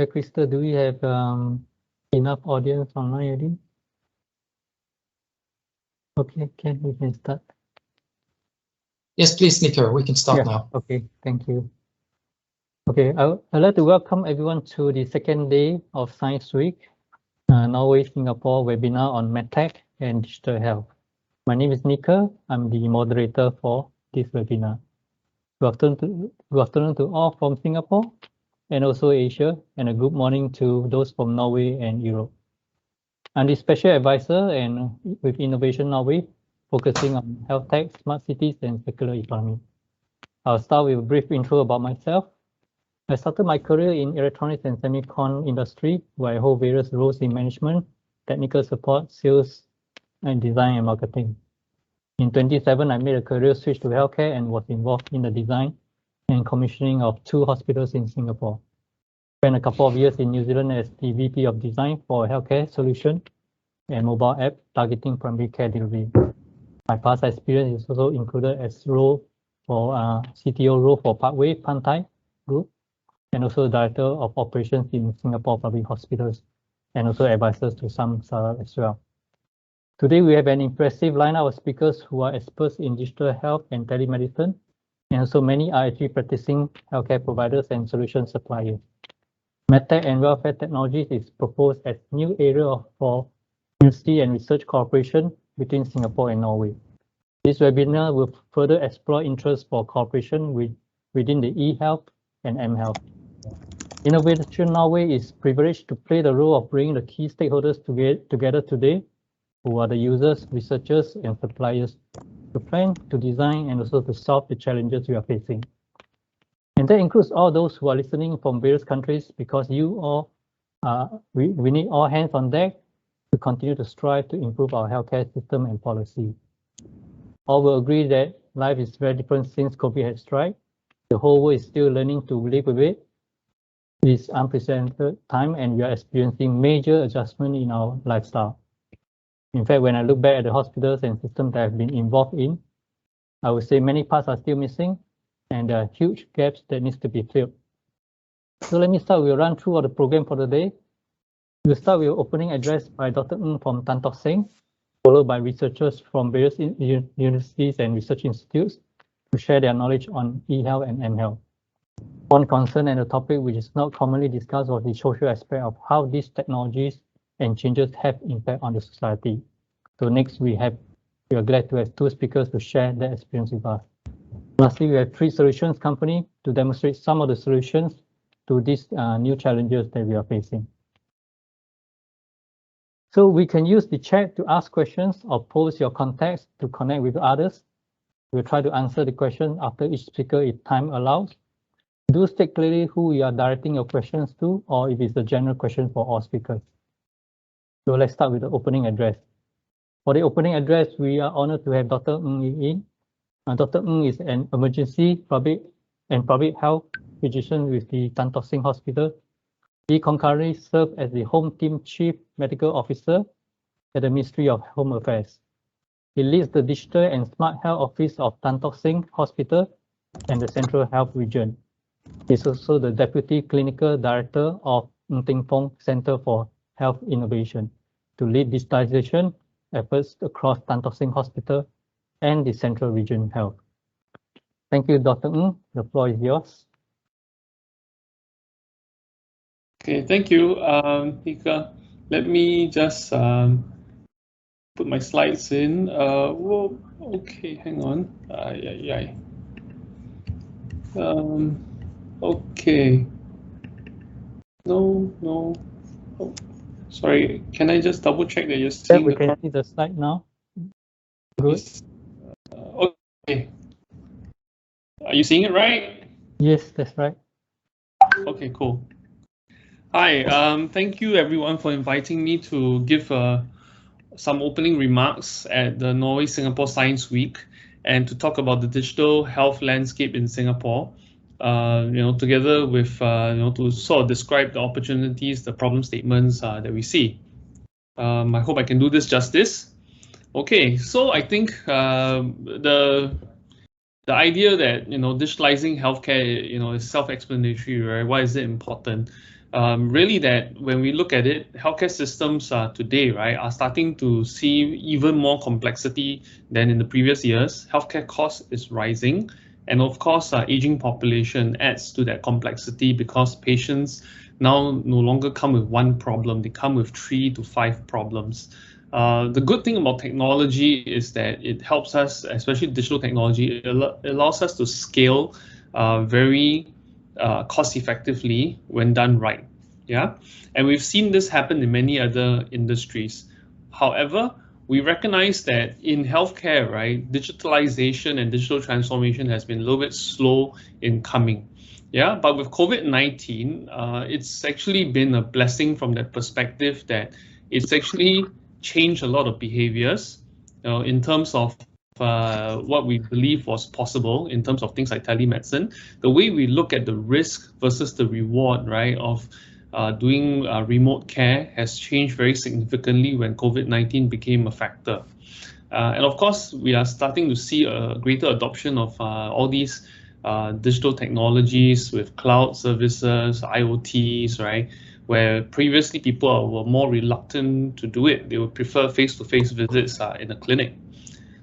Krista, do we have enough audience online already? Okay, we can start. Yes, please, Nico, we can start now. Okay, thank you. Okay, I'd like to welcome everyone to the second day of Science Week, Norway-Singapore webinar on MedTech and digital health. My name is Nika. I'm the moderator for this webinar. Good afternoon to all from Singapore and also Asia, and a good morning to those from Norway and Europe. I'm the special advisor and with Innovation Norway, focusing on health tech, smart cities, and circular economy. I'll start with a brief intro about myself. I started my career in electronics and semicon industry, where I hold various roles in management, technical support, sales, and design and marketing. In 2007, I made a career switch to healthcare and was involved in the design and commissioning of 2 hospitals in Singapore. Spent a couple of years in New Zealand as the VP of Design for a healthcare solution and mobile app targeting primary care delivery. My past experience is also included as role for CTO role for Parkway Pantai Group, and also Director of Operations in Singapore Public Hospitals, and also advisors to some startups as well. Today, we have an impressive lineup of speakers who are experts in digital health and telemedicine, and also many are actually practicing healthcare providers and solution suppliers. MedTech and welfare technologies is proposed as new area for university and research cooperation between Singapore and Norway. This webinar will further explore interest for cooperation within the eHealth and mHealth. Innovation Norway is privileged to play the role of bringing the key stakeholders together today, who are the users, researchers, and suppliers, to plan, to design, and also to solve the challenges we are facing. And that includes all those who are listening from various countries, because you all, we need all hands on deck to continue to strive to improve our healthcare system and policy. All will agree that life is very different since COVID has struck. The whole world is still learning to live with it. This unprecedented time, and we are experiencing major adjustment in our lifestyle. In fact, when I look back at the hospitals and systems that I've been involved in, I would say many parts are still missing, and there are huge gaps that needs to be filled. So let me start with a run through of the program for the day. We'll start with an opening address by Dr. Ng from Tan Tock Seng, followed by researchers from various universities and research institutes to share their knowledge on eHealth and mHealth. One concern and a topic which is not commonly discussed was the social aspect of how these technologies and changes have impact on the society. So next we are glad to have 2 speakers to share their experience with us. Lastly, we have 3 solutions companies to demonstrate some of the solutions to these new challenges that we are facing. So we can use the chat to ask questions or post your contacts to connect with others. We'll try to answer the question after each speaker if time allows. Do state clearly who you are directing your questions to, or if it's a general question for all speakers. So let's start with the opening address. For the opening address, we are honored to have Dr. Ng in. Dr. Ng is an emergency public health physician with the Tan Tock Seng Hospital. He concurrently served as the Home Team Chief Medical Officer at the Ministry of Home Affairs. He leads the Digital and Smart Health Office of Tan Tock Seng Hospital and the Central Health Region. He is also the Deputy Clinical Director of Ng Teng Fong Center for Health Innovation to lead digitization efforts across Tan Tock Seng Hospital and the Central Region Health. Thank you, Dr. Ng. The floor is yours. Okay, thank you, Nika. Let me just put my slides in. Whoa, okay, hang on. Okay. No. Oh, sorry, can I just double check that you're seeing we can see the slide now. Good. Okay. Are you seeing it right? Yes, that's right. Okay, cool. Hi, thank you everyone for inviting me to give some opening remarks at the Norway-Singapore Science Week and to talk about the digital health landscape in Singapore. Together with to sort of describe the opportunities, the problem statements that we see. I hope I can do this justice. Okay, so I think the idea that digitalizing healthcare is self-explanatory, right? Why is it important? really that when we look at it, healthcare systems today, right, are starting to see even more complexity than in the previous years. Healthcare cost is rising, and of course, aging population adds to that complexity because patients now no longer come with one problem; they come with 3 to 5 problems. The good thing about technology is that it helps us, especially digital technology, it allows us to scale very cost effectively when done right. Yeah, and we've seen this happen in many other industries. However, we recognize that in healthcare, right, digitalization and digital transformation has been a little bit slow in coming. Yeah, but with COVID-19, it's actually been a blessing from that perspective that it's actually changed a lot of behaviors in terms of what we believe was possible in terms of things like telemedicine. The way we look at the risk versus the reward, right, of doing remote care has changed very significantly when COVID-19 became a factor. And of course, we are starting to see a greater adoption of all these digital technologies with cloud services, IoTs, right? Where previously people were more reluctant to do it. They would prefer face-to-face visits in a clinic.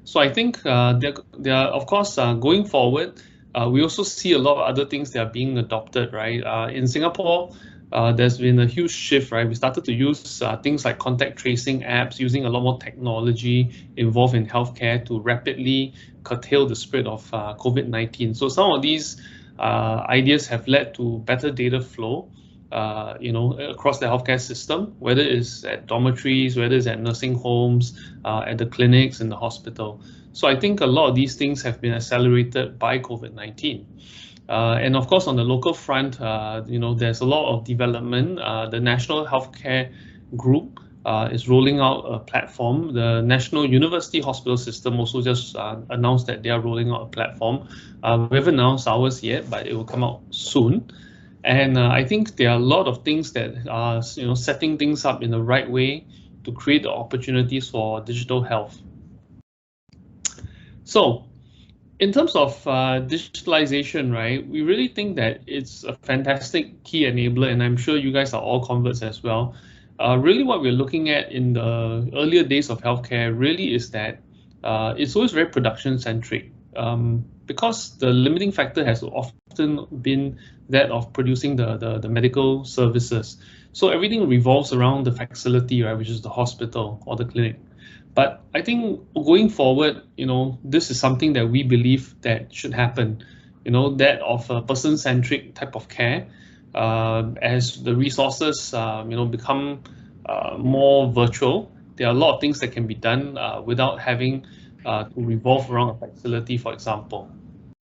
So I think there are, of course, going forward, we also see a lot of other things that are being adopted, right? In Singapore, there's been a huge shift, right? We started to use things like contact tracing apps, using a lot more technology involved in healthcare to rapidly curtail the spread of COVID-19. So some of these ideas have led to better data flow, across the healthcare system, whether it's at dormitories, whether it's at nursing homes, at the clinics and the hospital. So I think a lot of these things have been accelerated by COVID-19. And of course, on the local front, there's a lot of development. The National Healthcare Group is rolling out a platform. The National University Hospital System also just announced that they are rolling out a platform. We haven't announced ours yet, but it will come out soon. And I think there are a lot of things that are, setting things up in the right way to create the opportunities for digital health. So, in terms of digitalization, right, we really think that it's a fantastic key enabler, and I'm sure you guys are all converts as well. Really what we're looking at in the earlier days of healthcare really is that it's always very production-centric. Because the limiting factor has often been that of producing the medical services. So everything revolves around the facility, right, which is the hospital or the clinic. But I think going forward, this is something that we believe that should happen, that of a person-centric type of care. As the resources, become more virtual, there are a lot of things that can be done without having to revolve around a facility, for example.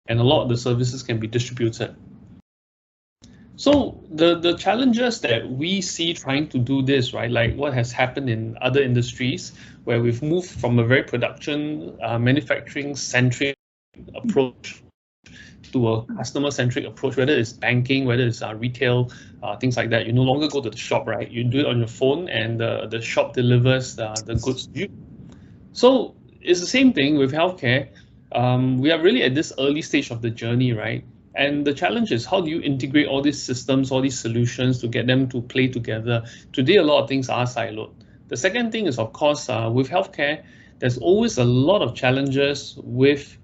And a lot of the services can be distributed. So the challenges that we see trying to do this, right, like what has happened in other industries where we've moved from a very production, manufacturing-centric approach to a customer-centric approach, whether it's banking, whether it's retail, things like that. You no longer go to the shop, right? You do it on your phone and the shop delivers the goods to you. So it's the same thing with healthcare. We are really at this early stage of the journey, right? And the challenge is, how do you integrate all these systems, all these solutions to get them to play together? Today, a lot of things are siloed. The second thing is, of course, with healthcare, there's always a lot of challenges with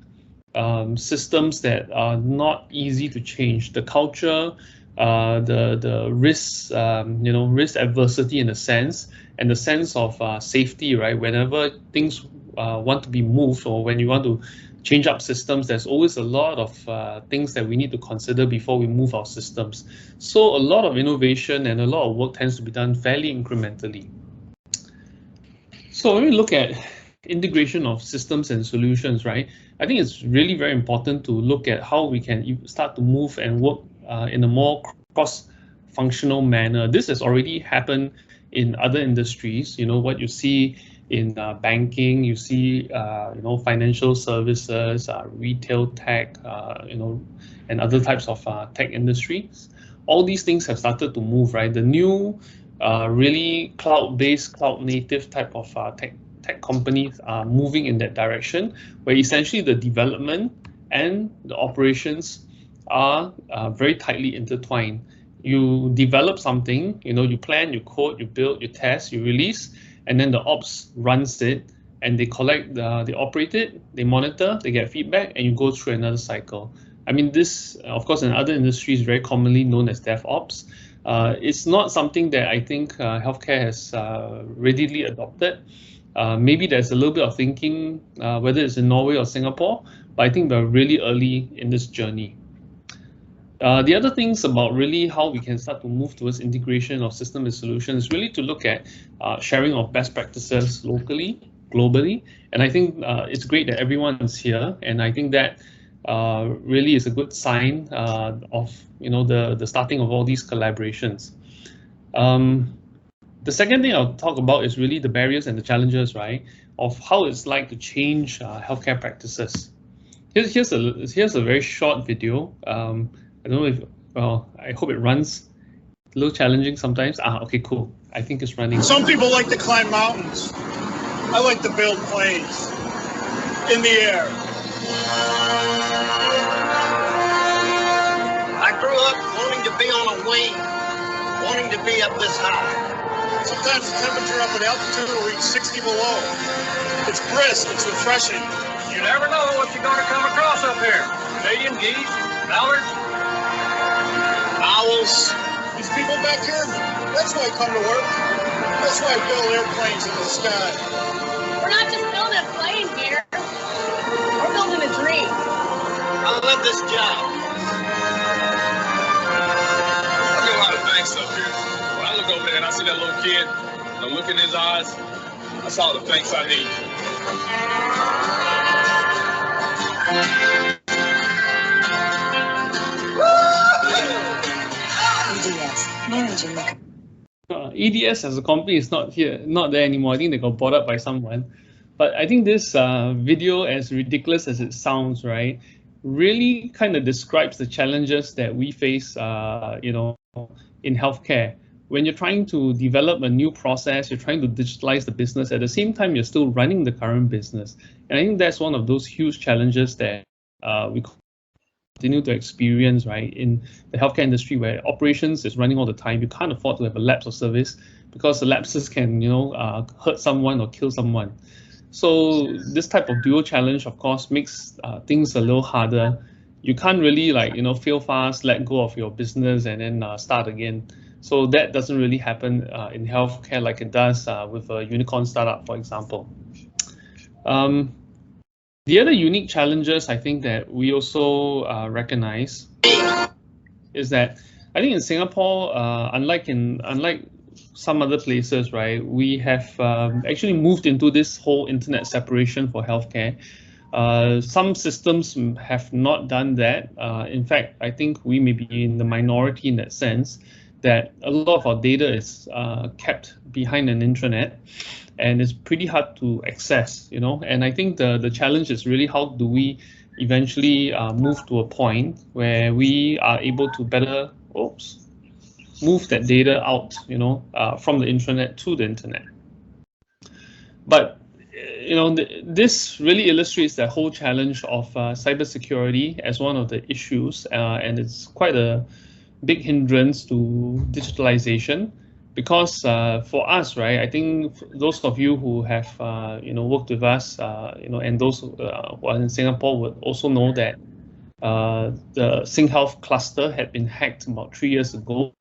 systems that are not easy to change. The culture, the risks, risk adversity in a sense, and the sense of safety, right? Whenever things want to be moved, or when you want to change up systems, there's always a lot of things that we need to consider before we move our systems. So a lot of innovation and a lot of work tends to be done fairly incrementally. So when we look at integration of systems and solutions, right, I think it's really very important to look at how we can start to move and work in a more cross-functional manner. This has already happened in other industries. What you see in banking, you see, financial services, retail tech, and other types of tech industries. All these things have started to move, right? The new, really cloud-based, cloud-native type of tech companies are moving in that direction, where essentially the development and the operations are very tightly intertwined. you develop something, you plan, you code, you build, you test, you release, and then the ops runs it, and they collect, they operate it, they monitor, they get feedback, and you go through another cycle. I mean, this, of course, in other industries, very commonly known as DevOps. It's not something that I think healthcare has readily adopted. Maybe there's a little bit of thinking, whether it's in Norway or Singapore, but I think we're really early in this journey. The other things about really how we can start to move towards integration of system and solutions is really to look at sharing of best practices locally, globally, and I think it's great that everyone's here, and I think that really is a good sign of the starting of all these collaborations. The second thing I'll talk about is really the barriers and the challenges, right, of how it's like to change healthcare practices. Here's a very short video. I don't know if, well, I hope it runs. A little challenging sometimes. Okay, cool. I think it's running. Some people like to climb mountains. I like to build planes in the air. I grew up wanting to be on a wing, wanting to be up this high. Sometimes the temperature up at altitude will reach 60 below. It's brisk, it's refreshing. You never know what you're going to come across up here. Canadian geese, mallards, owls. These people back here, that's why I come to work. That's why I build airplanes in the sky. We're not just building a plane here. We're building a dream. I love this job. I do a lot of things up here. When I look over there and I see that little kid, and I look in his eyes, that's all the things I need. EDS as a company is not there anymore. I think they got bought up by someone. But I think this video, as ridiculous as it sounds, right, really kind of describes the challenges that we face, in healthcare. When you're trying to develop a new process, you're trying to digitalize the business. At the same time, you're still running the current business. And I think that's one of those huge challenges that we continue to experience, right, in the healthcare industry, where operations is running all the time. You can't afford to have a lapse of service because the lapses can, hurt someone or kill someone. So this type of dual challenge, of course, makes things a little harder. You can't really fail fast, let go of your business, and then start again. So that doesn't really happen in healthcare like it does with a unicorn startup, for example. The other unique challenges I think that we also recognize is that I think in Singapore, unlike some other places, right, we have actually moved into this whole internet separation for healthcare. Some systems have not done that. In fact, I think we may be in the minority in that sense, that a lot of our data is kept behind an intranet, and it's pretty hard to access, and I think the challenge is really how do we eventually move to a point where we are able to better move that data out, from the intranet to the internet. But this really illustrates the whole challenge of cybersecurity as one of the issues, and it's quite a big hindrance to digitalization, because for us, right, I think those of you who have worked with us, and those who are in Singapore would also know that the eHealth cluster had been hacked about 3 years ago,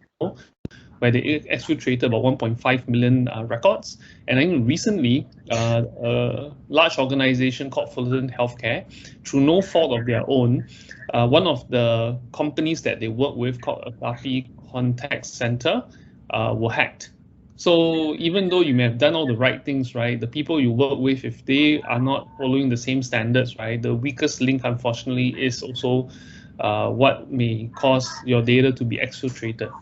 where they exfiltrated about 1.5 million records. And I think recently, a large organization called Fullerton Healthcare, through no fault of their own, one of the companies that they work with, called Agape Contact Center, were hacked. So even though you may have done all the right things, right, the people you work with, if they are not following the same standards, right, the weakest link, unfortunately, is also what may cause your data to be exfiltrated.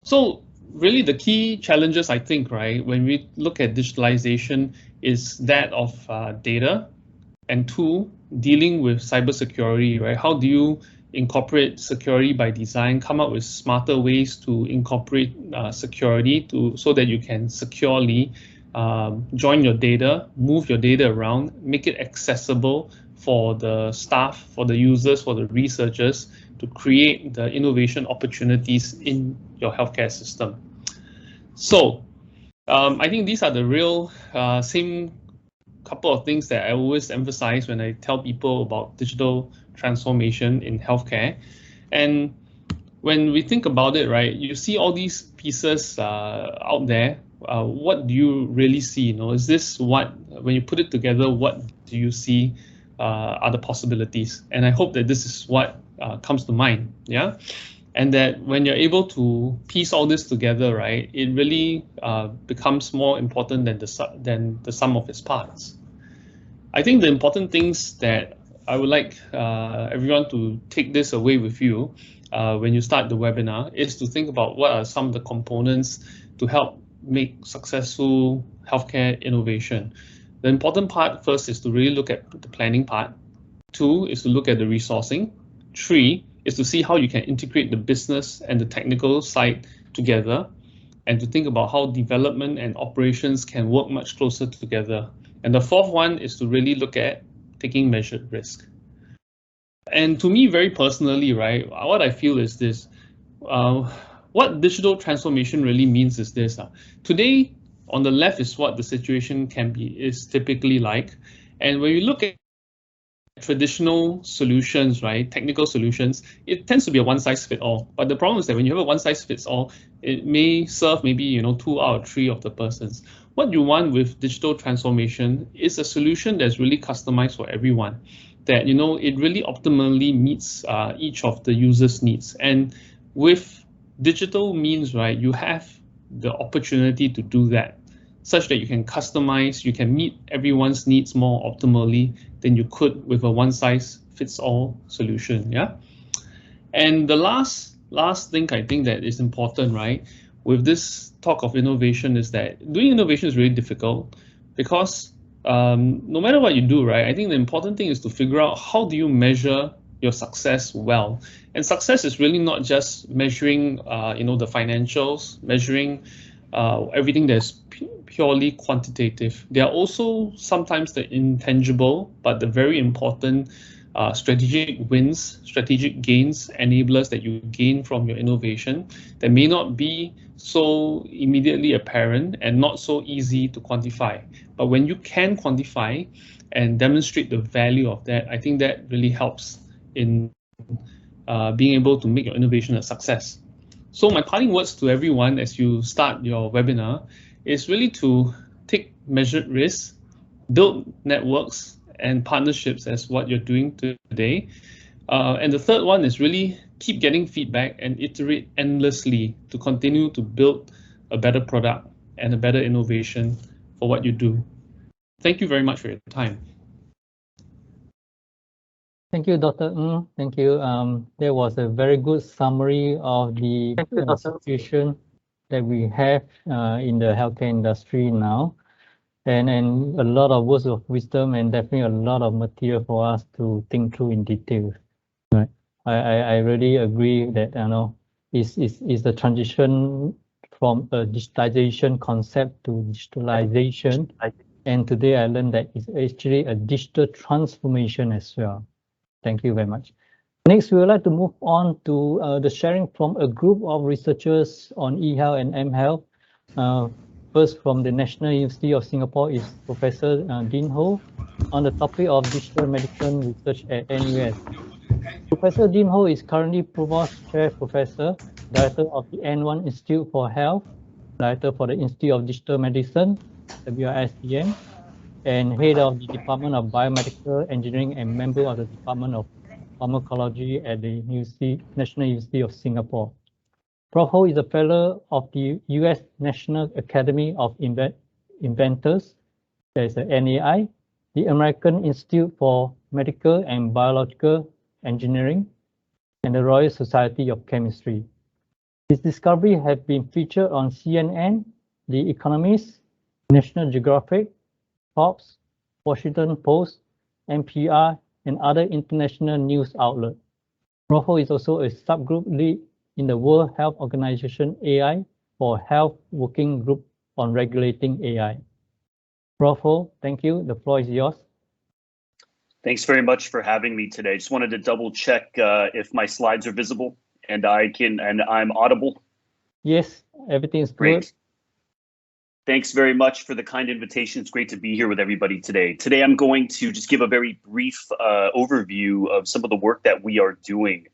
So really the key challenges, I think, right, when we look at digitalization is that of data, and two, dealing with cybersecurity, right? How do you incorporate security by design, come up with smarter ways to incorporate security so that you can securely join your data, move your data around, make it accessible for the staff, for the users, for the researchers to create the innovation opportunities in your healthcare system. So I think these are the real same couple of things that I always emphasize when I tell people about digital transformation in healthcare. And when we think about it, right, you see all these pieces out there. What do you really see? You know, is this what, when you put it together, what do you see are the possibilities? And I hope that this is what comes to mind. Yeah. And that when you're able to piece all this together, right, it really becomes more important than the sum of its parts. I think the important things that I would like everyone to take this away with you when you start the webinar is to think about what are some of the components to help make successful healthcare innovation. The important part first is to really look at the planning part. 2 is to look at the resourcing. 3 is to see how you can integrate the business and the technical side together, and to think about how development and operations can work much closer together. And the 4th one is to really look at taking measured risk. And to me, very personally, right, what I feel is this. What digital transformation really means is this. Today, on the left is what the situation is typically like. And when you look at traditional solutions, right, technical solutions, it tends to be a one-size-fits-all. But the problem is that when you have a one-size-fits-all, it may serve maybe 2 out of 3 of the persons. What you want with digital transformation is a solution that's really customized for everyone, that it really optimally meets each of the users' needs. And with digital means, right, you have the opportunity to do that, such that you can customize, you can meet everyone's needs more optimally than you could with a one-size-fits-all solution. Yeah. And the last thing I think that is important, right, with this talk of innovation is that doing innovation is really difficult, because no matter what you do, right, I think the important thing is to figure out how do you measure your success well. And success is really not just measuring, the financials, measuring everything that's purely quantitative. There are also sometimes the intangible, but the very important strategic wins, strategic gains, enablers that you gain from your innovation that may not be so immediately apparent and not so easy to quantify. But when you can quantify and demonstrate the value of that, I think that really helps in being able to make your innovation a success. So my parting words to everyone as you start your webinar is really to take measured risks, build networks and partnerships as what you're doing today. And the third one is really keep getting feedback and iterate endlessly to continue to build a better product and a better innovation for what you do. Thank you very much for your time. Thank you, Dr. Ng. Thank you. There was a very good summary of the situation that we have in the healthcare industry now, and a lot of words of wisdom and definitely a lot of material for us to think through in detail. Right. I really agree that is the transition from a digitization concept to digitalization, and today I learned that it's actually a digital transformation as well. Thank you very much. Next, we would like to move on to the sharing from a group of researchers on eHealth and mHealth. First, from the National University of Singapore is Professor Dean Ho on the topic of digital medicine research at NUS. Professor Dean Ho is currently Provost Chair Professor, Director of the N1 Institute for Health, Director for the Institute of Digital Medicine, WISDM, and Head of the Department of Biomedical Engineering and member of the Department of Pharmacology at the National University of Singapore. Prof. Ho is a fellow of the US National Academy of Inventors, that is the NAI, the American Institute for Medical and Biological Engineering, and the Royal Society of Chemistry. His discovery have been featured on CNN, The Economist, National Geographic, Forbes, Washington Post, NPR, and other international news outlets. Prof. Ho is also a subgroup lead in the World Health Organization AI for Health Working Group on Regulating AI. Prof. Ho, thank you. The floor is yours. Thanks very much for having me today. Just wanted to double check if my slides are visible and I'm audible. Yes, everything's Great. good. Thanks very much for the kind invitation. It's great to be here with everybody today. Today, I'm going to just give a very brief overview of some of the work that we are doing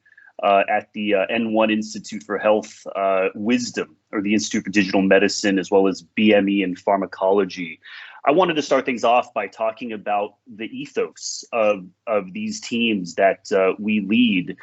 at the N1 Institute for Health Wisdom, or the Institute for Digital Medicine, as well as BME in Pharmacology. I wanted to start things off by talking about the ethos of these teams that we lead.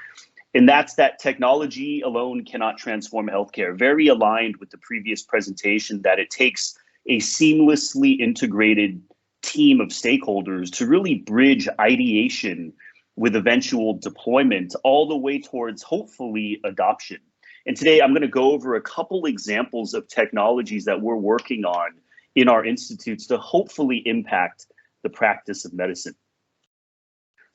And that's that technology alone cannot transform healthcare. Very aligned with the previous presentation, that it takes a seamlessly integrated team of stakeholders to really bridge ideation with eventual deployment all the way towards, hopefully, adoption. And today I'm going to go over a couple examples of technologies that we're working on in our institutes to hopefully impact the practice of medicine.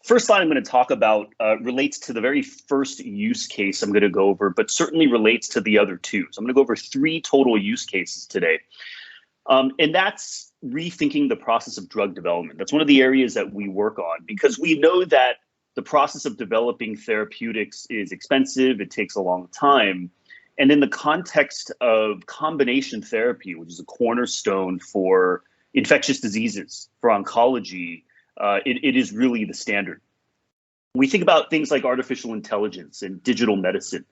First slide I'm going to talk about relates to the very first use case I'm going to go over, but certainly relates to the other two. So I'm going to go over 3 total use cases today. And that's rethinking the process of drug development. That's one of the areas that we work on, because we know that the process of developing therapeutics is expensive, it takes a long time. And in the context of combination therapy, which is a cornerstone for infectious diseases, for oncology, it is really the standard. We think about things like artificial intelligence and digital medicine.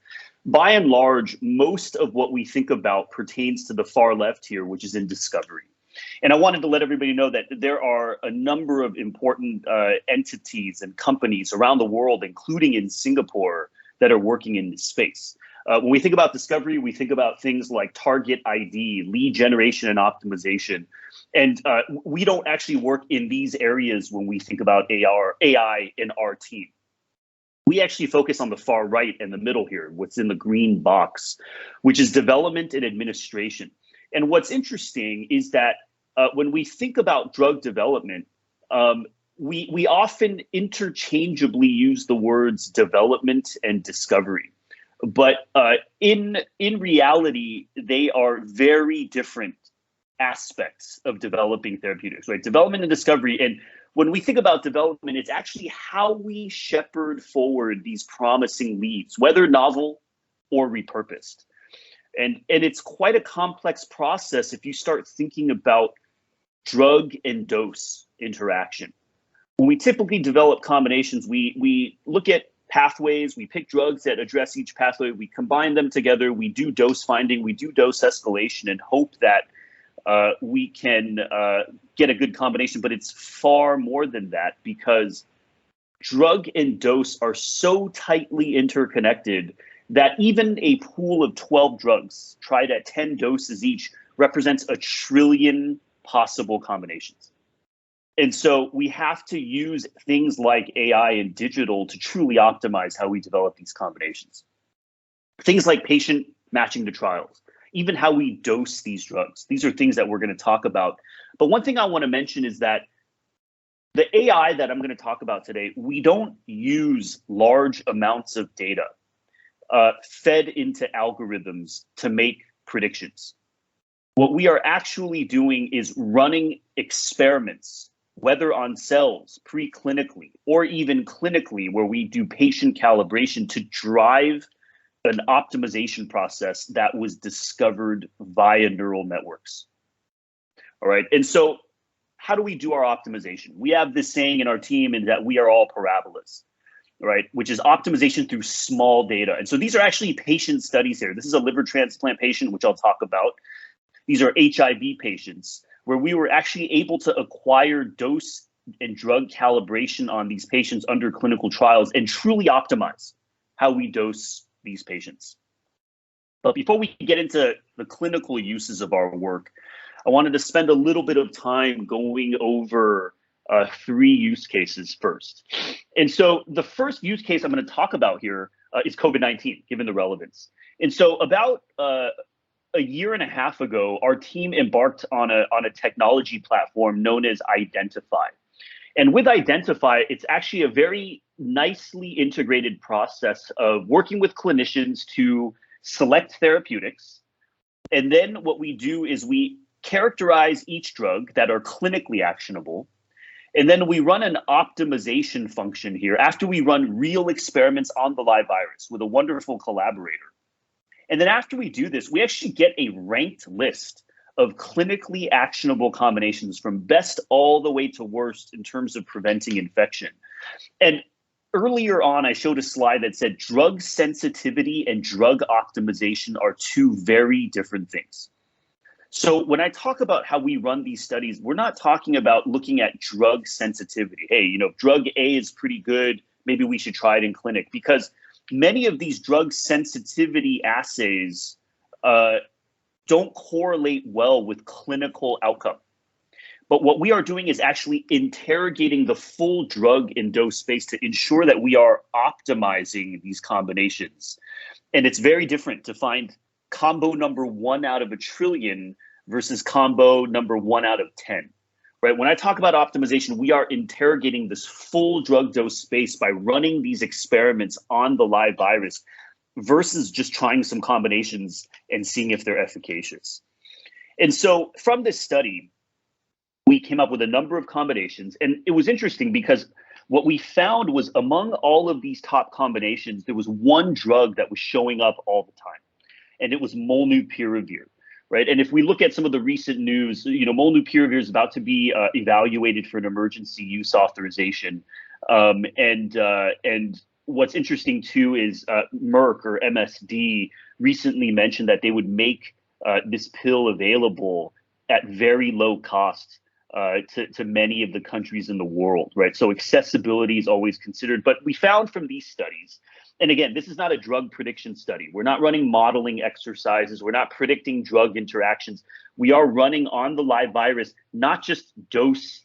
By and large, most of what we think about pertains to the far left here, which is in discovery. And I wanted to let everybody know that there are a number of important entities and companies around the world, including in Singapore, that are working in this space. When we think about discovery, we think about things like target ID, lead generation and optimization. And we don't actually work in these areas when we think about AI in our team. We actually focus on the far right and the middle here, what's in the green box, which is development and administration. And what's interesting is that when we think about drug development, we often interchangeably use the words development and discovery. But in reality, they are very different aspects of developing therapeutics, right? Development and discovery. And when we think about development, it's actually how we shepherd forward these promising leads, whether novel or repurposed. And it's quite a complex process if you start thinking about drug and dose interaction. When we typically develop combinations, we look at pathways, we pick drugs that address each pathway, we combine them together, we do dose finding, we do dose escalation, and hope that we can get a good combination. But it's far more than that, because drug and dose are so tightly interconnected that even a pool of 12 drugs tried at 10 doses each represents 1 trillion possible combinations. And so we have to use things like AI and digital to truly optimize how we develop these combinations. Things like patient matching to trials, even how we dose these drugs. These are things that we're going to talk about. But one thing I want to mention is that the AI that I'm going to talk about today, we don't use large amounts of data fed into algorithms to make predictions. What we are actually doing is running experiments, whether on cells, preclinically, or even clinically, where we do patient calibration to drive an optimization process that was discovered via neural networks. All right, and so how do we do our optimization? We have this saying in our team, and that we are all parabolas, right? Which is optimization through small data. And so these are actually patient studies here. This is a liver transplant patient, which I'll talk about. These are HIV patients, where we were actually able to acquire dose and drug calibration on these patients under clinical trials and truly optimize how we dose these patients. But before we get into the clinical uses of our work, I wanted to spend a little bit of time going over 3 use cases first. And so the first use case I'm going to talk about here is COVID-19, given the relevance. And so about a year and a half ago, our team embarked on a technology platform known as Identify. And with Identify, it's actually a very nicely integrated process of working with clinicians to select therapeutics. And then what we do is we characterize each drug that are clinically actionable. And then we run an optimization function here after we run real experiments on the live virus with a wonderful collaborator. And then after we do this, we actually get a ranked list of clinically actionable combinations from best all the way to worst in terms of preventing infection. And earlier on, I showed a slide that said drug sensitivity and drug optimization are two very different things. So when I talk about how we run these studies, we're not talking about looking at drug sensitivity. Hey, you know, drug A is pretty good, maybe we should try it in clinic, because many of these drug sensitivity assays don't correlate well with clinical outcome. But what we are doing is actually interrogating the full drug and dose space to ensure that we are optimizing these combinations. And it's very different to find combo number 1 out of a trillion versus combo number 1 out of 10, right? When I talk about optimization, we are interrogating this full drug dose space by running these experiments on the live virus versus just trying some combinations and seeing if they're efficacious. And so from this study, we came up with a number of combinations, and it was interesting because what we found was among all of these top combinations, there was one drug that was showing up all the time, and it was molnupiravir, right? And if we look at some of the recent news, you know, molnupiravir is about to be evaluated for an emergency use authorization, and what's interesting too is Merck or MSD recently mentioned that they would make this pill available at very low cost to many of the countries in the world, right? So accessibility is always considered. But we found from these studies, and again, this is not a drug prediction study. We're not running modeling exercises. We're not predicting drug interactions. We are running on the live virus, not just dose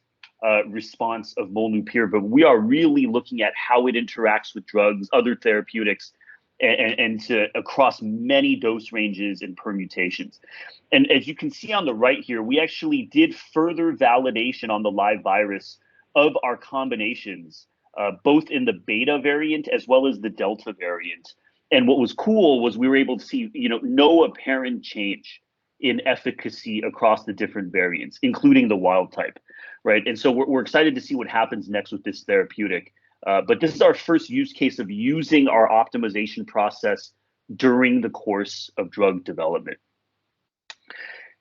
response of molnupiravir, but we are really looking at how it interacts with drugs, other therapeutics, and to across many dose ranges and permutations. And as you can see on the right here, we actually did further validation on the live virus of our combinations, both in the beta variant as well as the delta variant. And what was cool was we were able to see, you know, no apparent change in efficacy across the different variants, including the wild type, right? And so we're excited to see what happens next with this therapeutic. But this is our first use case of using our optimization process during the course of drug development.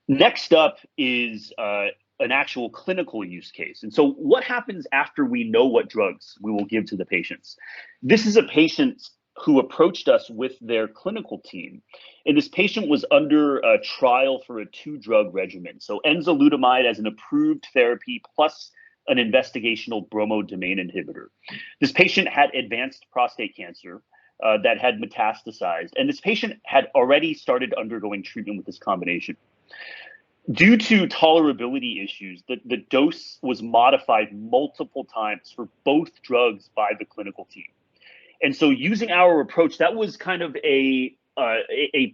Next up is an actual clinical use case. And so what happens after we know what drugs we will give to the patients? This is a patient who approached us with their clinical team. And this patient was under a trial for a 2-drug regimen. So enzalutamide as an approved therapy plus an investigational bromodomain inhibitor. This patient had advanced prostate cancer that had metastasized, and this patient had already started undergoing treatment with this combination. Due to tolerability issues, the dose was modified multiple times for both drugs by the clinical team. And so using our approach, that was kind of a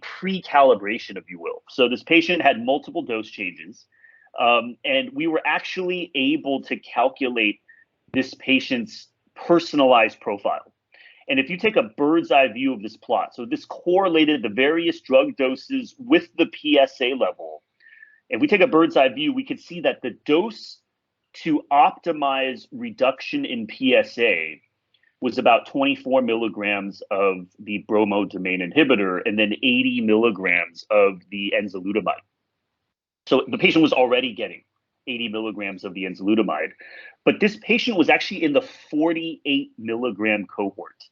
pre-calibration, if you will. So this patient had multiple dose changes, and we were actually able to calculate this patient's personalized profile. And if you take a bird's eye view of this plot, so this correlated the various drug doses with the PSA level. If we take a bird's eye view, we could see that the dose to optimize reduction in PSA was about 24 milligrams of the bromodomain inhibitor and then 80 milligrams of the enzalutamide. So the patient was already getting 80 milligrams of the enzalutamide, but this patient was actually in the 48 milligram cohort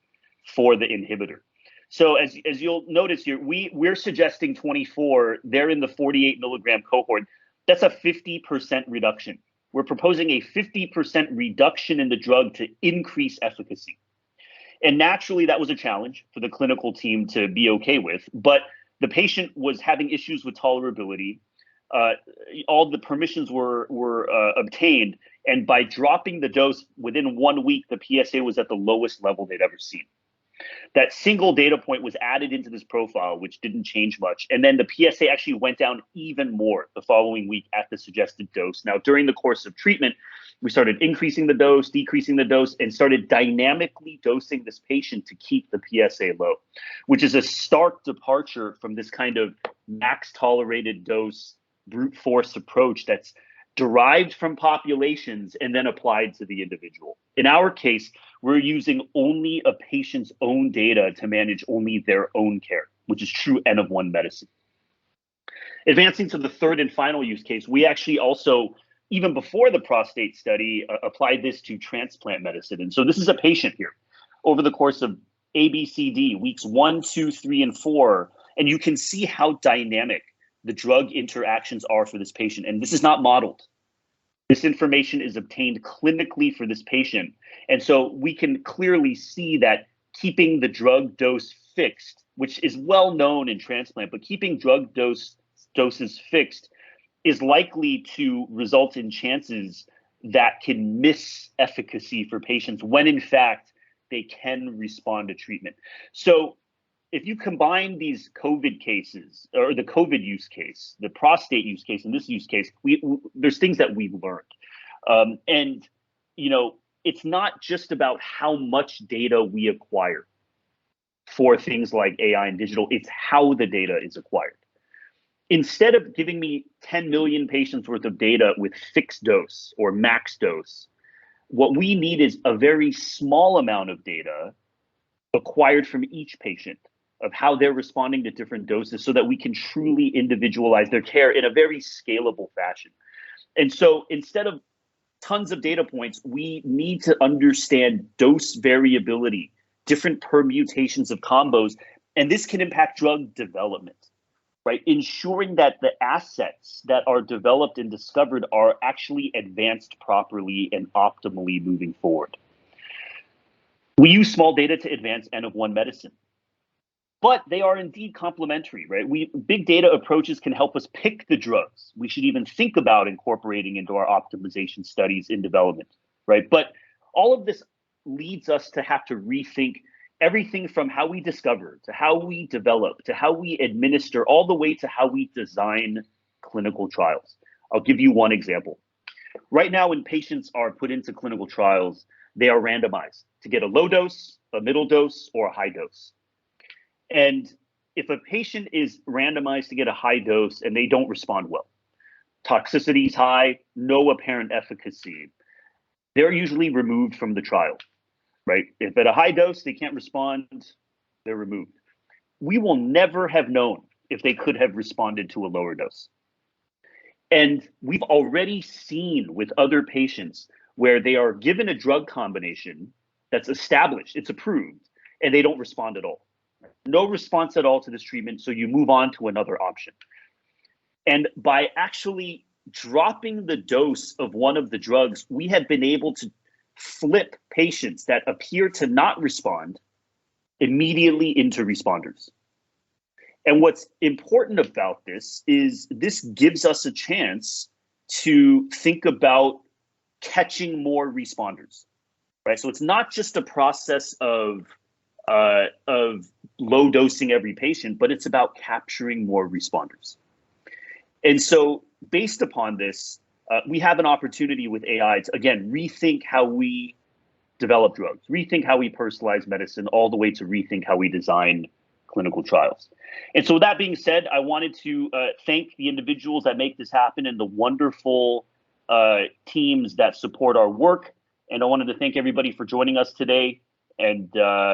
for the inhibitor. So as you'll notice here, we're suggesting 24, they're in the 48 milligram cohort. That's a 50% reduction. We're proposing a 50% reduction in the drug to increase efficacy. And naturally, that was a challenge for the clinical team to be okay with, but the patient was having issues with tolerability. All the permissions were obtained, and by dropping the dose within 1 week, the PSA was at the lowest level they'd ever seen. That single data point was added into this profile, which didn't change much. And then the PSA actually went down even more the following week at the suggested dose. Now, during the course of treatment, we started increasing the dose, decreasing the dose, and started dynamically dosing this patient to keep the PSA low, which is a stark departure from this kind of max tolerated dose brute force approach that's derived from populations and then applied to the individual. In our case, we're using only a patient's own data to manage only their own care, which is true N-of-1 medicine. Advancing to the third and final use case, we actually also, even before the prostate study, applied this to transplant medicine. And so this is a patient here over the course of ABCD, weeks 1, 2, 3, and 4, and you can see how dynamic the drug interactions are for this patient. And this is not modeled. This information is obtained clinically for this patient. And so we can clearly see that keeping the drug dose fixed, which is well known in transplant, but keeping drug doses fixed is likely to result in chances that can miss efficacy for patients when in fact they can respond to treatment. So if you combine these COVID cases, or the COVID use case, the prostate use case, and this use case, there's things that we've learned. And, you know, it's not just about how much data we acquire for things like AI and digital, it's how the data is acquired. Instead of giving me 10 million patients worth of data with fixed dose or max dose, what we need is a very small amount of data acquired from each patient of how they're responding to different doses so that we can truly individualize their care in a very scalable fashion. And so instead of tons of data points, we need to understand dose variability, different permutations of combos, and this can impact drug development, right? Ensuring that the assets that are developed and discovered are actually advanced properly and optimally moving forward. We use small data to advance N-of-1 medicine, but they are indeed complementary, right? Big data approaches can help us pick the drugs we should even think about incorporating into our optimization studies in development, right? But all of this leads us to have to rethink everything from how we discover, to how we develop, to how we administer, all the way to how we design clinical trials. I'll give you one example. Right now, when patients are put into clinical trials, they are randomized to get a low dose, a middle dose, or a high dose. And if a patient is randomized to get a high dose and they don't respond well, toxicity is high, no apparent efficacy, they're usually removed from the trial, right? If at a high dose they can't respond, they're removed. We will never have known if they could have responded to a lower dose. And we've already seen with other patients where they are given a drug combination that's established, it's approved, and they don't respond at all. No response at all to this treatment, so you move on to another option. And by actually dropping the dose of one of the drugs, we have been able to flip patients that appear to not respond immediately into responders. And what's important about this is this gives us a chance to think about catching more responders, right? So it's not just a process of low dosing every patient, but it's about capturing more responders. And so based upon this, we have an opportunity with AI to, again, rethink how we develop drugs, rethink how we personalize medicine, all the way to rethink how we design clinical trials. And so with that being said, I wanted to thank the individuals that make this happen and the wonderful teams that support our work. And I wanted to thank everybody for joining us today, and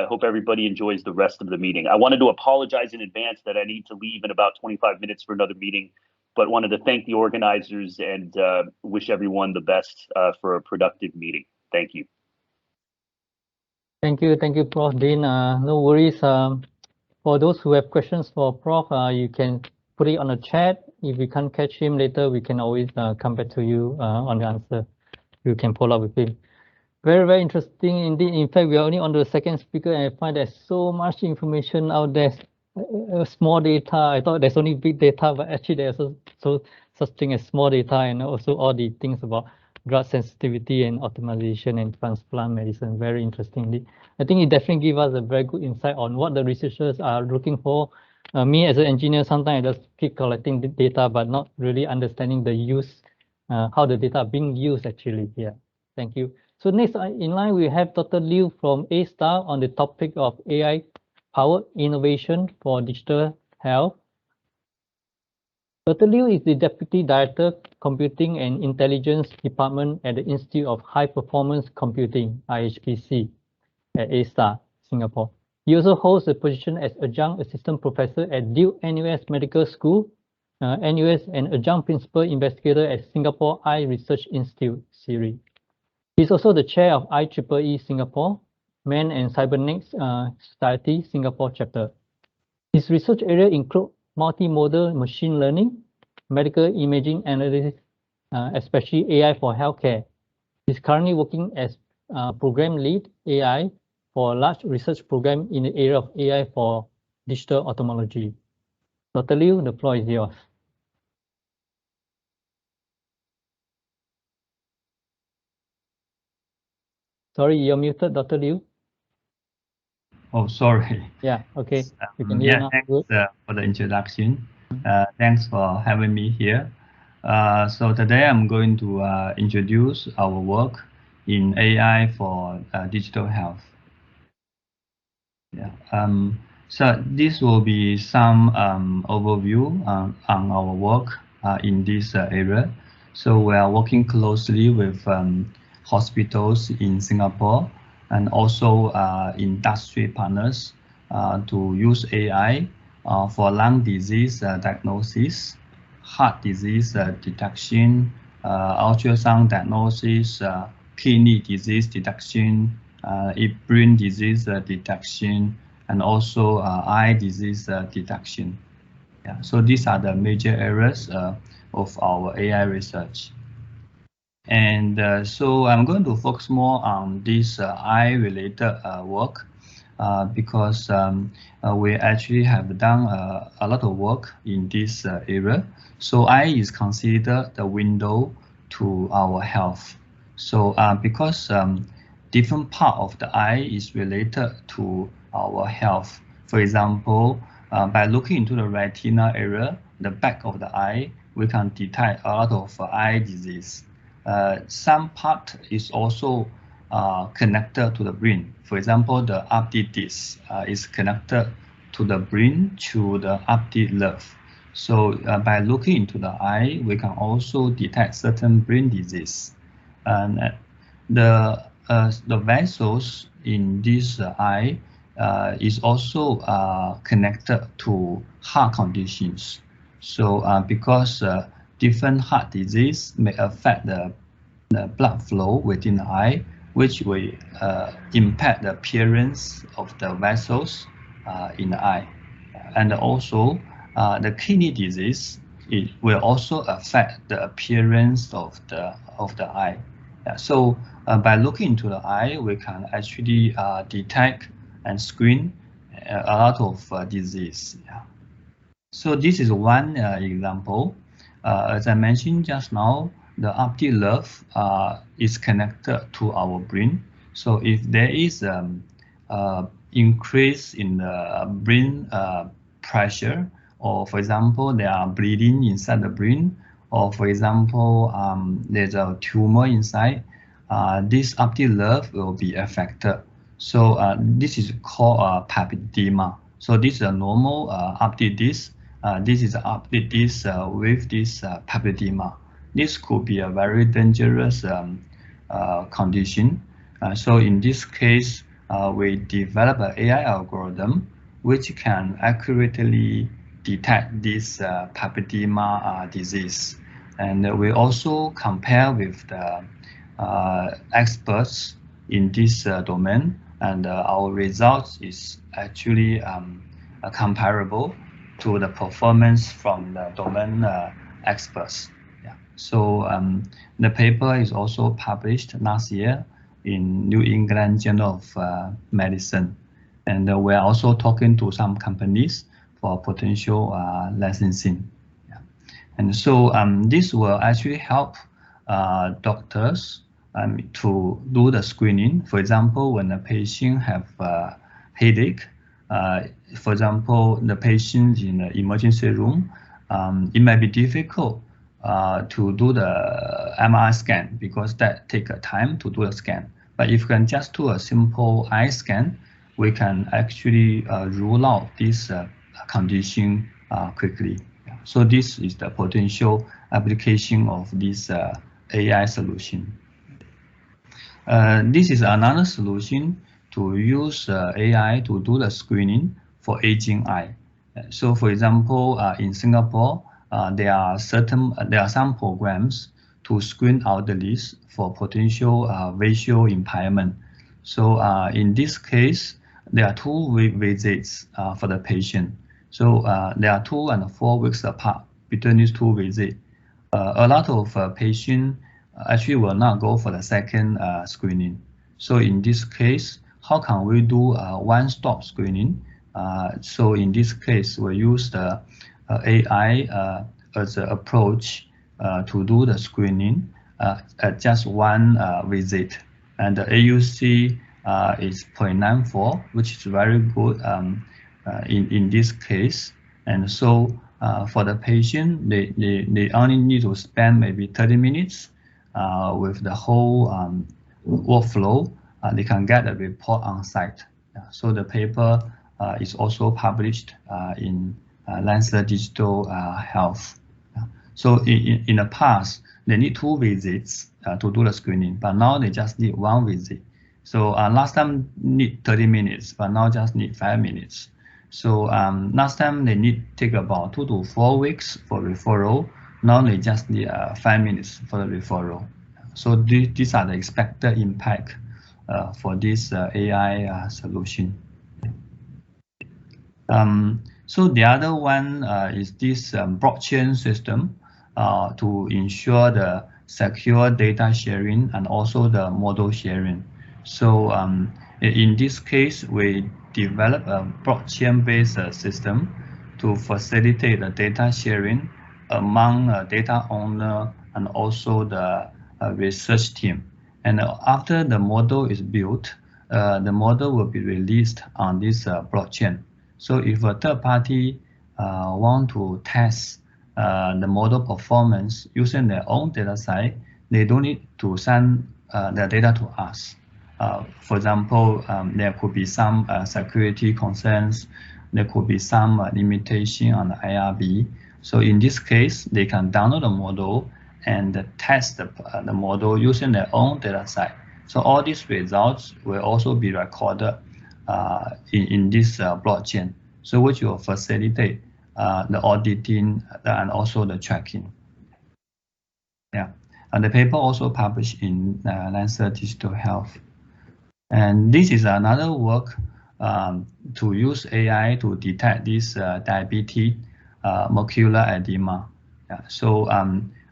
hope everybody enjoys the rest of the meeting. I wanted to apologize in advance that I need to leave in about 25 minutes for another meeting, but wanted to thank the organizers and wish everyone the best for a productive meeting. Thank you. Thank you, Prof. Dean. No worries. For those who have questions for Prof, you can put it on the chat. If we can't catch him later, we can always come back to you on the answer. You can follow up with him. Very, very interesting indeed. In fact, we are only on the second speaker, and I find there's so much information out there. Small data. I thought there's only big data, but actually there's also such thing as small data, and also all the things about drug sensitivity and optimization and transplant medicine. Very interestingly, I think it definitely gives us a very good insight on what the researchers are looking for. Me as an engineer, sometimes I just keep collecting the data, but not really understanding the use, how the data are being used actually. Yeah, thank you. So next in line, we have Dr. Liu from A-Star on the topic of AI-powered innovation for digital health. Dr. Liu is the Deputy Director, Computing and Intelligence Department at the Institute of High Performance Computing, IHPC, at A*STAR, Singapore. He also holds a position as Adjunct Assistant Professor at Duke NUS Medical School, NUS, and Adjunct Principal Investigator at Singapore Eye Research Institute, SIRI. He's also the Chair of IEEE Singapore, Man and Cybernetics Society, Singapore Chapter. His research area include multimodal machine learning, medical imaging analysis, especially AI for healthcare. He's currently working as program lead AI for a large research program in the area of AI for digital ophthalmology. Dr. Liu, the floor is yours. Sorry, you're muted, Dr. Liu. Oh, sorry. Yeah, okay. You can hear now. Thanks Good. for the introduction. Thanks for having me here. So today I'm going to introduce our work in AI for digital health. Yeah. So this will be some overview on our work in this area. So we are working closely with hospitals in Singapore and also industry partners to use AI for lung disease diagnosis, heart disease detection, ultrasound diagnosis, kidney disease detection, brain disease detection, and also eye disease detection. Yeah, so these are the major areas of our AI research. And so I'm going to focus more on this eye-related work because we actually have done a lot of work in this area. So eye is considered the window to our health. So because different part of the eye is related to our health. For example, by looking into the retina area, the back of the eye, we can detect a lot of eye disease. Some part is also connected to the brain. For example, the optic disc is connected to the brain through the optic nerve. So by looking into the eye, we can also detect certain brain disease. And the vessels in this eye is also connected to heart conditions. So because different heart disease may affect the blood flow within the eye, which will impact the appearance of the vessels in the eye. And also the kidney disease, it will also affect the appearance of the eye. Yeah, so by looking into the eye, we can actually detect and screen a lot of disease. Yeah. So this is one example. As I mentioned just now, the optic nerve is connected to our brain. So if there is increase in the brain pressure, or for example, there are bleeding inside the brain, or for example, there's a tumor inside, this optic nerve will be affected. So this is called papilloma. So this is a normal optic disc. This is an optic disc with this papilloma. This could be a very dangerous condition. So in this case, we develop an AI algorithm which can accurately detect this papilloma disease. And we also compare with the experts in this domain, and our results is actually comparable to the performance from the domain experts. Yeah. So the paper is also published last year in New England Journal of Medicine. And we're also talking to some companies for potential licensing. Yeah. And so this will actually help doctors to do the screening. For example, when a patient have a headache, for example, the patient in the emergency room, it might be difficult to do the MRI scan because that takes time to do a scan. But if you can just do a simple eye scan, we can actually rule out this condition quickly. Yeah. So this is the potential application of this AI solution. This is another solution to use AI to do the screening for aging eye. So, for example, in Singapore, there are some programs to screen elderlies for potential visual impairment. So, in this case, there are 2 visits for the patient. So, there are 2 and 4 weeks apart between these 2 visits. A lot of patients actually will not go for the second screening. So in this case, how can we do one-stop screening? So in this case, we use the AI as an approach to do the screening at just 1 visit. And the AUC is 0.94, which is very good in this case. And so for the patient, they only need to spend maybe 30 minutes with the whole workflow. They can get a report on site. So the paper is also published in Lancet Digital Health. So in the past, they need 2 visits to do the screening, but now they just need 1 visit. So last time need 30 minutes, but now just need 5 minutes. So last time they need take about 2 to 4 weeks for referral. Now they just need 5 minutes for the referral. So these are the expected impact for this AI solution. So the other one is this blockchain system to ensure the secure data sharing and also the model sharing. So in this case, we develop a blockchain-based system to facilitate the data sharing among data owner and also the research team. And after the model is built, the model will be released on this blockchain. So if a third party want to test the model performance using their own data set, they don't need to send their data to us. For example, there could be some security concerns, there could be some limitation on the IRB. So in this case, they can download the model and test the model using their own data set. So all these results will also be recorded in this blockchain, so which will facilitate the auditing and also the tracking. Yeah, and the paper also published in Lancet Digital Health. And this is another work to use AI to detect this diabetic macular edema. Yeah. So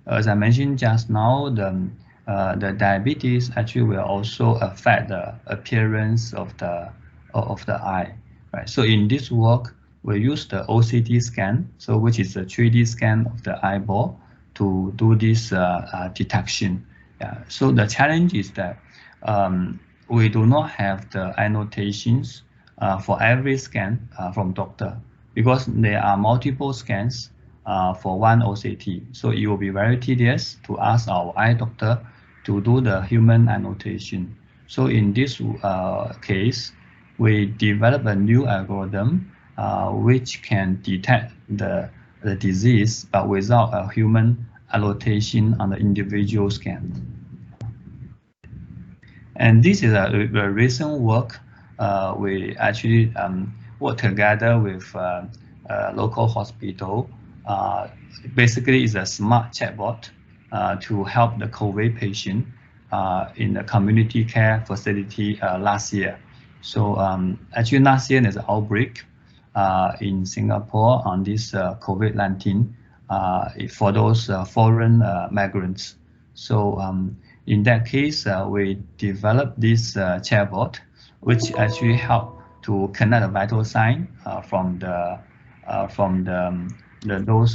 as I mentioned just now, the diabetes actually will also affect the appearance of the eye. Right. So in this work, we use the OCT scan, so which is a 3D scan of the eyeball, to do this detection. Yeah. So the challenge is that we do not have the annotations for every scan from doctor, because there are multiple scans for one OCT. So it will be very tedious to ask our eye doctor to do the human annotation. So in this case, we develop a new algorithm which can detect the disease, but without a human annotation on the individual scan. And this is a recent work. We actually work together with a local hospital. Basically, it's a smart chatbot to help the COVID patient in the community care facility last year. So actually last year there's an outbreak in Singapore on this COVID-19 for those foreign migrants. So in that case, we developed this chatbot, which actually help to connect a vital sign from those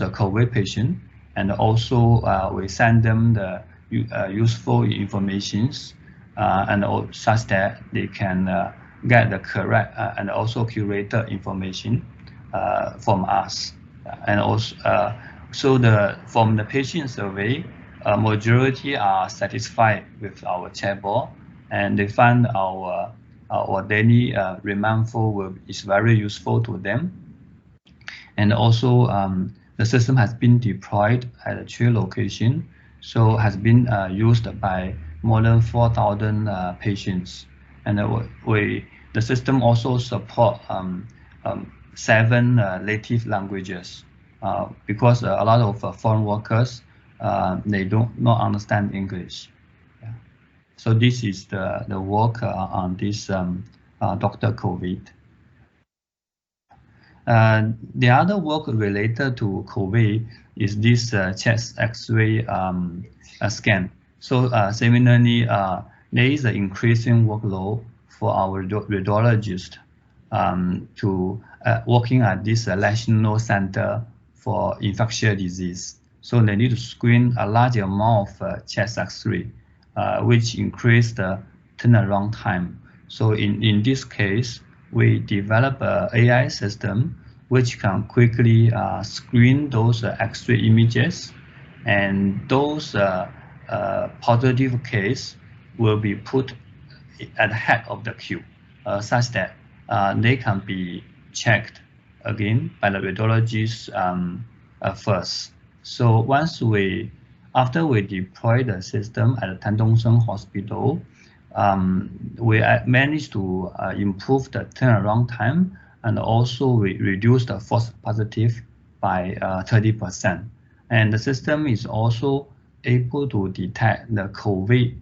COVID patients, and also we send them the useful informations and such that they can get the correct and also curated information from us. And also, from the patient survey, majority are satisfied with our chatbot, and they find our daily remindful is very useful to them. And also the system has been deployed at 3 locations, so has been used by more than 4,000 patients. And the system also support 7 native languages because a lot of foreign workers they don't not understand English. Yeah. So this is the work on this Dr. COVID. The other work related to COVID is this chest X-ray scan. So similarly, there is an increasing workload for our radiologists to working at this National Center for Infectious Disease. So they need to screen a large amount of chest X-ray, which increase the turnaround time. So in this case, we develop an AI system which can quickly screen those X-ray images, and those positive case will be put at the head of the queue, such that they can be checked again by the radiologist first. So after we deploy the system at the Tan Dong Seng Hospital, we managed to improve the turnaround time, and also we reduce the false positive by 30%. And the system is also able to detect the COVID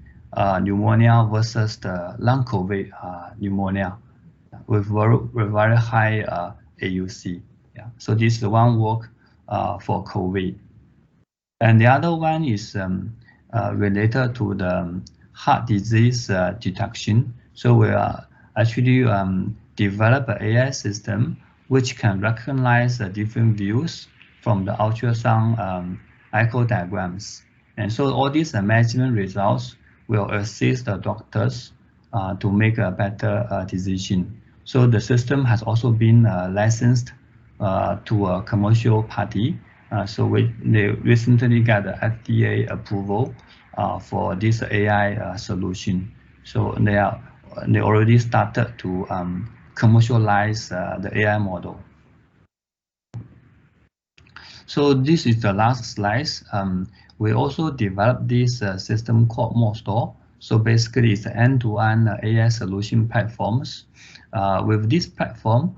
pneumonia versus the long COVID pneumonia with very high AUC. Yeah. So this is one work for COVID. And the other one is related to the heart disease detection. So we are actually develop an AI system which can recognize different views from the ultrasound echo diagrams. And so all these measurement results will assist the doctors to make a better decision. So the system has also been licensed to a commercial party. So they recently got the FDA approval for this AI solution. So they already started to commercialize the AI model. So this is the last slide. We also developed this system called MoStore. So basically, it's an end-to-end AI solution platforms. With this platform,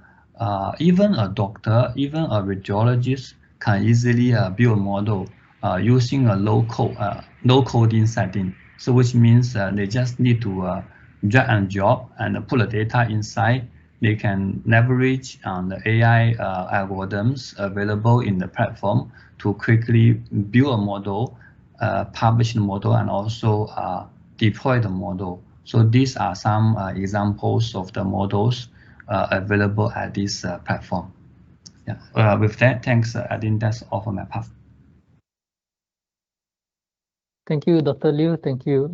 even a doctor, even a radiologist can easily build a model using a low coding setting. So which means they just need to drag and drop and put the data inside. They can leverage on the AI algorithms available in the platform to quickly build a model, publish the model, and also deploy the model. So these are some examples of the models available at this platform. Yeah. With that, thanks. I think that's all for my part. Thank you, Dr. Liu. Thank you.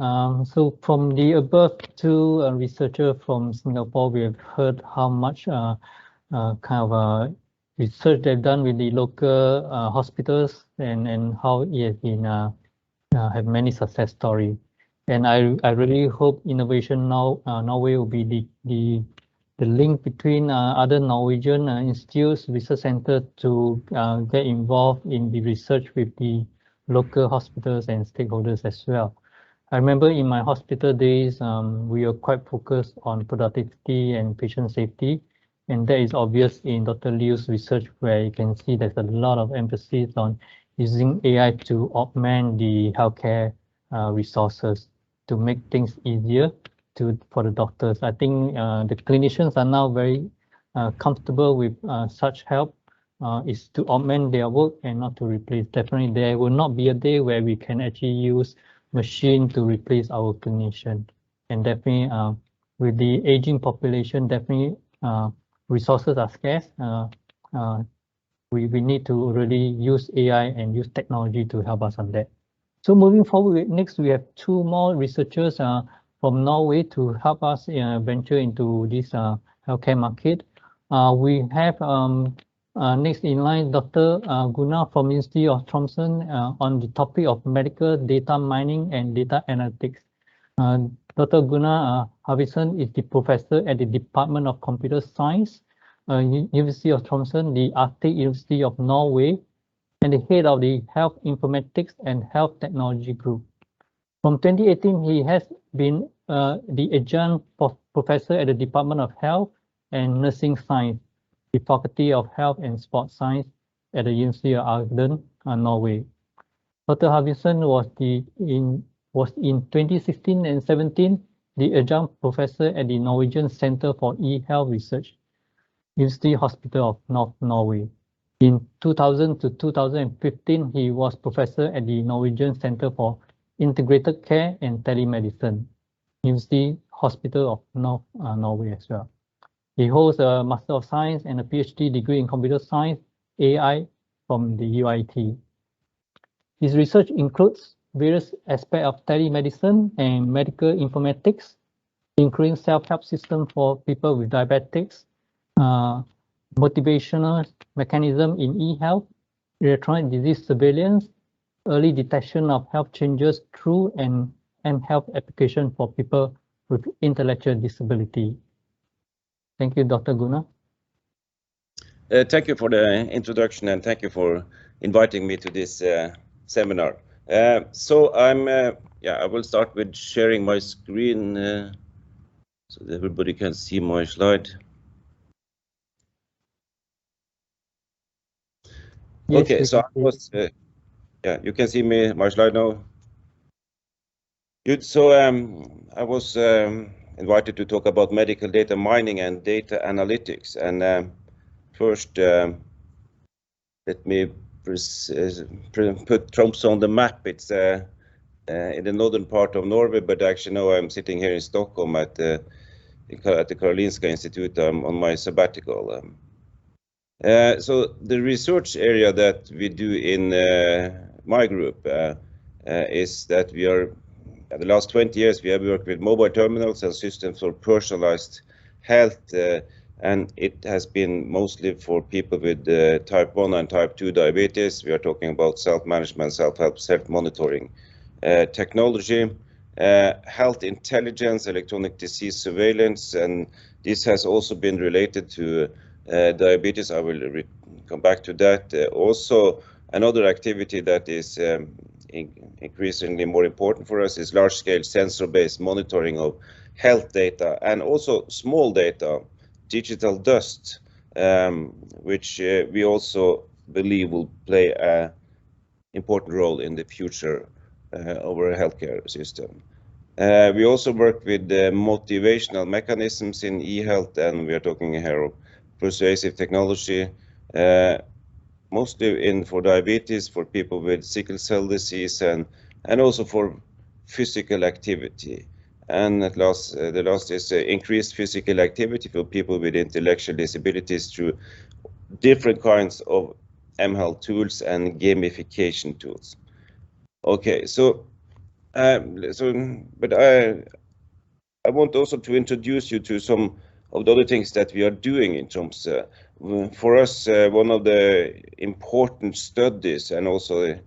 So from the above 2 researchers from Singapore, we have heard how much research they've done with the local hospitals and how it has been have many success stories. And I really hope Innovation Norway will be the link between other Norwegian institutes, research centers to get involved in the research with the local hospitals and stakeholders as well. I remember in my hospital days, we were quite focused on productivity and patient safety. And that is obvious in Dr. Liu's research, where you can see there's a lot of emphasis on using AI to augment the healthcare resources to make things easier for the doctors. I think the clinicians are now very comfortable with such help. Is to augment their work and not to replace. Definitely, there will not be a day where we can actually use machine to replace our clinician. And definitely, with the aging population, definitely resources are scarce. We need to really use AI and use technology to help us on that. So moving forward, next we have 2 more researchers from Norway to help us venture into this healthcare market. We have next in line, Dr. Gunnar from University of Tromsø on the topic of medical data mining and data analytics. Dr. Gunnar Havisen is the professor at the Department of Computer Science, University of Tromsø, the Arctic University of Norway. and the head of the Health Informatics and Health Technology Group. From 2018, he has been the adjunct professor at the Department of Health and Nursing Science, the Faculty of Health and Sports Science at the University of Agder, Norway. Dr. Harvinson was in 2016 and 17 the adjunct professor at the Norwegian Center for eHealth Research, University Hospital of North Norway. In 2000 to 2015, he was professor at the Norwegian Center for Integrated Care and Telemedicine, University Hospital of North Norway as well. He holds a Master of Science and a PhD degree in Computer Science, AI from the UIT. His research includes various aspects of telemedicine and medical informatics, including self-help system for people with diabetics, motivational mechanism in eHealth, electronic disease surveillance, early detection of health changes through an mHealth application for people with intellectual disability. Thank you, Dr. Gunnar. Thank you for the introduction and thank you for inviting me to this seminar. So I will start with sharing my screen so that everybody can see my slide. Yes, okay, so you can see my slide now. Good. So I was invited to talk about medical data mining and data analytics. And first, let me put Tromsø on the map. It's in the northern part of Norway, but actually now I'm sitting here in Stockholm at the Karolinska Institute on my sabbatical. So the research area that we do in my group is that we are, the last 20 years, we have worked with mobile terminals and systems for personalized health, and it has been mostly for people with type 1 and type 2 diabetes. We are talking about self-management, self-help, self-monitoring technology, health intelligence, electronic disease surveillance, and this has also been related to diabetes. I will come back to that. Also, another activity that is increasingly more important for us is large-scale sensor-based monitoring of health data and also small data, digital dust, which we also believe will play an important role in the future of our healthcare system. We also work with motivational mechanisms in eHealth, and we are talking here of persuasive technology, mostly for diabetes, for people with sickle cell disease, and also for physical activity. And at last, the last is increased physical activity for people with intellectual disabilities through different kinds of mHealth tools and gamification tools. Okay, but I want also to introduce you to some of the other things that we are doing in Tromsø. For us, one of the important studies, and also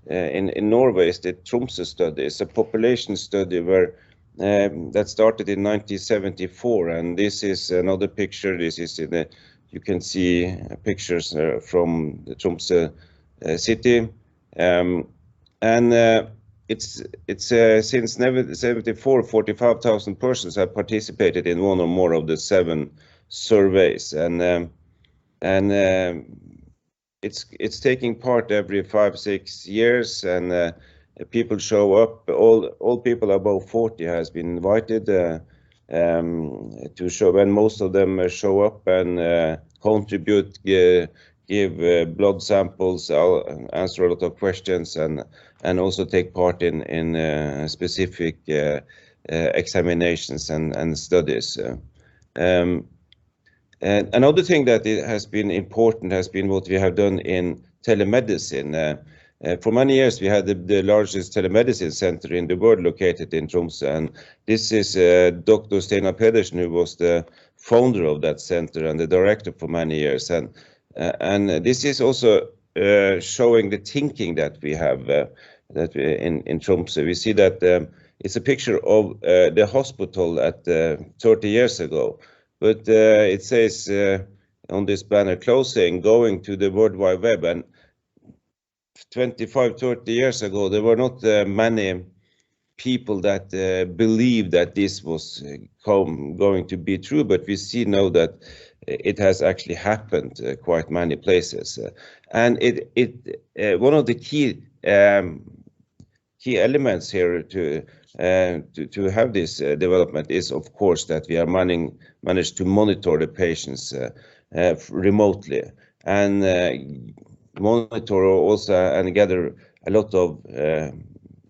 in Norway, is the Tromsø study. It's a population study where that started in 1974, and this is another picture. This is you can see pictures from the Tromsø city, and it's since 1974, 45,000 persons have participated in one or more of the 7 surveys, and it's taking part every 5-6 years, and people show up. All people above 40 has been invited to show, and most of them show up and contribute, give blood samples, answer a lot of questions, and also take part in specific examinations and studies. And another thing that has been important has been what we have done in telemedicine. For many years, we had the largest telemedicine center in the world located in Tromsø, and this is Dr. Steinar Pedersen, who was the founder of that center and the director for many years. And this is also showing the thinking that we have in Tromsø. We see that it's a picture of the hospital at 30 years ago, but it says on this banner, closing, going to the World Wide Web. And 25, 30 years ago, there were not many people that believed that this was going to be true, but we see now that it has actually happened quite many places. And one of the key elements here to have this development is, of course, that we are managed to monitor the patients remotely and monitor also and gather a lot of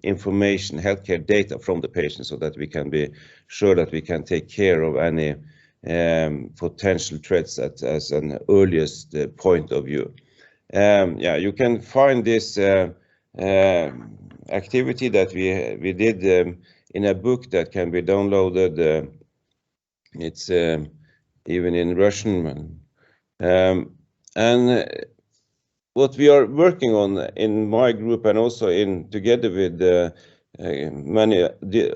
information, healthcare data from the patient, so that we can be sure that we can take care of any potential threats as an earliest point of view. Yeah, you can find this activity that we did in a book that can be downloaded. It's even in Russian. And what we are working on in my group and also together with many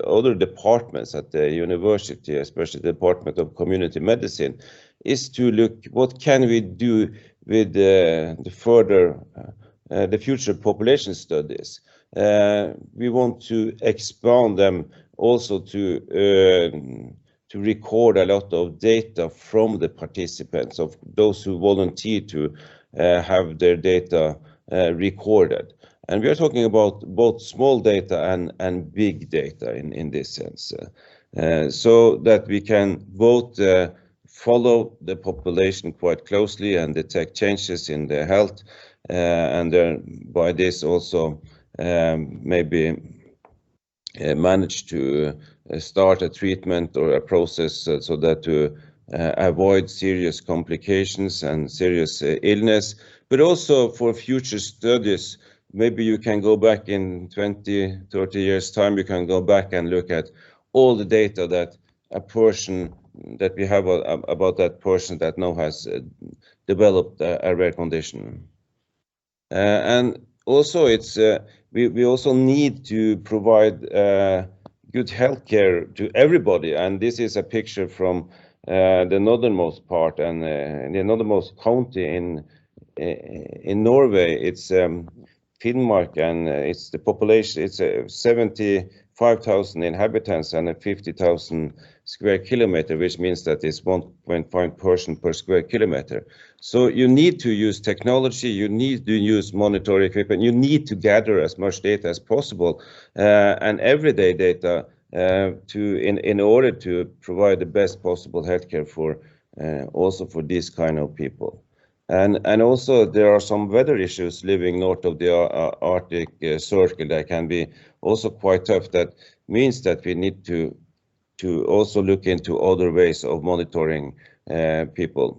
other departments at the university, especially the Department of Community Medicine, is to look what can we do with the future population studies. We want to expand them also to record a lot of data from the participants, of those who volunteer to have their data recorded. And we are talking about both small data and big data in this sense, so that we can both follow the population quite closely and detect changes in their health, and by this also maybe manage to start a treatment or a process so that to avoid serious complications and serious illness, but also for future studies. Maybe you can go back in 20, 30 years time, you can go back and look at all the data that we have about that person that now has developed a rare condition. And also we also need to provide good healthcare to everybody. And this is a picture from the northernmost part and the northernmost county in Norway. It's Finnmark, and it's the population. It's 75,000 inhabitants and 50,000 square kilometer, which means that it's 1.5 person per square kilometer. So you need to use technology, you need to use monitoring equipment, you need to gather as much data as possible and everyday data in order to provide the best possible healthcare for also for this kind of people. And also there are some weather issues living north of the Arctic Circle that can be also quite tough. That means that we need to also look into other ways of monitoring people.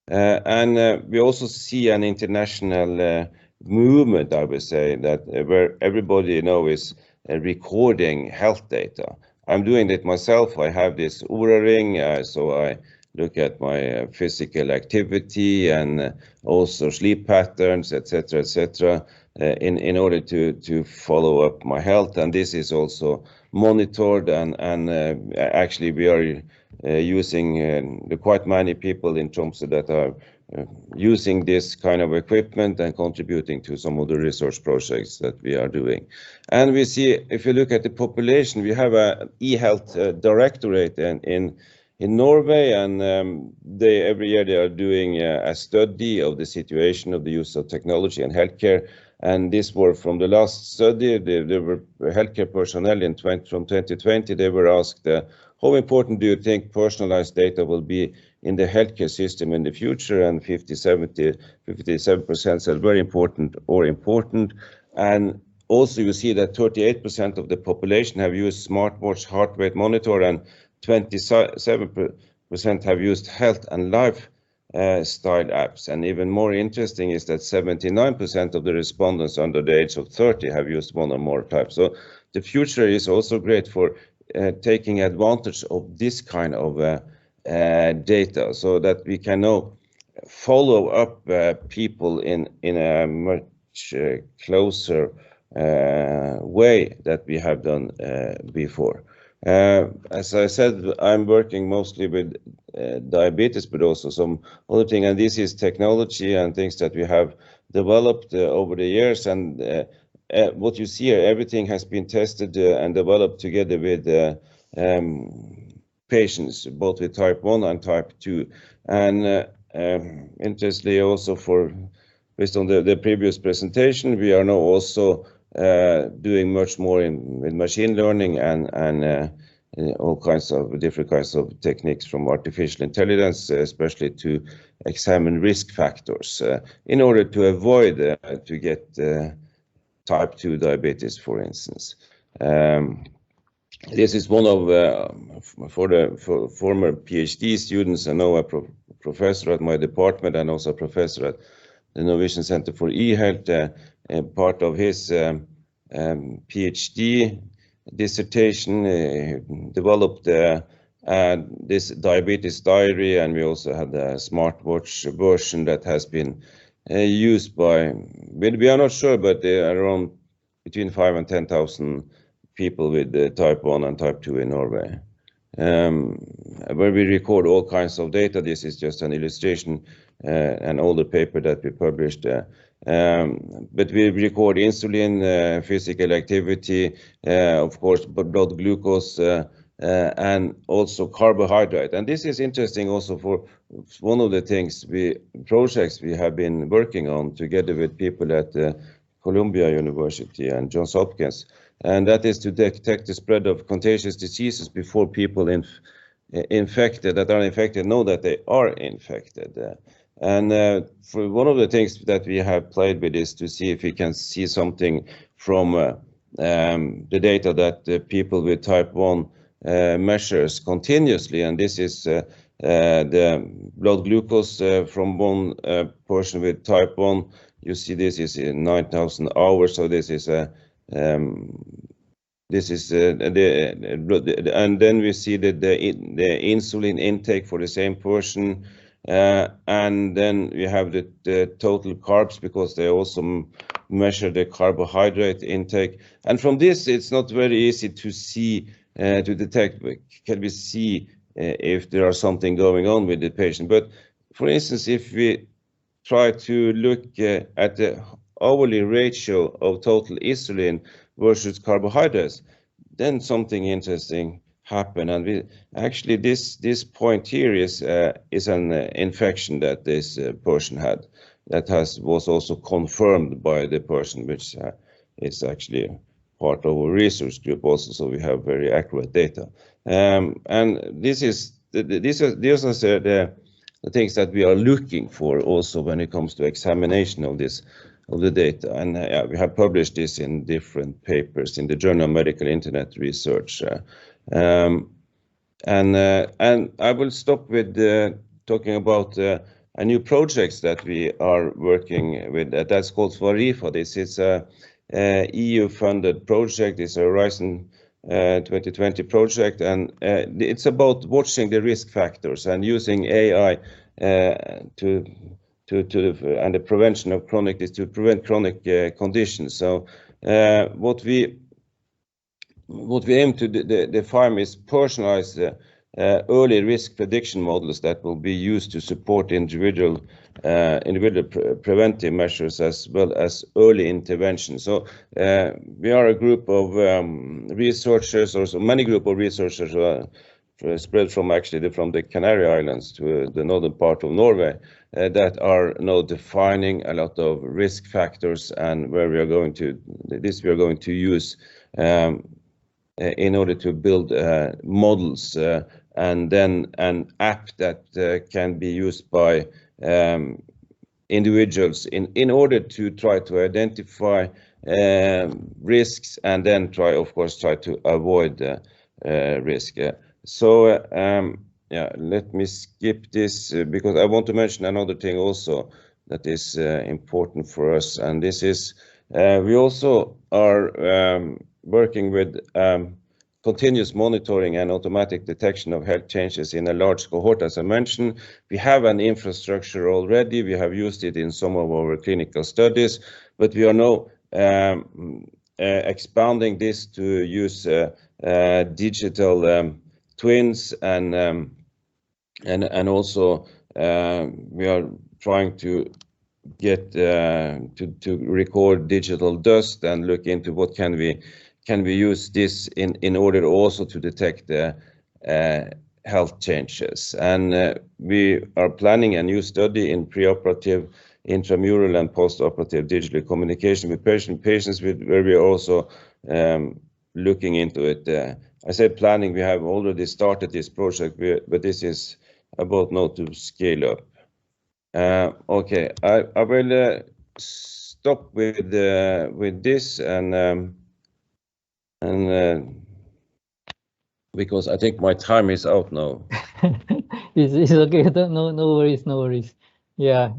And we also see an international movement, I would say, that where everybody now is recording health data. I'm doing it myself. I have this Oura ring, so I look at my physical activity and also sleep patterns, etc., in order to follow up my health. And this is also monitored, and actually we are using quite many people in Tromsø that are using this kind of equipment and contributing to some of the research projects that we are doing. And we see, if you look at the population, we have a eHealth directorate in Norway, and every year they are doing a study of the situation of the use of technology and healthcare. And this were from the last study. There were healthcare personnel from 2020. They were asked, how important do you think personalized data will be in the healthcare system in the future? And 57% said very important or important. And also you see that 38% of the population have used smartwatch, heart rate monitor, and 27% have used health and lifestyle apps. And even more interesting is that 79% of the respondents under the age of 30 have used one or more types. So the future is also great for taking advantage of this kind of data, so that we can now follow up people in a much closer way that we have done before. As I said, I'm working mostly with diabetes, but also some other thing, and this is technology and things that we have developed over the years, and what you see here, everything has been tested and developed together with patients, both with type 1 and type 2. And interestingly, also based on the previous presentation, we are now also doing much more with machine learning and all kinds of different kinds of techniques from artificial intelligence, especially to examine risk factors in order to avoid to get type 2 diabetes, for instance. This is one of for former PhD students and now a professor at my department and also a professor at the Norwegian Center for eHealth. Part of his PhD dissertation developed this diabetes diary, and we also had a smartwatch version that has been used by, we are not sure, but around between 5,000 and 10,000 people with type 1 and type 2 in Norway. Where we record all kinds of data. This is just an illustration, an older paper that we published. But we record insulin, physical activity, of course, blood glucose, and also carbohydrate. And this is interesting also for one of the projects we have been working on together with people at Columbia University and Johns Hopkins. And that is to detect the spread of contagious diseases before people that are infected know that they are infected. For one of the things that we have played with is to see if we can see something from the data that people with type 1 measures continuously. And this is the blood glucose from one person with type 1. You see this is in 9,000 hours, so this is and then we see that the insulin intake for the same person, and then we have the total carbs, because they also measure the carbohydrate intake. And from this, it's not very easy to see, to detect, can we see if there are something going on with the patient. But for instance, if we try to look at the hourly ratio of total insulin versus carbohydrates, then something interesting happened. And actually this point here is an infection that this person had that was also confirmed by the person, which is actually part of a research group also, so we have very accurate data. And these are the things that we are looking for also when it comes to examination of the data. And we have published this in different papers in the Journal of Medical Internet Research. And I will stop with talking about a new project that we are working with. That's called Svarifa. This is a EU-funded project. It's a Horizon 2020 project, and it's about watching the risk factors and using AI and the prevention of chronic is to prevent chronic conditions. So what we aim to define is personalized early risk prediction models that will be used to support individual preventive measures as well as early intervention. So we are a group of researchers, or so many group of researchers spread from the Canary Islands to the northern part of Norway, that are now defining a lot of risk factors, and where we are going to use in order to build models, and then an app that can be used by individuals in order to try to identify risks, and then try to avoid risk. So yeah, let me skip this because I want to mention another thing also that is important for us, and this is we also are working with continuous monitoring and automatic detection of health changes in a large cohort. As I mentioned, we have an infrastructure already. We have used it in some of our clinical studies, but we are now expanding this to use digital twins, and also we are trying to get to record digital dust and look into what can we use this in order also to detect health changes. And we are planning a new study in preoperative, intramural, and postoperative digital communication with patients where we are also looking into it. I say planning, we have already started this project, but this is about now to scale up. Okay, I will stop with this and because I think my time is out now. It's okay. No worries, no worries. Yeah,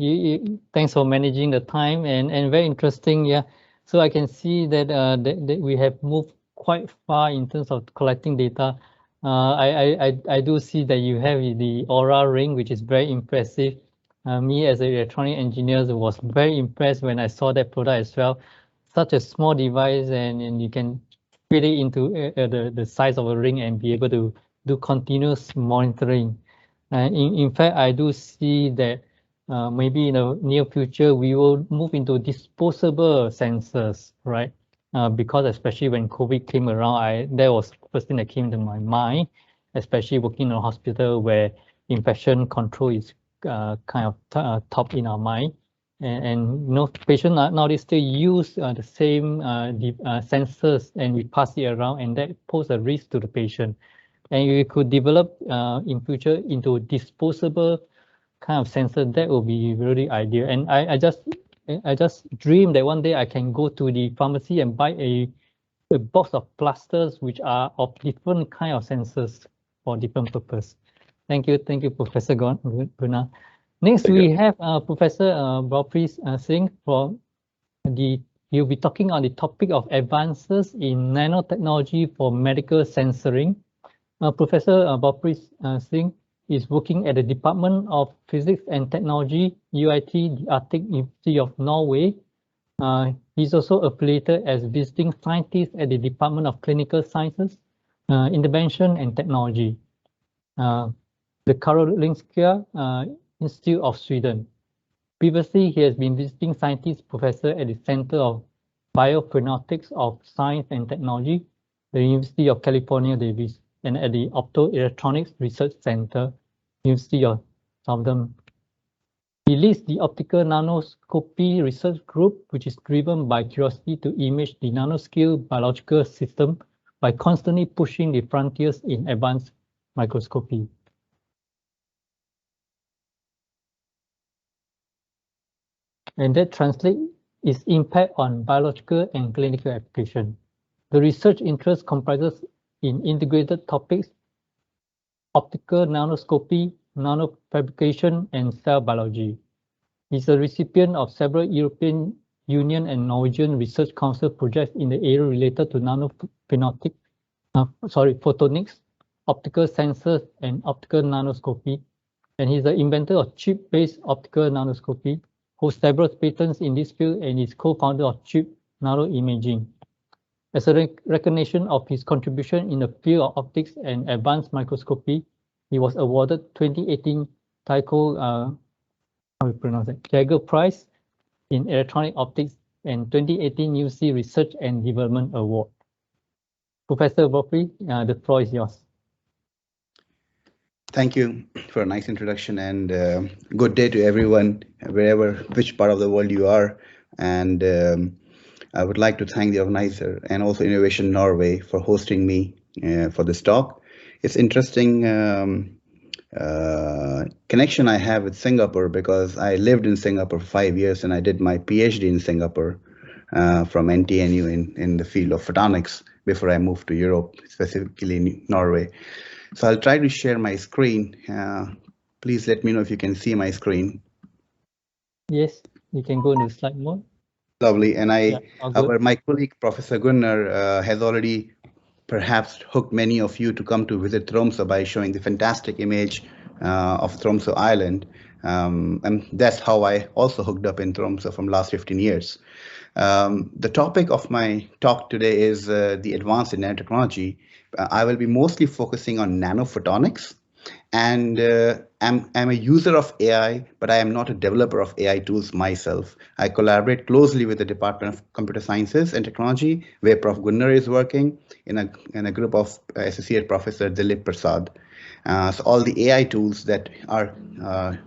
thanks for managing the time and very interesting. Yeah, so I can see that that we have moved quite far in terms of collecting data. I do see that you have the Aura ring, which is very impressive. Me as an electronic engineer was very impressed when I saw that product as well. Such a small device and you can fit it into the size of a ring and be able to do continuous monitoring. In fact, I do see that maybe in the near future, we will move into disposable sensors, right? Because especially when COVID came around, that was the first thing that came to my mind, especially working in a hospital where infection control is kind of top in our mind. And you know, patients nowadays still use the same sensors and we pass it around, and that poses a risk to the patient. And you could develop in future into disposable kind of sensor, that will be really ideal. And I just dream that one day I can go to the pharmacy and buy a box of plasters which are of different kind of sensors for different purpose. Thank you, Professor Gunnar. Next, we have Professor Balpreet Singh from he'll be talking on the topic of advances in nanotechnology for medical sensoring. Professor Balpreet Singh is working at the Department of Physics and Technology, UIT, the Arctic University of Norway. He's also affiliated as visiting scientist at the Department of Clinical Sciences, Intervention and Technology, the Karolinska Institute of Sweden. Previously, he has been visiting scientist professor at the Center of Biophenotycs of Science and Technology, the University of California, Davis, and at the Optoelectronics Research Center, University of Southern. He leads the Optical Nanoscopy Research Group, which is driven by curiosity to image the nanoscale biological system by constantly pushing the frontiers in advanced microscopy. And that translates its impact on biological and clinical application. The research interest comprises in integrated topics, optical nanoscopy, nanofabrication, and cell biology. He's a recipient of several European Union and Norwegian Research Council projects in the area related to photonics, optical sensors, and optical nanoscopy. And he's the inventor of chip-based optical nanoscopy, holds several patents in this field, and is co-founder of Chip Nanoimaging. As a recognition of his contribution in the field of optics and advanced microscopy, he was awarded 2018 Tycho Jagger Prize in Electronic Optics and 2018 UC Research and Development Award. Professor Balpreet, the floor is yours. Thank you for a nice introduction, and good day to everyone, which part of the world you are. And I would like to thank the organizer and also Innovation Norway for hosting me for this talk. It's interesting connection I have with Singapore because I lived in Singapore for 5 years and I did my PhD in Singapore from NTNU in the field of photonics before I moved to Europe, specifically in Norway. So I'll try to share my screen. Please let me know if you can see my screen. Yes, you can go into slide mode. Lovely. And my colleague, Professor Gunnar, has already perhaps hooked many of you to come to visit Tromsø by showing the fantastic image of Tromsø Island. And that's how I also hooked up in Tromsø from last 15 years. The topic of my talk today is the advance in nanotechnology. I will be mostly focusing on nanophotonics And I'm a user of AI, but I am not a developer of AI tools myself. I collaborate closely with the Department of Computer Sciences and Technology, where Prof. Gunnar is working in a group of Associate Professor Dilip Prasad. So all the AI tools that are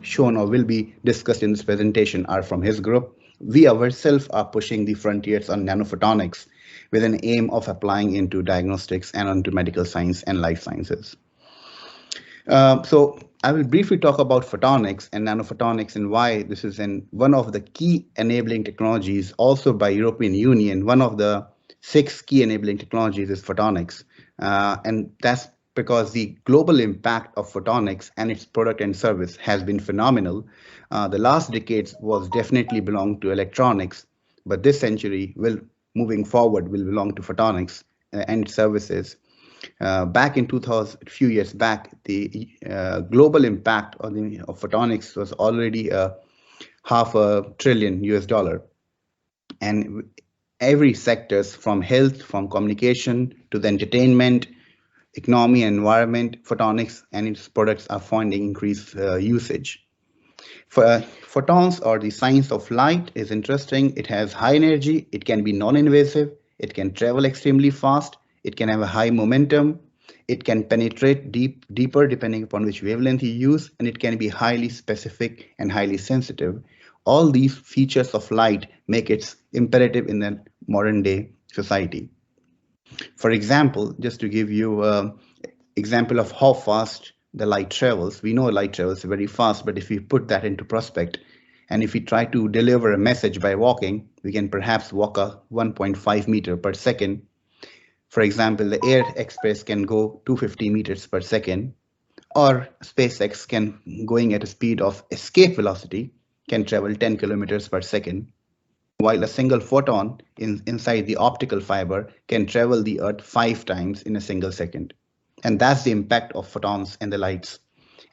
shown or will be discussed in this presentation are from his group. We ourselves are pushing the frontiers on nanophotonics with an aim of applying into diagnostics and onto medical science and life sciences. So I will briefly talk about photonics and nanophotonics and why this is one of the key enabling technologies also by European Union. One of the 6 key enabling technologies is photonics. And that's because the global impact of photonics and its product and service has been phenomenal. The last decades was definitely belong to electronics, but this century moving forward will belong to photonics and its services. Back in 2000, a few years back, the global impact of photonics was already $500 billion US. And every sectors from health, from communication to the entertainment, economy and environment, photonics and its products are finding increased usage. Photons, or the science of light, is interesting. It has high energy, it can be non-invasive, it can travel extremely fast, it can have a high momentum, it can penetrate deeper depending upon which wavelength you use, and it can be highly specific and highly sensitive. All these features of light make it imperative in the modern day society. For example, just to give you an example of how fast the light travels, we know light travels very fast, but if we put that into prospect, and if we try to deliver a message by walking, we can perhaps walk a 1.5 meter per second. For example, the Air Express can go 250 meters per second, or SpaceX can, going at a speed of escape velocity, can travel 10 kilometers per second, while a single photon inside the optical fiber can travel the Earth 5 times in a single second. And that's the impact of photons and the lights.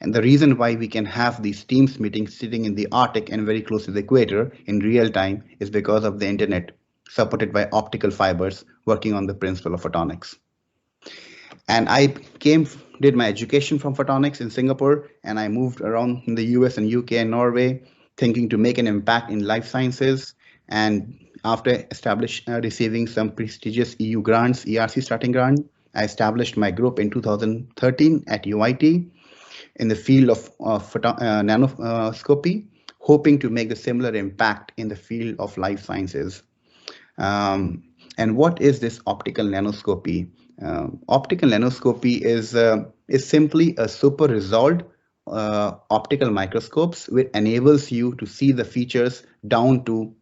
And the reason why we can have these Teams meetings sitting in the Arctic and very close to the equator in real time is because of the internet, supported by optical fibers working on the principle of photonics. And I did my education from photonics in Singapore, and I moved around in the US and UK and Norway, thinking to make an impact in life sciences. And after receiving some prestigious EU grants, ERC starting grant, I established my group in 2013 at UIT in the field of nanoscopy, hoping to make a similar impact in the field of life sciences. And what is this optical nanoscopy? Optical nanoscopy is simply a super resolved optical microscopes which enables you to see the features down to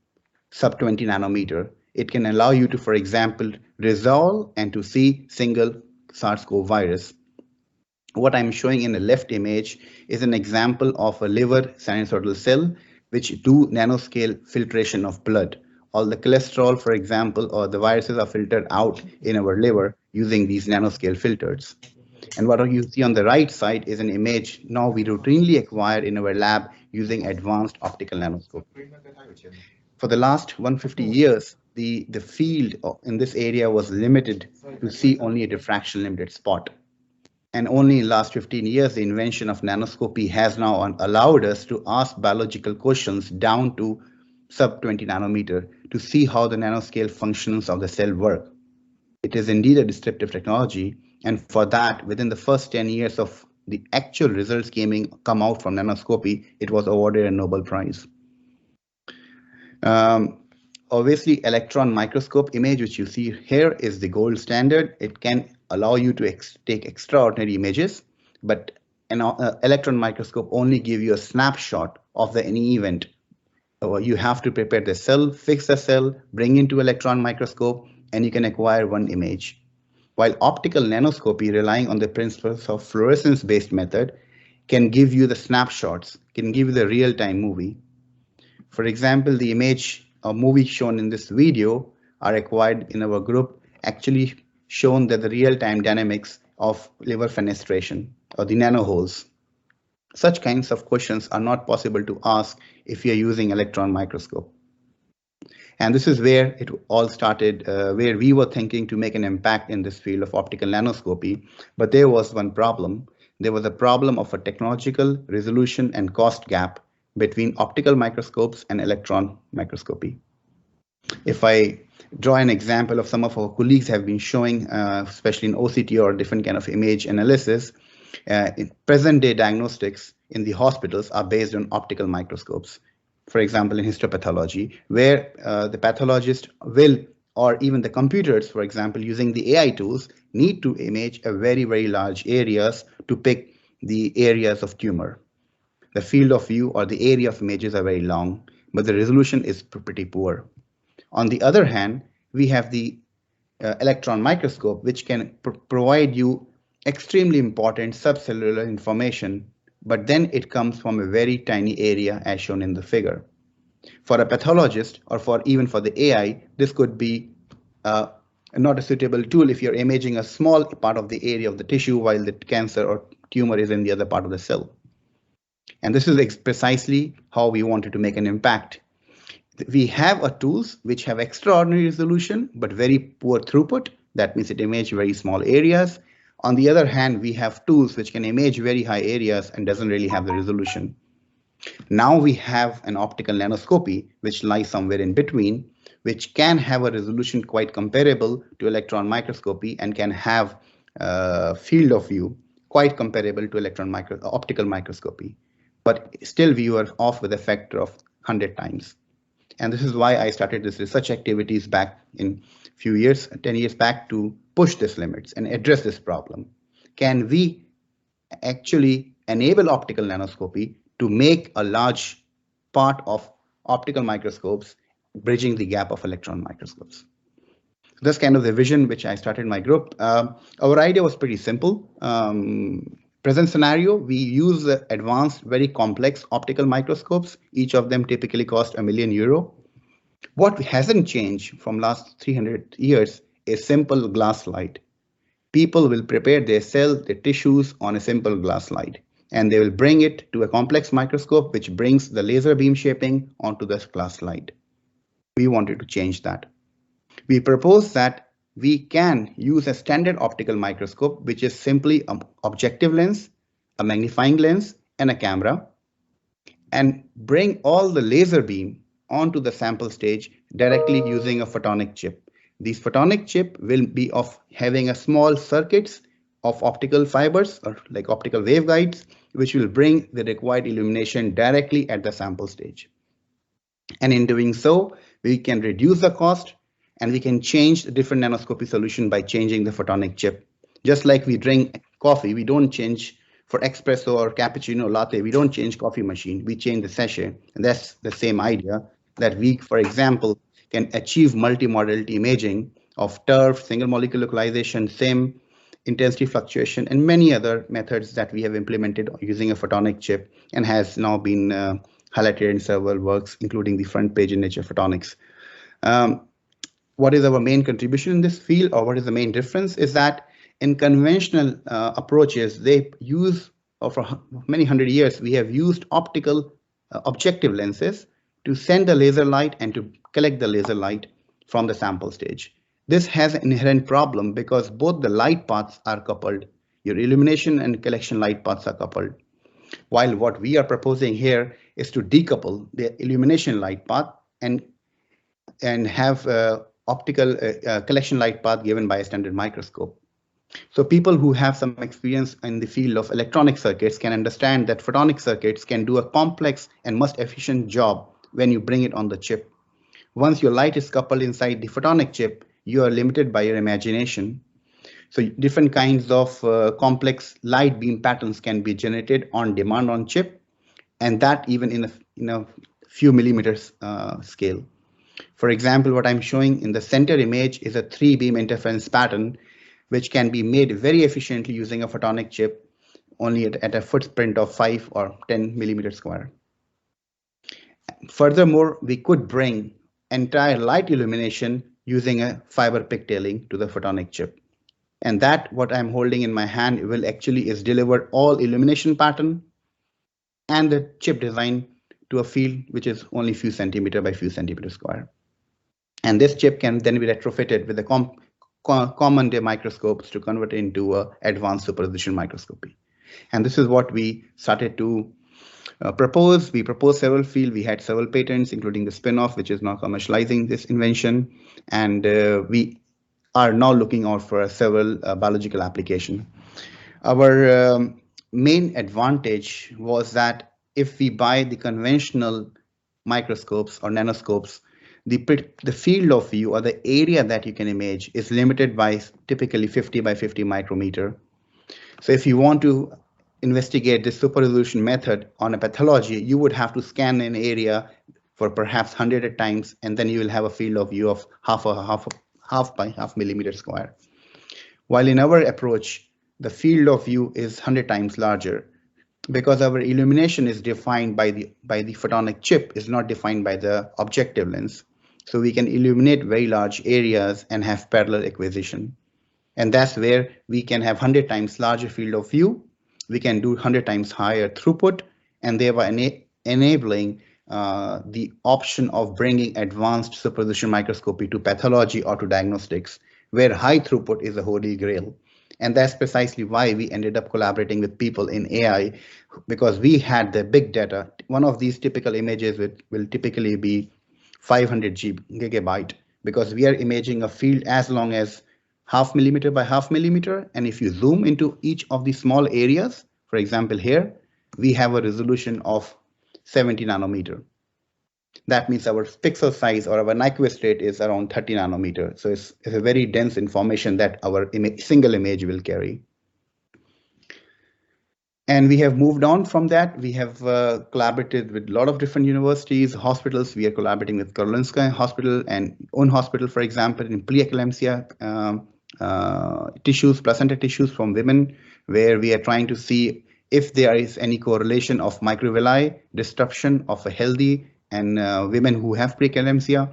sub 20 nanometer. It can allow you to, for example, resolve and to see single SARS-CoV virus. What I'm showing in the left image is an example of a liver sinusoidal cell which do nanoscale filtration of blood. All the cholesterol, for example, or the viruses are filtered out in our liver using these nanoscale filters. And what you see on the right side is an image now we routinely acquire in our lab using advanced optical nanoscopy. For the last 150 years, the field in this area was limited to see only a diffraction limited spot. And only in the last 15 years, the invention of nanoscopy has now allowed us to ask biological questions down to sub 20 nanometer to see how the nanoscale functions of the cell work. It is indeed a disruptive technology, and for that, within the first 10 years of the actual results come out from nanoscopy, it was awarded a Nobel Prize. Obviously, electron microscope image, which you see here, is the gold standard. It can allow you to take extraordinary images, but an electron microscope only give you a snapshot of any event. You have to prepare the cell, fix the cell, bring into electron microscope, and you can acquire one image. While optical nanoscopy, relying on the principles of fluorescence-based method, can give you the snapshots, can give you the real-time movie. For example, the image or movie shown in this video are acquired in our group, actually shown that the real-time dynamics of liver fenestration or the nanoholes. Such kinds of questions are not possible to ask if you're using electron microscope. And this is where it all started, where we were thinking to make an impact in this field of optical nanoscopy. But there was one problem. there was a problem of a technological resolution and cost gap between optical microscopes and electron microscopy. If I draw an example of some of our colleagues have been showing, especially in OCT or different kind of image analysis, in present-day diagnostics in the hospitals are based on optical microscopes. For example, in histopathology, where the pathologist will, or even the computers, for example, using the AI tools, need to image a very, very large areas to pick the areas of tumor. The field of view or the area of images are very long, but the resolution is pretty poor. On the other hand, we have the electron microscope, which can provide you extremely important subcellular information, but then it comes from a very tiny area as shown in the figure. For a pathologist or even for the AI, this could be not a suitable tool if you're imaging a small part of the area of the tissue while the cancer or tumor is in the other part of the cell. And this is precisely how we wanted to make an impact. We have tools which have extraordinary resolution, but very poor throughput. That means it images very small areas. On the other hand, we have tools which can image very high areas and doesn't really have the resolution. Now we have an optical nanoscopy, which lies somewhere in between, which can have a resolution quite comparable to electron microscopy and can have field of view quite comparable to optical microscopy. But still we are off with a factor of 100 times. And this is why I started this research activities back in few years, 10 years back, to push these limits and address this problem. Can we actually enable optical nanoscopy to make a large part of optical microscopes, bridging the gap of electron microscopes? That's kind of the vision which I started my group. Our idea was pretty simple. Present scenario, we use advanced, very complex optical microscopes. Each of them typically cost €1 million. What hasn't changed from last 300 years is simple glass slide. People will prepare their cells, their tissues on a simple glass slide, and they will bring it to a complex microscope, which brings the laser beam shaping onto this glass slide. We wanted to change that. We propose that we can use a standard optical microscope, which is simply an objective lens, a magnifying lens, and a camera, and bring all the laser beam onto the sample stage directly using a photonic chip. These photonic chip will be of having a small circuits of optical fibers or like optical waveguides, which will bring the required illumination directly at the sample stage. And in doing so, we can reduce the cost, and we can change the different nanoscopy solution by changing the photonic chip. Just like we drink coffee, we don't change for espresso or cappuccino latte, we don't change coffee machine, we change the sachet. And that's the same idea that we, for example, can achieve multimodality imaging of TIRF, single molecule localization, SIM, intensity fluctuation, and many other methods that we have implemented using a photonic chip and has now been highlighted in several works, including the front page in Nature Photonics. What is our main contribution in this field, or what is the main difference, is that in conventional approaches, they use, or for many hundred years, we have used optical objective lenses to send the laser light and to collect the laser light from the sample stage. This has an inherent problem because both the light paths are coupled. Your illumination and collection light paths are coupled. While what we are proposing here is to decouple the illumination light path and have optical collection light path given by a standard microscope. So people who have some experience in the field of electronic circuits can understand that photonic circuits can do a complex and most efficient job when you bring it on the chip. Once your light is coupled inside the photonic chip, you are limited by your imagination. So different kinds of complex light beam patterns can be generated on demand on chip, and that even in a few millimeters scale. For example, what I'm showing in the center image is a 3-beam interference pattern, which can be made very efficiently using a photonic chip only at a footprint of 5 or 10 millimeters square. Furthermore, we could bring entire light illumination using a fiber pigtailing to the photonic chip. And that what I'm holding in my hand will actually is deliver all illumination pattern and the chip design to a field which is only few centimeter by few centimeter square. And this chip can then be retrofitted with the common day microscopes to convert into advanced superposition microscopy. And this is what we started to propose. We proposed several fields. We had several patents, including the spin-off, which is now commercializing this invention. And we are now looking out for several biological application. Our main advantage was that if we buy the conventional microscopes or nanoscopes, the field of view or the area that you can image is limited by typically 50 by 50 micrometer. So if you want to investigate this super resolution method on a pathology, you would have to scan an area for perhaps 100 times, and then you will have a field of view of half by half millimeter square. While in our approach, the field of view is 100 times larger, because our illumination is defined by the photonic chip, is not defined by the objective lens. So we can illuminate very large areas and have parallel acquisition. And that's where we can have 100 times larger field of view. We can do 100 times higher throughput, and thereby enabling the option of bringing advanced superposition microscopy to pathology or to diagnostics, where high throughput is a holy grail. And that's precisely why we ended up collaborating with people in AI, because we had the big data. One of these typical images will typically be 500 gigabyte, because we are imaging a field as long as half millimeter by half millimeter. And if you zoom into each of the small areas, for example, here, we have a resolution of 70 nanometer. That means our pixel size or our Nyquist rate is around 30 nanometer. So it's a very dense information that our single image will carry. And we have moved on from that. We have collaborated with a lot of different universities, hospitals. We are collaborating with Karolinska Hospital and own hospital, for example, in preeclampsia tissues, placenta tissues from women, where we are trying to see if there is any correlation of microvilli disruption of a healthy and women who have preeclampsia.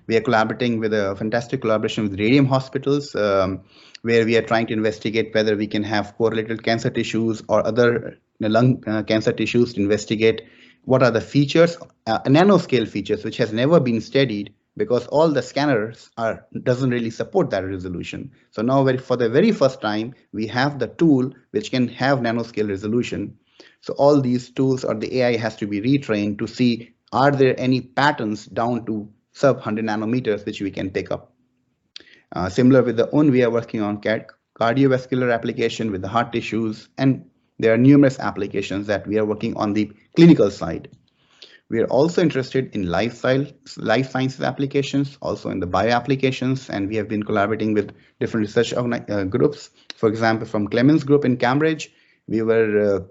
We are collaborating with a fantastic collaboration with radium hospitals, where we are trying to investigate whether we can have correlated cancer tissues or other lung cancer tissues to investigate what are the features, nanoscale features, which has never been studied because all the scanners doesn't really support that resolution. So now for the very first time, we have the tool which can have nanoscale resolution. So all these tools or the AI has to be retrained to see, are there any patterns down to sub 100 nanometers which we can pick up. Similar with the own, we are working on cardiovascular application with the heart tissues, and there are numerous applications that we are working on the clinical side. We are also interested in life sciences applications, also in the bio applications, and we have been collaborating with different research groups. For example, from Clemens Group in Cambridge, we were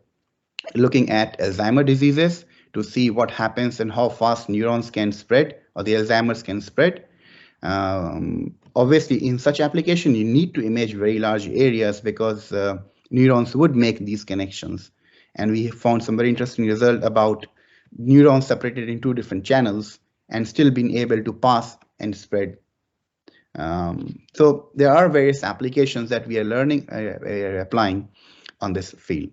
looking at Alzheimer's diseases to see what happens and how fast neurons can spread, or the Alzheimer's can spread. Obviously, in such application, you need to image very large areas because neurons would make these connections. And we found some very interesting result about neurons separated in two different channels and still being able to pass and spread. So there are various applications that we are learning, applying on this field.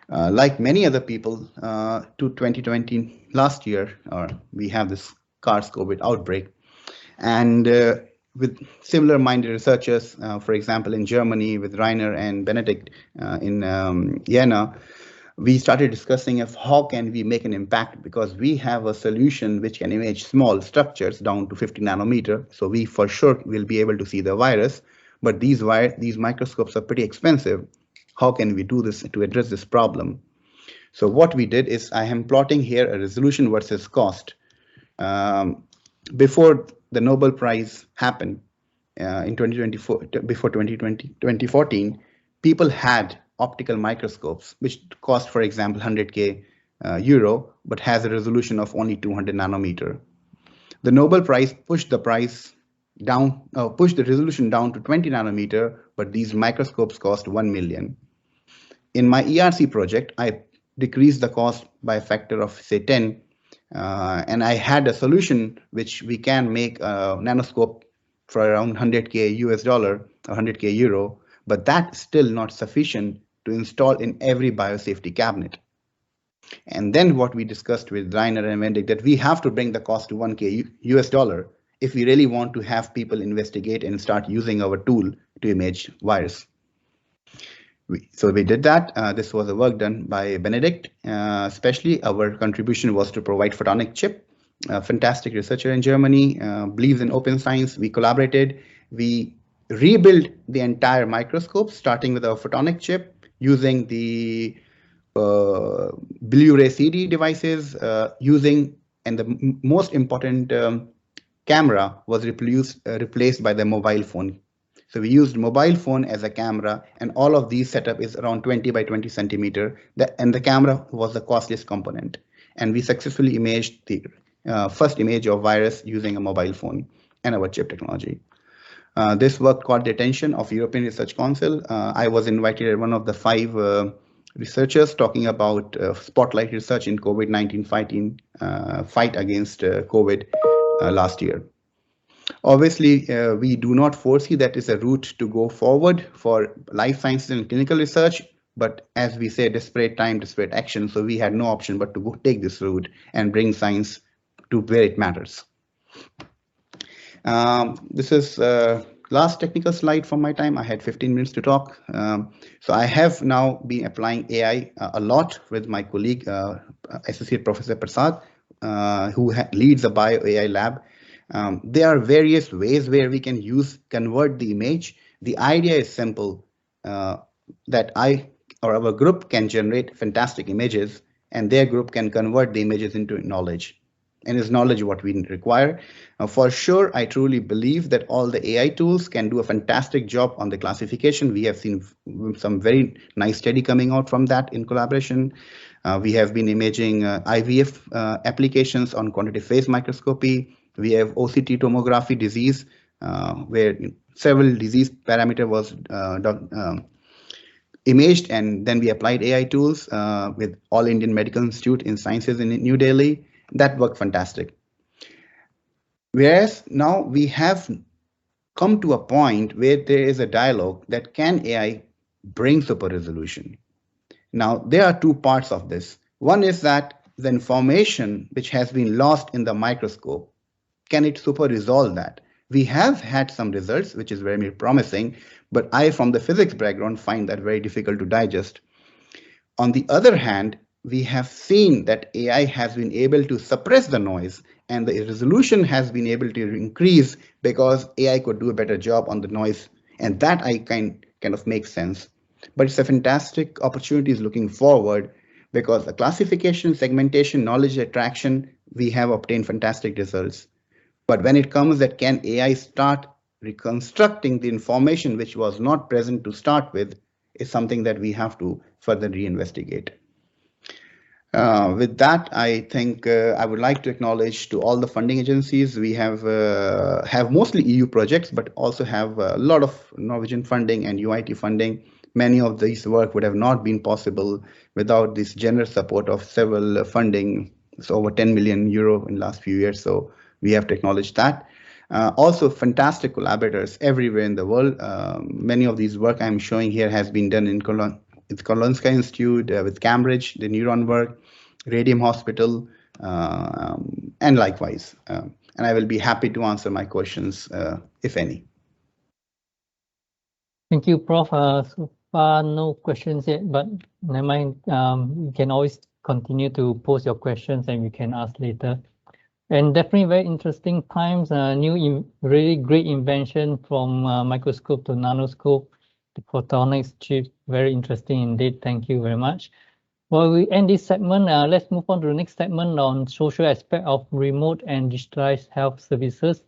Like many other people, to 2020 last year, we have this SARS-CoV outbreak, and with similar-minded researchers, for example, in Germany with Rainer and Benedict in Jena, we started discussing of how can we make an impact, because we have a solution which can image small structures down to 50 nanometer. So we for sure will be able to see the virus, but these microscopes are pretty expensive. How can we do this to address this problem? So what we did is, I am plotting here a resolution versus cost. Before the Nobel Prize happened in 2014, people had optical microscopes, which cost, for example, 100K euro, but has a resolution of only 200 nanometer. The Nobel Prize pushed the price down, pushed the resolution down to 20 nanometer, but these microscopes cost 1 million. In my ERC project, I decreased the cost by a factor of say 10, and I had a solution which we can make a nanoscope for around 100K US dollar or 100K euro, but that's still not sufficient to install in every biosafety cabinet. And then what we discussed with Rainer and Benedict, that we have to bring the cost to 1K US dollar if we really want to have people investigate and start using our tool to image virus. So we did that. This was a work done by Benedict. Especially our contribution was to provide photonic chip. A fantastic researcher in Germany, believes in open science. We collaborated. We rebuilt the entire microscope, starting with our photonic chip, using the Blu-ray CD devices, and the most important camera was replaced by the mobile phone. So we used mobile phone as a camera, and all of these setup is around 20 by 20 centimeter. And the camera was the costliest component. And we successfully imaged the first image of virus using a mobile phone and our chip technology. This work caught the attention of European Research Council. I was invited as one of the 5 researchers talking about spotlight research in COVID-19 fight against COVID last year. Obviously, we do not foresee that is a route to go forward for life sciences and clinical research. But as we say, desperate time, desperate action. So we had no option but to go take this route and bring science to where it matters. This is last technical slide from my time. I had 15 minutes to talk. So I have now been applying AI a lot with my colleague, Associate Professor Prasad, who leads the Bio AI lab. There are various ways where we can convert the image. The idea is simple, that I or our group can generate fantastic images, and their group can convert the images into knowledge. And is knowledge what we require? For sure, I truly believe that all the AI tools can do a fantastic job on the classification. We have seen some very nice study coming out from that in collaboration. We have been imaging IVF applications on quantitative phase microscopy. We have OCT tomography disease, where several disease parameter was imaged, and then we applied AI tools with All Indian Medical Institute in Sciences in New Delhi. That worked fantastic. Whereas now we have come to a point where there is a dialogue that can AI bring super resolution. Now, there are 2 parts of this. One is that the information which has been lost in the microscope, can it super resolve that? We have had some results, which is very promising, but I, from the physics background, find that very difficult to digest. On the other hand, we have seen that AI has been able to suppress the noise, and the resolution has been able to increase because AI could do a better job on the noise, and that I kind of makes sense. But it's a fantastic opportunity looking forward, because the classification, segmentation, knowledge attraction, we have obtained fantastic results. But when it comes that can AI start reconstructing the information which was not present to start with, is something that we have to further reinvestigate. With that, I think I would like to acknowledge to all the funding agencies. We have mostly EU projects, but also have a lot of Norwegian funding and UIT funding. Many of these work would have not been possible without this generous support of several funding. It's over 10 million euro in the last few years, so we have to acknowledge that. Also, fantastic collaborators everywhere in the world. Many of these work I'm showing here has been done in with Karolinska Institute, with Cambridge, the Neuron work, Radium Hospital, and likewise. And I will be happy to answer my questions, if any. Thank you, Prof. So far, no questions yet, but never mind. You can always continue to post your questions and we can ask later. And definitely very interesting times, really great invention from microscope to nanoscope. The photonics chip, very interesting indeed. Thank you very much. Well, we end this segment. Let's move on to the next segment on social aspect of remote and digitalized health services.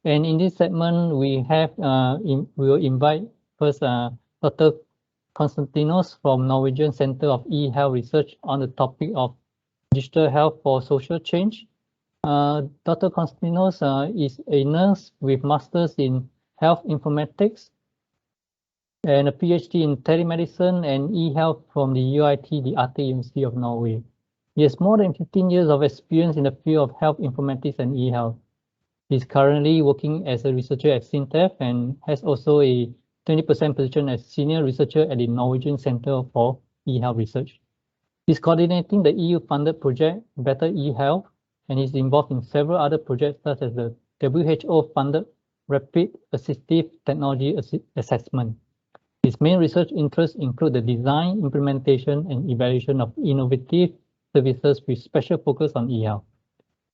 And in this segment, we will invite first Dr. Konstantinos from Norwegian Center of eHealth Research on the topic of digital health for social change. Dr. Konstantinos is a nurse with masters in health informatics and a PhD in telemedicine and eHealth from the UIT, the Arte University of Norway. He has more than 15 years of experience in the field of health informatics and eHealth. He is currently working as a researcher at SINTEF and has also a 20% position as senior researcher at the Norwegian Center for eHealth Research. He's coordinating the EU-funded project Better eHealth, and he's involved in several other projects such as the WHO-funded Rapid Assistive Technology Assessment. His main research interests include the design, implementation, and evaluation of innovative services with special focus on eHealth.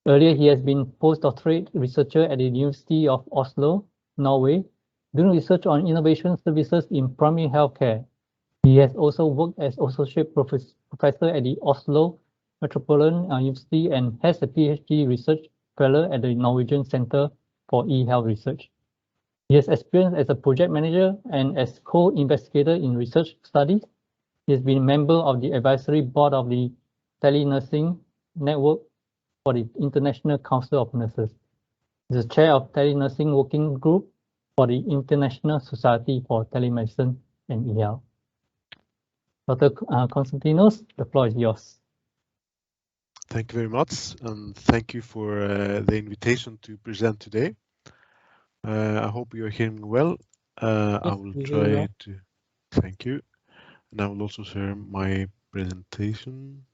Earlier, he has been postdoctorate researcher at the University of Oslo, Norway, doing research on innovation services in primary healthcare. He has also worked as associate professor at the Oslo Metropolitan University and has a PhD research fellow at the Norwegian Center for eHealth Research. He has experience as a project manager and as co-investigator in research studies. He has been a member of the advisory board of the Telenursing Network for the International Council of Nurses. He is the chair of Telenursing Working Group for the International Society for Telemedicine and eHealth. Dr. Konstantinos, the floor is yours. Thank you very much, and thank you for the invitation to present today. I hope you are hearing me well. Yes, I will try to, thank you. And I will also share my presentation.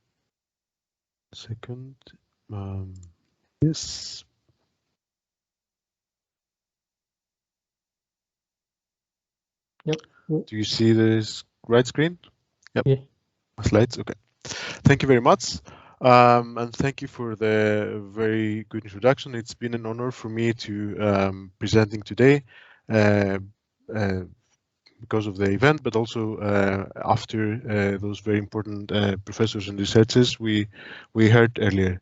Second. Yes. Yep. Do you see this right screen? Yep. Yeah. My slides. Okay. Thank you very much. And thank you for the very good introduction. It's been an honor for me to presenting today because of the event, but also after those very important professors and researchers we heard earlier.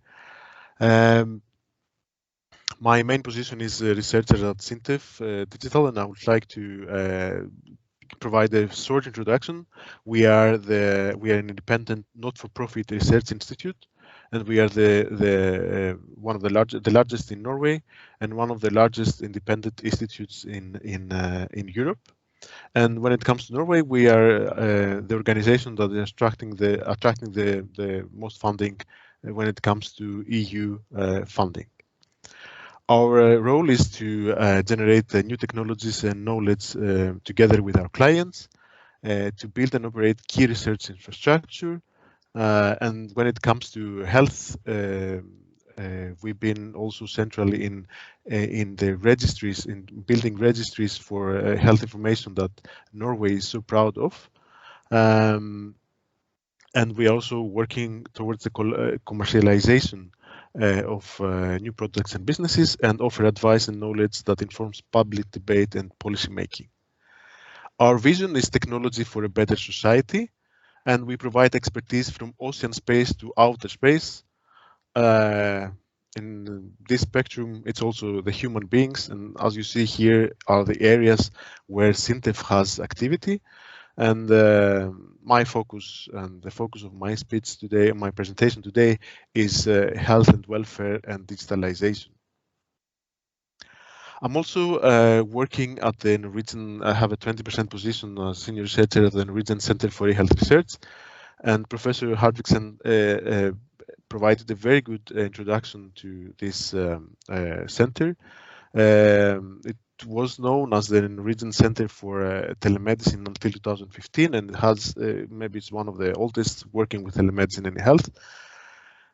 My main position is a researcher at Sintef Digital, and I would like to provide a short introduction. We are an independent, not-for-profit research institute, and we are one of the largest in Norway, and one of the largest independent institutes in Europe. And when it comes to Norway, we are the organization that is attracting the most funding when it comes to EU funding. Our role is to generate new technologies and knowledge together with our clients, to build and operate key research infrastructure. And when it comes to health, we've been also central in the registries, in building registries for health information that Norway is so proud of. And we are also working towards the commercialization of new products and businesses, and offer advice and knowledge that informs public debate and policy making. Our vision is technology for a better society, and we provide expertise from ocean space to outer space. In this spectrum, it's also the human beings, and as you see here are the areas where Sintef has activity. And my focus and the focus of my speech today, my presentation today, is health and welfare and digitalization. I'm also working at the Norwegian, I have a 20% position as senior researcher at the Norwegian Center for eHealth Research, and Professor Hardviksen provided a very good introduction to this center. It was known as the Norwegian Center for Telemedicine until 2015, and it has maybe it's one of the oldest working with telemedicine and health.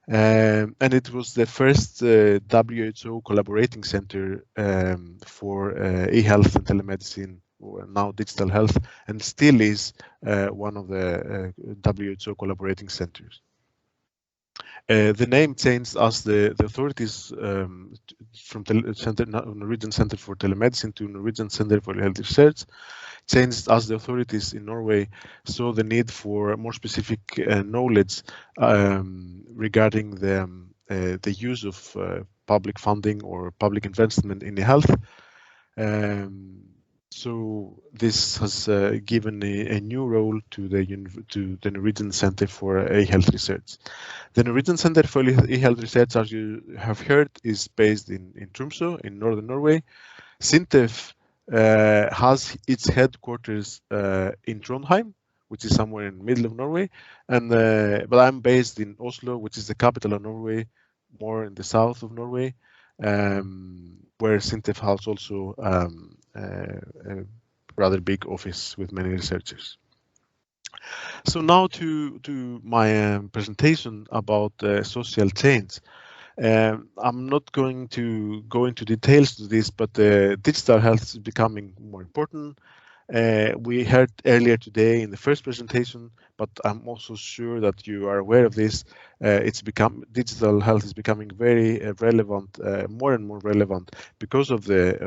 And it was the first WHO collaborating center for eHealth and telemedicine, or now digital health, and still is one of the WHO collaborating centers. The name changed as the authorities from Norwegian Center for Telemedicine to Norwegian Center for Health Research changed as the authorities in Norway saw the need for more specific knowledge regarding the use of public funding or public investment in health. So this has given a new role to the Norwegian Center for eHealth Research. The Norwegian Center for eHealth Research, as you have heard, is based in Tromsø in northern Norway. Sintef has its headquarters in Trondheim, which is somewhere in the middle of Norway, and but I'm based in Oslo, which is the capital of Norway, more in the south of Norway, where Sintef has also a rather big office with many researchers. So now to my presentation about social change. I'm not going to go into details to this, but digital health is becoming more important. We heard earlier today in the first presentation, but I'm also sure that you are aware of this. Digital health is becoming very relevant, more and more relevant because of the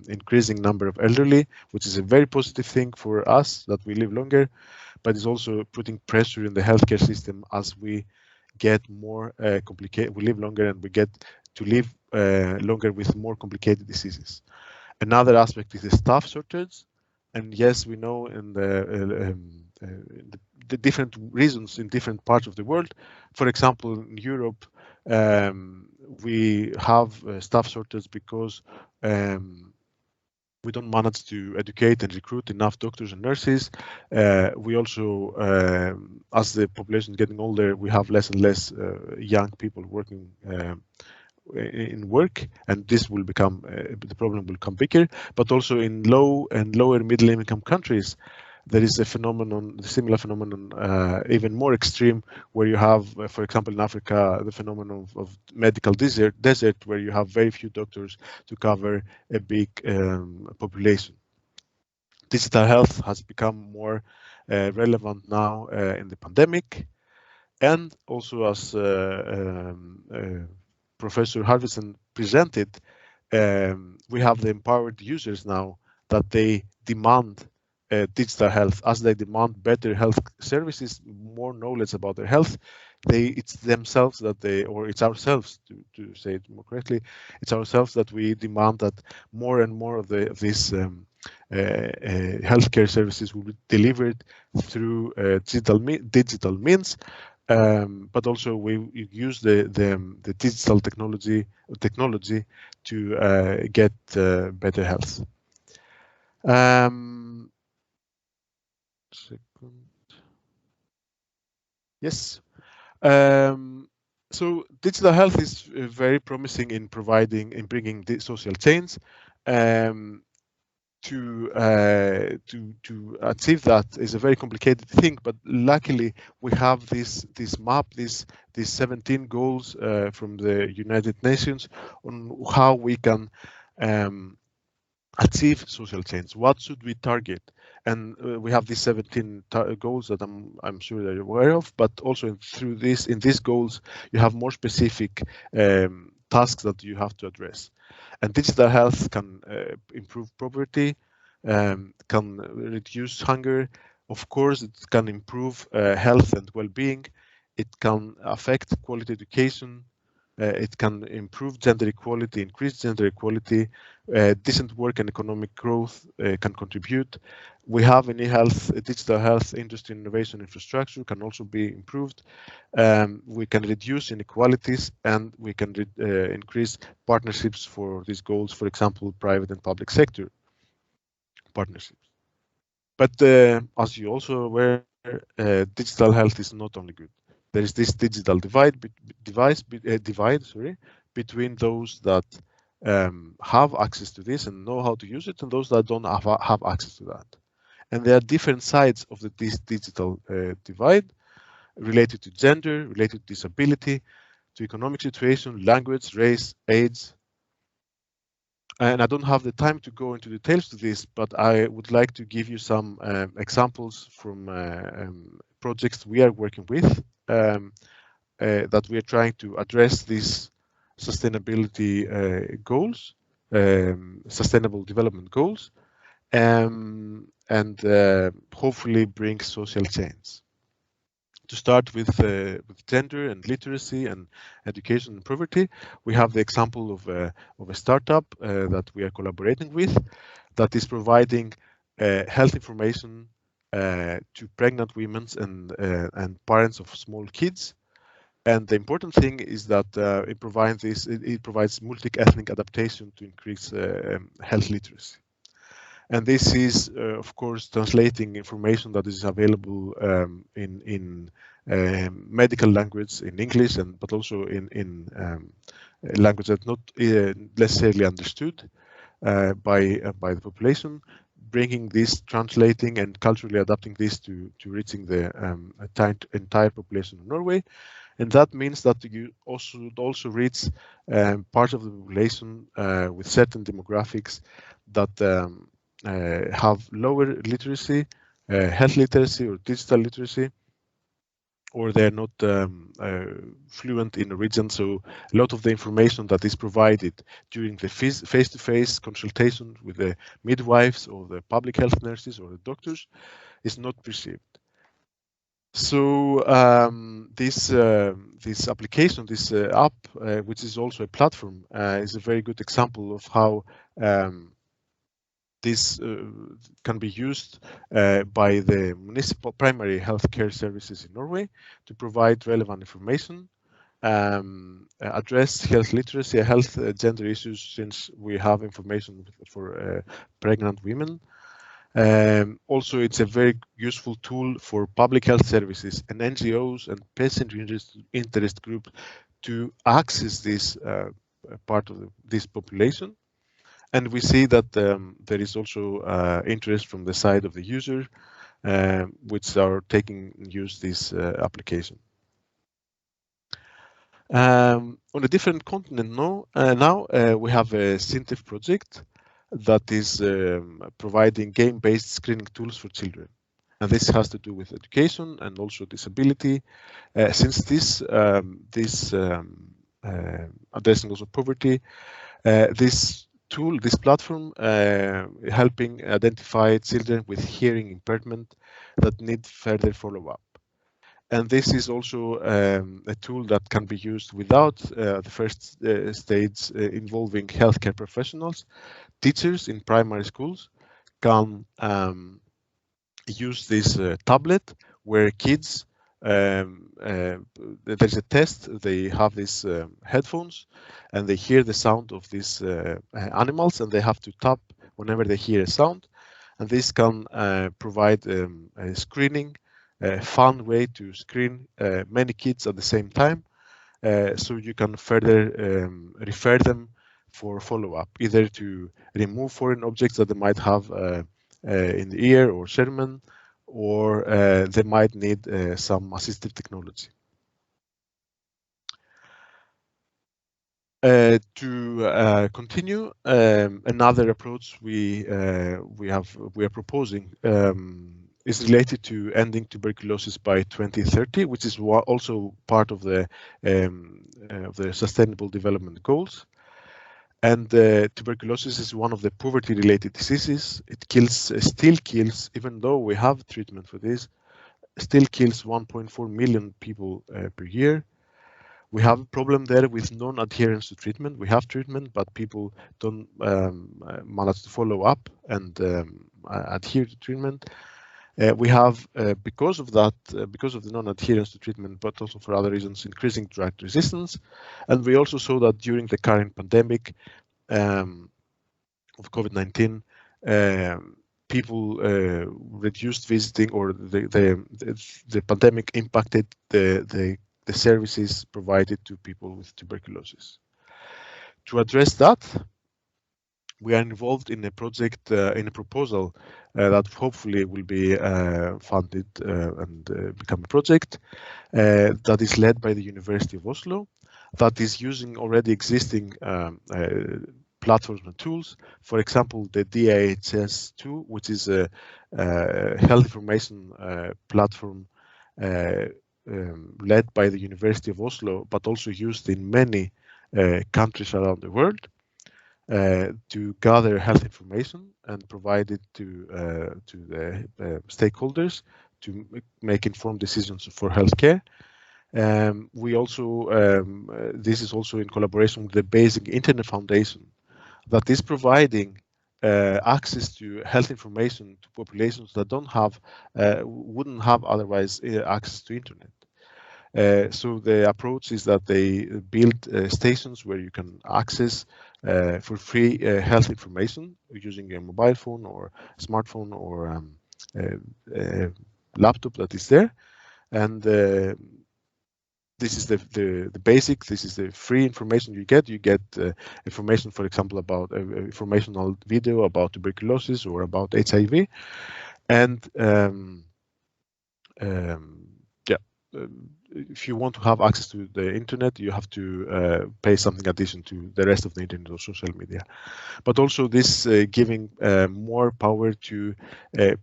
increasing number of elderly, which is a very positive thing for us that we live longer, but it's also putting pressure in the healthcare system as we get more complicated. We live longer and we get to live longer with more complicated diseases. Another aspect is the staff shortage. And yes, we know in the different reasons in different parts of the world. For example, in Europe, we have staff shortage because we don't manage to educate and recruit enough doctors and nurses. We also, as the population is getting older, we have less and less young people working in work, and this will become the problem will become bigger. But also in low and lower middle income countries, there is a phenomenon, similar phenomenon, even more extreme, where you have, for example, in Africa, the phenomenon of medical desert, where you have very few doctors to cover a big population. Digital health has become more relevant now in the pandemic, and also as Professor Harvison presented, we have the empowered users now that they demand digital health. As they demand better health services, more knowledge about their health, it's themselves that it's ourselves, to say it more correctly, it's ourselves that we demand that more and more of these healthcare services will be delivered through digital means. But also we use the digital technology to get better health. Yes. So digital health is very promising in bringing the social change. To achieve that is a very complicated thing, but luckily we have this map, these 17 goals from the United Nations on how we can achieve social change. What should we target? And we have these 17 goals that I'm sure that you're aware of, but also in these goals you have more specific tasks that you have to address. And digital health can improve poverty, can reduce hunger. Of course, it can improve health and well-being. It can affect quality education. It can improve gender equality, increase gender equality. Decent work and economic growth can contribute. We have in eHealth, digital health industry innovation infrastructure can also be improved. We can reduce inequalities, and we can increase partnerships for these goals, for example, private and public sector partnerships. But as you also aware, digital health is not only good. There is this digital divide between those that have access to this and know how to use it, and those that don't have access to that. And there are different sides of this digital divide, related to gender, related to disability, to economic situation, language, race, age. And I don't have the time to go into details to this, but I would like to give you some examples from projects we are working with that we are trying to address these sustainability goals, sustainable development goals, and hopefully bring social change. To start with gender and literacy and education and poverty, we have the example of a startup that we are collaborating with that is providing health information to pregnant women and parents of small kids. And the important thing is that it provides multi-ethnic adaptation to increase health literacy. And this is, of course, translating information that is available in medical language, in English, but also in language that's not necessarily understood by the population, bringing this, translating and culturally adapting this to reaching the entire population of Norway. And that means that you also reach parts of the population with certain demographics that have lower literacy, health literacy or digital literacy, or they're not fluent in a region. So a lot of the information that is provided during the face-to-face consultation with the midwives or the public health nurses or the doctors is not perceived. So this application, this app, which is also a platform, is a very good example of how this can be used by the municipal primary healthcare services in Norway to provide relevant information, address health literacy, health gender issues, since we have information for pregnant women. Also, it's a very useful tool for public health services and NGOs and patient interest groups to access this part of this population. And we see that there is also interest from the side of the user, which are taking use this application. On a different continent now we have a SINTEF project that is providing game-based screening tools for children. And this has to do with education and also disability. Since this addressing also poverty, this tool, this platform, helping identify children with hearing impairment that need further follow-up. And this is also a tool that can be used without the first stage involving healthcare professionals. Teachers in primary schools can use this tablet where kids, there's a test, they have these headphones and they hear the sound of these animals, and they have to tap whenever they hear a sound. And this can provide a screening, a fun way to screen many kids at the same time, so you can further refer them for follow-up, either to remove foreign objects that they might have in the ear or sermon, or they might need some assistive technology. To continue, another approach we are proposing is related to ending tuberculosis by 2030, which is also part of the Sustainable Development Goals. And tuberculosis is one of the poverty-related diseases. It still kills, even though we have treatment for this, still kills 1.4 million people per year. We have a problem there with non-adherence to treatment. We have treatment, but people don't manage to follow up and adhere to treatment. We have, because of that, because of the non-adherence to treatment, but also for other reasons, increasing drug resistance. And we also saw that during the current pandemic of COVID-19, people reduced visiting, or the pandemic impacted the services provided to people with tuberculosis. To address that, we are involved in a project, in a proposal that hopefully will be funded and become a project that is led by the University of Oslo, that is using already existing platforms and tools. For example, the DIHS2, which is a health information platform led by the University of Oslo, but also used in many countries around the world to gather health information and provide it to the stakeholders to make informed decisions for healthcare. We also, this is also in collaboration with the Basic Internet Foundation, that is providing access to health information to populations that don't have, wouldn't have otherwise access to internet. So the approach is that they build stations where you can access for free health information using a mobile phone or smartphone or laptop that is there. And this is the basic, this is the free information you get. You get information, for example, about informational video about tuberculosis or about HIV. And if you want to have access to the internet, you have to pay something addition to the rest of the internet or social media. But also this giving more power to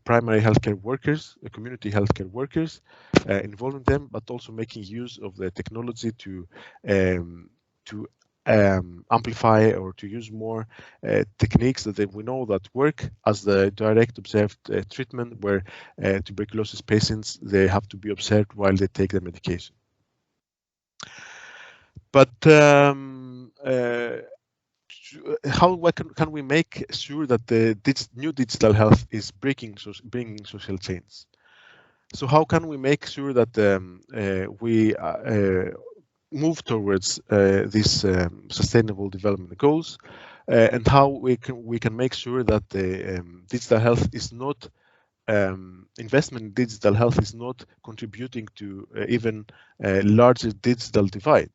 primary healthcare workers, community healthcare workers, involving them, but also making use of the technology to amplify or to use more techniques that we know that work as the direct observed treatment, where tuberculosis patients, they have to be observed while they take the medication. But how can we make sure that the new digital health is bringing social change? So how can we make sure that we move towards these sustainable development goals, and how we can make sure that the digital health is not investment in digital health is not contributing to even a larger digital divide.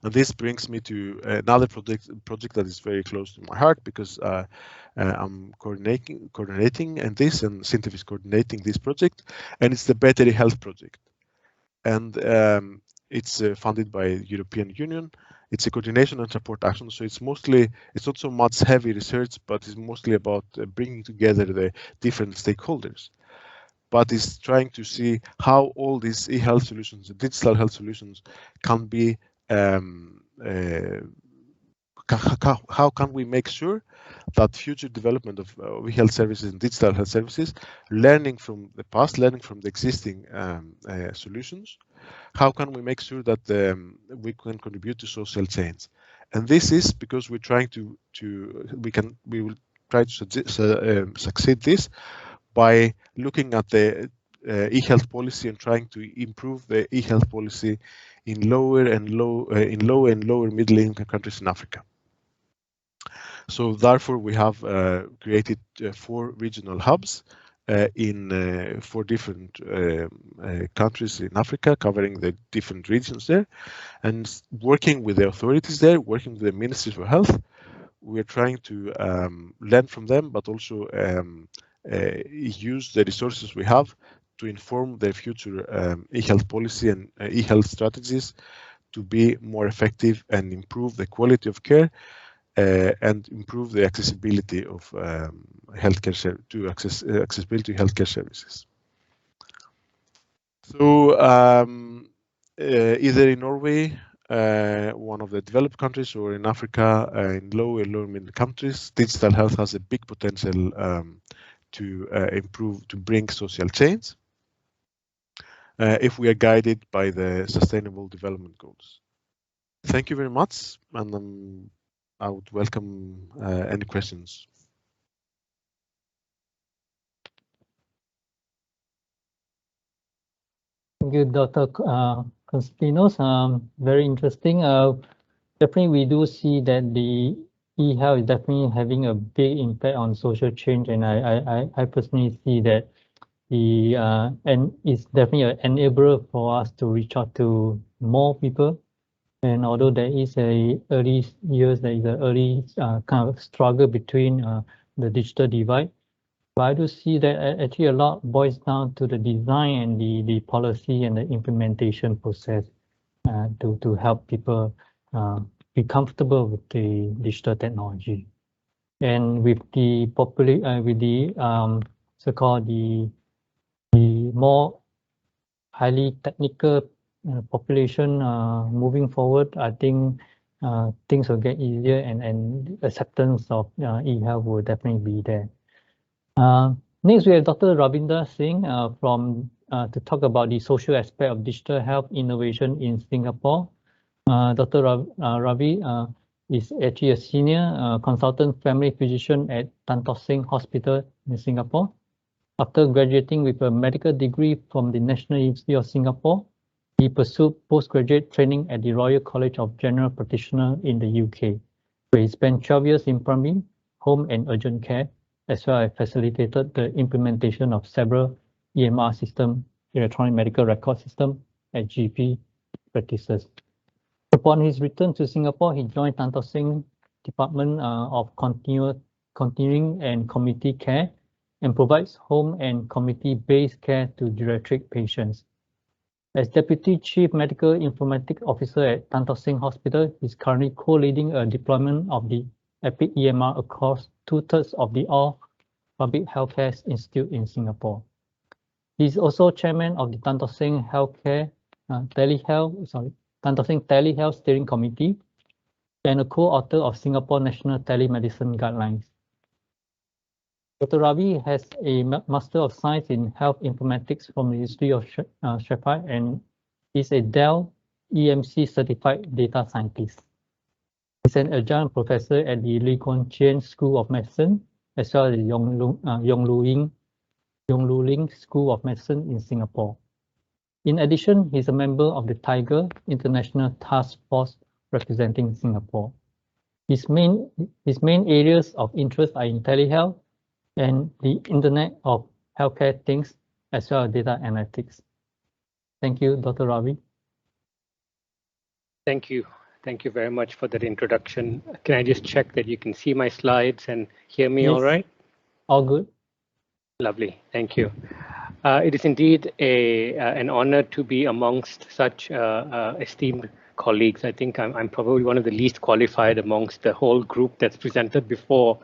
And this brings me to another project that is very close to my heart, because I'm coordinating and SINTEF is coordinating this project, and it's the Better Health project. And it's funded by the European Union. It's a coordination and support action, so it's not so much heavy research, but it's mostly about bringing together the different stakeholders. But it's trying to see how all these e-health solutions, digital health solutions, can be how can we make sure that future development of e-health services and digital health services, learning from the past, learning from the existing solutions, how can we make sure that we can contribute to social change? And this is because we're trying we will try to succeed this by looking at the e-health policy and trying to improve the e-health policy in low and lower middle income countries in Africa. So therefore, we have created 4 regional hubs in 4 different countries in Africa, covering the different regions there, and working with the authorities there, working with the ministries for health. We're trying to learn from them, but also use the resources we have to inform their future e-health policy and e-health strategies to be more effective and improve the quality of care and improve the accessibility of healthcare accessibility to healthcare services. So either in Norway, one of the developed countries, or in Africa, in low and lower middle countries, digital health has a big potential to improve, to bring social change, if we are guided by the Sustainable Development Goals. Thank you very much, and I would welcome any questions. Thank you, Dr. Konstantinos. Very interesting. Definitely, we do see that the e-health is definitely having a big impact on social change, and I personally see that and it's definitely an enabler for us to reach out to more people. And although there is there is an early kind of struggle between the digital divide, but I do see that actually a lot boils down to the design and the policy and the implementation process to help people be comfortable with the digital technology. And with the so-called the more highly technical population moving forward, I think things will get easier, and acceptance of e-health will definitely be there. Next, we have Dr. Ravinder Singh to talk about the social aspect of digital health innovation in Singapore. Dr. Ravi is actually a senior consultant family physician at Tan Tock Seng Hospital in Singapore. After graduating with a medical degree from the National University of Singapore, he pursued postgraduate training at the Royal College of General Practitioners in the UK, where he spent 12 years in primary, home and urgent care, as well as facilitated the implementation of several EMR system, electronic medical record system, at GP practices. Upon his return to Singapore, he joined Tan Tock Seng Department of Continuing and Community Care, and provides home and community-based care to geriatric patients. As Deputy Chief Medical Informatics Officer at Tan Tock Seng Hospital, he's currently co-leading a deployment of the EPIC EMR across 2/3 of the all public healthcare institute in Singapore. He's also chairman of the Tan Tock Seng Tan Tock Seng Telehealth Steering Committee and a co-author of Singapore National Telemedicine Guidelines. Dr. Ravi has a Master of Science in Health Informatics from the Institute of Sheffield and is a Dell EMC certified data scientist. He's an adjunct professor at the Lee Kuan Yew School of Medicine, as well as the Yong Lu Ling School of Medicine in Singapore. In addition, he's a member of the Tiger International Task Force representing Singapore. His main areas of interest are in telehealth and the Internet of Healthcare Things, as well as data analytics. Thank you, Dr. Ravi. Thank you. Thank you very much for that introduction. Can I just check that you can see my slides and hear me all right? All good. Lovely. Thank you. It is indeed an honor to be amongst such esteemed colleagues. I think I'm probably one of the least qualified amongst the whole group that's presented before.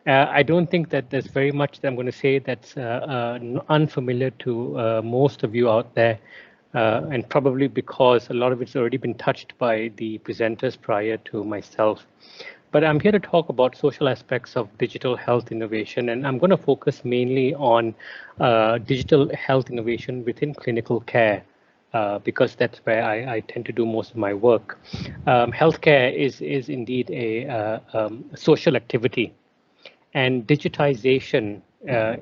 I don't think that there's very much that I'm going to say that's unfamiliar to most of you out there, and probably because a lot of it's already been touched by the presenters prior to myself. But I'm here to talk about social aspects of digital health innovation, and I'm going to focus mainly on digital health innovation within clinical care, because that's where I tend to do most of my work. Healthcare is indeed a social activity. And digitization,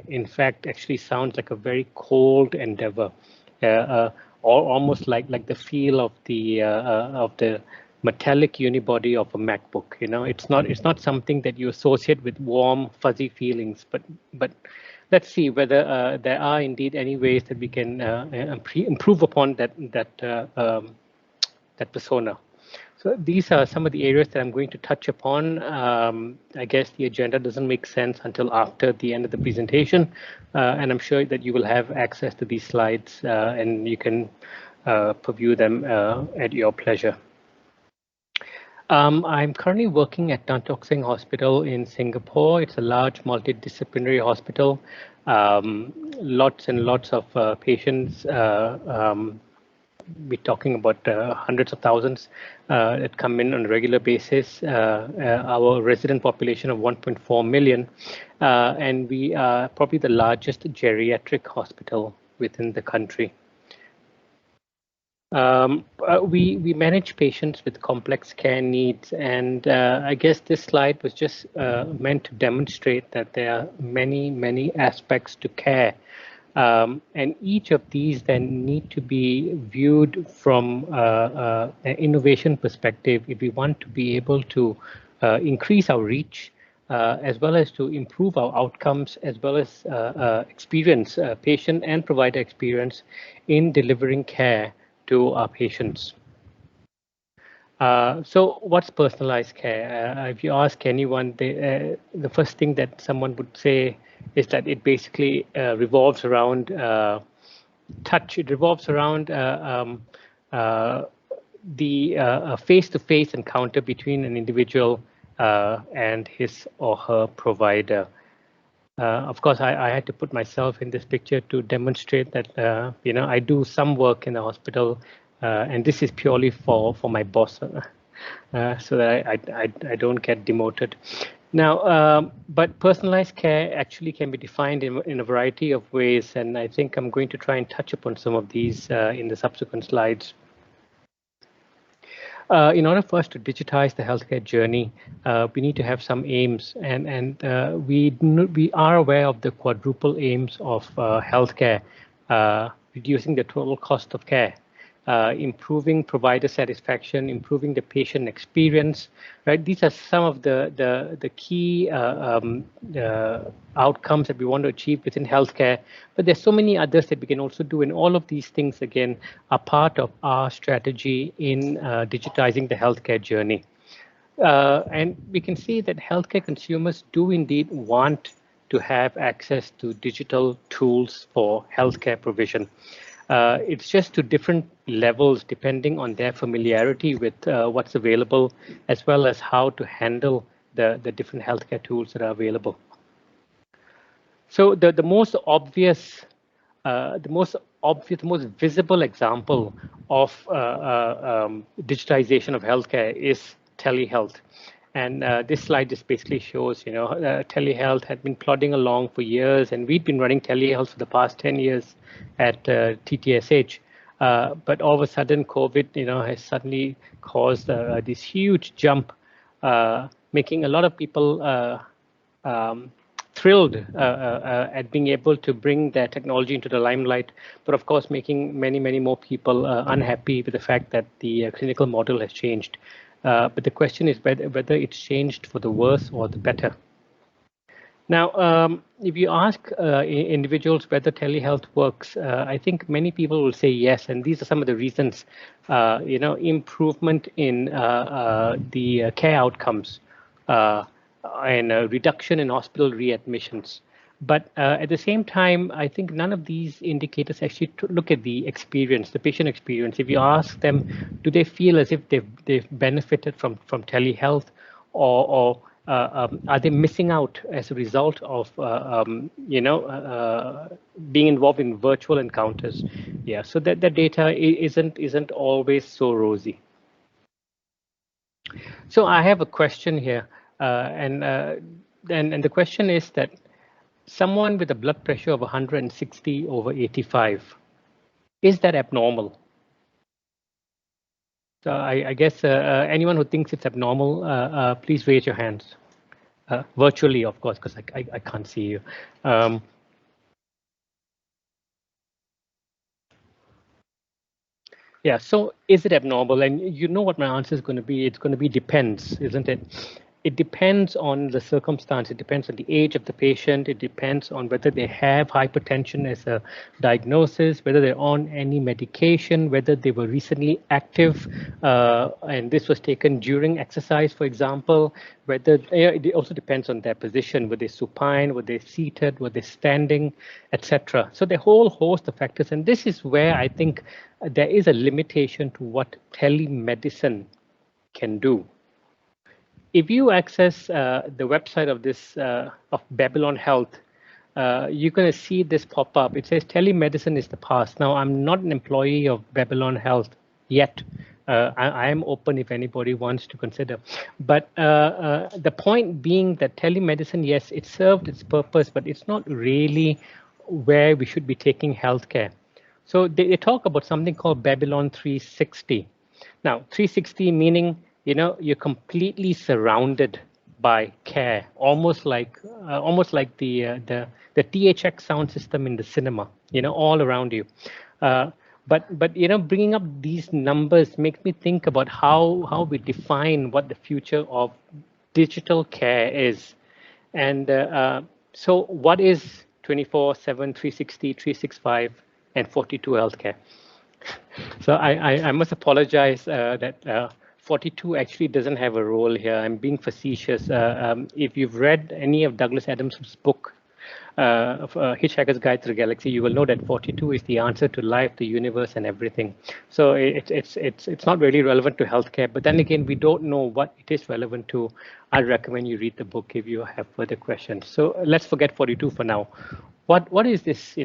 in fact, actually sounds like a very cold endeavor, or almost like the feel of the metallic unibody of a MacBook. You know, it's not something that you associate with warm, fuzzy feelings. But let's see whether there are indeed any ways that we can improve upon that persona. So these are some of the areas that I'm going to touch upon. I guess the agenda doesn't make sense until after the end of the presentation, and I'm sure that you will have access to these slides and you can preview them at your pleasure. I'm currently working at Tan Tock Seng Hospital in Singapore. It's a large multidisciplinary hospital. Lots and lots of patients. We're talking about hundreds of thousands that come in on a regular basis. Our resident population of 1.4 million, and we are probably the largest geriatric hospital within the country. We manage patients with complex care needs, and I guess this slide was just meant to demonstrate that there are many aspects to care. And each of these then need to be viewed from an innovation perspective if we want to be able to increase our reach, as well as to improve our outcomes, as well as experience, patient and provider experience in delivering care to our patients. So what's personalized care? If you ask anyone, the first thing that someone would say is that it basically revolves around touch. It revolves around the face-to-face encounter between an individual and his or her provider. Of course, I had to put myself in this picture to demonstrate that I do some work in the hospital, and this is purely for my boss, so that I don't get demoted. Now, but personalized care actually can be defined in a variety of ways, and I think I'm going to try and touch upon some of these in the subsequent slides. In order for us to digitize the healthcare journey, we need to have some aims, and we are aware of the quadruple aims of healthcare: reducing the total cost of care, improving provider satisfaction, improving the patient experience. Right? These are some of the key outcomes that we want to achieve within healthcare. But there's so many others that we can also do, and all of these things again are part of our strategy in digitizing the healthcare journey. And we can see that healthcare consumers do indeed want to have access to digital tools for healthcare provision. It's just to different levels depending on their familiarity with what's available, as well as how to handle the different healthcare tools that are available. So the most obvious, the most visible example of digitization of healthcare is telehealth. And this slide just basically shows, telehealth had been plodding along for years, and we'd been running telehealth for the past 10 years at TTSH. But all of a sudden, COVID, has suddenly caused this huge jump, making a lot of people thrilled at being able to bring their technology into the limelight, but of course making many more people unhappy with the fact that the clinical model has changed. But the question is whether it's changed for the worse or the better. Now, if you ask individuals whether telehealth works, I think many people will say yes, and these are some of the reasons. Improvement in the care outcomes, and a reduction in hospital readmissions. But at the same time, I think none of these indicators actually look at the experience, the patient experience. If you ask them, do they feel as if they've benefited from telehealth, or are they missing out as a result of being involved in virtual encounters? Yeah, so that data isn't always so rosy. So I have a question here. And the question is that someone with a blood pressure of 160/85, is that abnormal? So I guess anyone who thinks it's abnormal, please raise your hands. Virtually, of course, because I can't see you. Yeah, so is it abnormal? And you know what my answer is going to be. It's going to be depends, isn't it? It depends on the circumstance. It depends on the age of the patient. It depends on whether they have hypertension as a diagnosis, whether they're on any medication, whether they were recently active, and this was taken during exercise, for example, whether it also depends on their position, were they supine, were they seated, were they standing, etc. So the whole host of factors, and this is where I think there is a limitation to what telemedicine can do. If you access the website of this of Babylon Health, you're going to see this pop up. It says telemedicine is the past. Now, I'm not an employee of Babylon Health yet. I am open if anybody wants to consider. But the point being that telemedicine, yes, it served its purpose, but it's not really where we should be taking healthcare. So they talk about something called Babylon 360. Now, 360 meaning, you're completely surrounded by care, almost like the THX sound system in the cinema, all around you. But bringing up these numbers makes me think about how we define what the future of digital care is. And so what is 24/7, 360, 365, and 42 healthcare? So I must apologize that 42 actually doesn't have a role here. I'm being facetious. If you've read any of Douglas Adams' book, Hitchhiker's Guide to the Galaxy, you will know that 42 is the answer to life, the universe, and everything. So it's not really relevant to healthcare. But then again, we don't know what it is relevant to. I'd recommend you read the book if you have further questions. So let's forget 42 for now. What is this?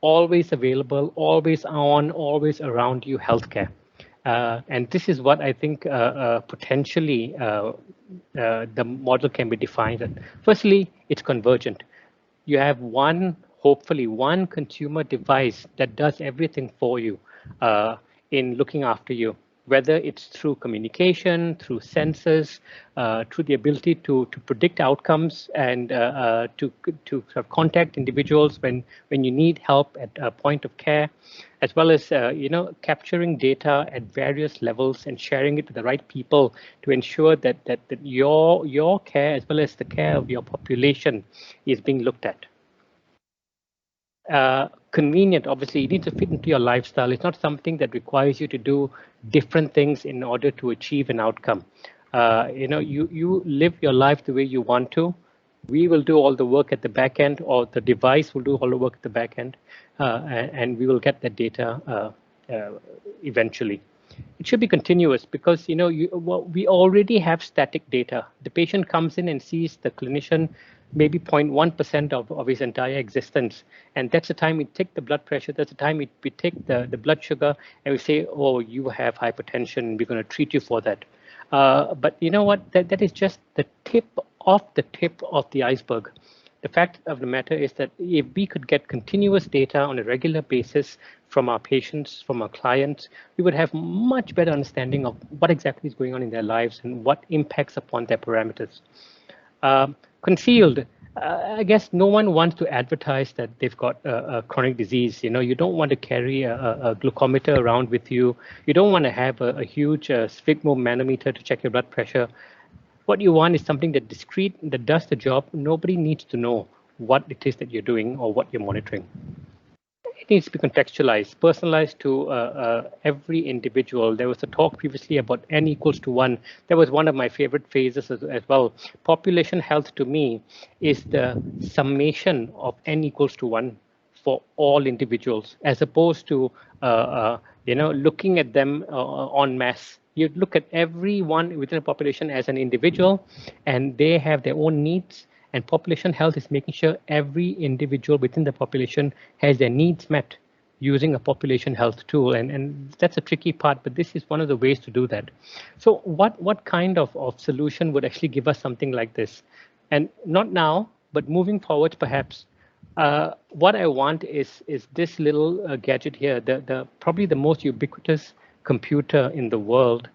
Always available, always on, always around you healthcare. And this is what I think potentially the model can be defined as. Firstly, it's convergent. You have hopefully one consumer device that does everything for you in looking after you, whether it's through communication, through sensors, through the ability to predict outcomes and to sort of contact individuals when you need help at a point of care, as well as capturing data at various levels and sharing it to the right people to ensure that your care as well as the care of your population is being looked at. Convenient, obviously, it needs to fit into your lifestyle. It's not something that requires you to do different things in order to achieve an outcome. You live your life the way you want to. We will do all the work at the back end, or the device will do all the work at the back end, and we will get that data eventually. It should be continuous because we already have static data. The patient comes in and sees the clinician maybe 0.1% of his entire existence, and that's the time we take the blood pressure. That's the time we take the blood sugar, and we say, oh, you have hypertension. We're going to treat you for that. But you know what? That is just the tip of the iceberg. The fact of the matter is that if we could get continuous data on a regular basis from our patients, from our clients, we would have much better understanding of what exactly is going on in their lives and what impacts upon their parameters. Concealed, I guess no one wants to advertise that they've got a chronic disease. You don't want to carry a glucometer around with you. You don't want to have a huge sphygmomanometer to check your blood pressure. What you want is something that discreet, that does the job. Nobody needs to know what it is that you're doing or what you're monitoring. It needs to be contextualized, personalized to every individual. There was a talk previously about n equals to 1. That was one of my favorite phases as well. Population health to me is the summation of n equals to 1 for all individuals, as opposed to looking at them en masse. You look at everyone within a population as an individual, and they have their own needs. And population health is making sure every individual within the population has their needs met using a population health tool. And that's a tricky part, but this is one of the ways to do that. So what kind of solution would actually give us something like this? And not now, but moving forward, perhaps. What I want is this little gadget here, probably the most ubiquitous computer in the world,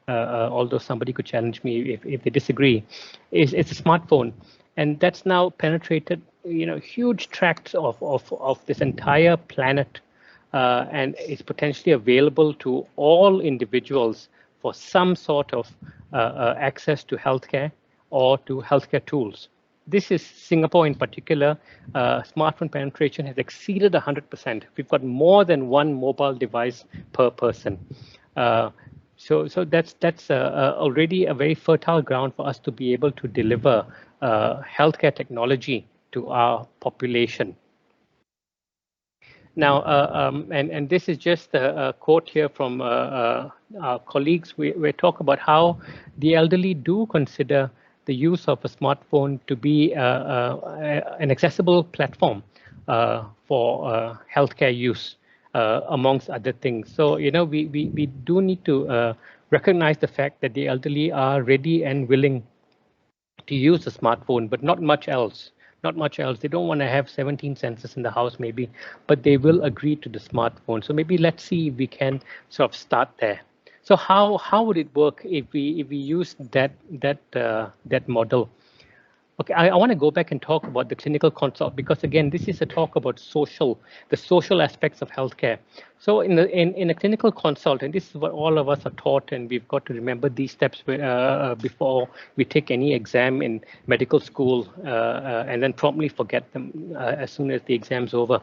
although somebody could challenge me if they disagree, it's a smartphone. And that's now penetrated, huge tracts of this entire planet, and is potentially available to all individuals for some sort of access to healthcare or to healthcare tools. This is Singapore in particular. Smartphone penetration has exceeded 100%. We've got more than one mobile device per person. So that's already a very fertile ground for us to be able to deliver healthcare technology to our population. Now, and this is just a quote here from our colleagues. We talk about how the elderly do consider the use of a smartphone to be an accessible platform for healthcare use, amongst other things. So, we do need to recognize the fact that the elderly are ready and willing to use a smartphone, but not much else. Not much else. They don't want to have 17 sensors in the house, maybe, but they will agree to the smartphone. So maybe let's see if we can sort of start there. So how would it work if we use that model? Okay, I want to go back and talk about the clinical consult, because again, this is a talk about the social aspects of healthcare. So in a clinical consult, and this is what all of us are taught, and we've got to remember these steps before we take any exam in medical school, and then promptly forget them as soon as the exam's over.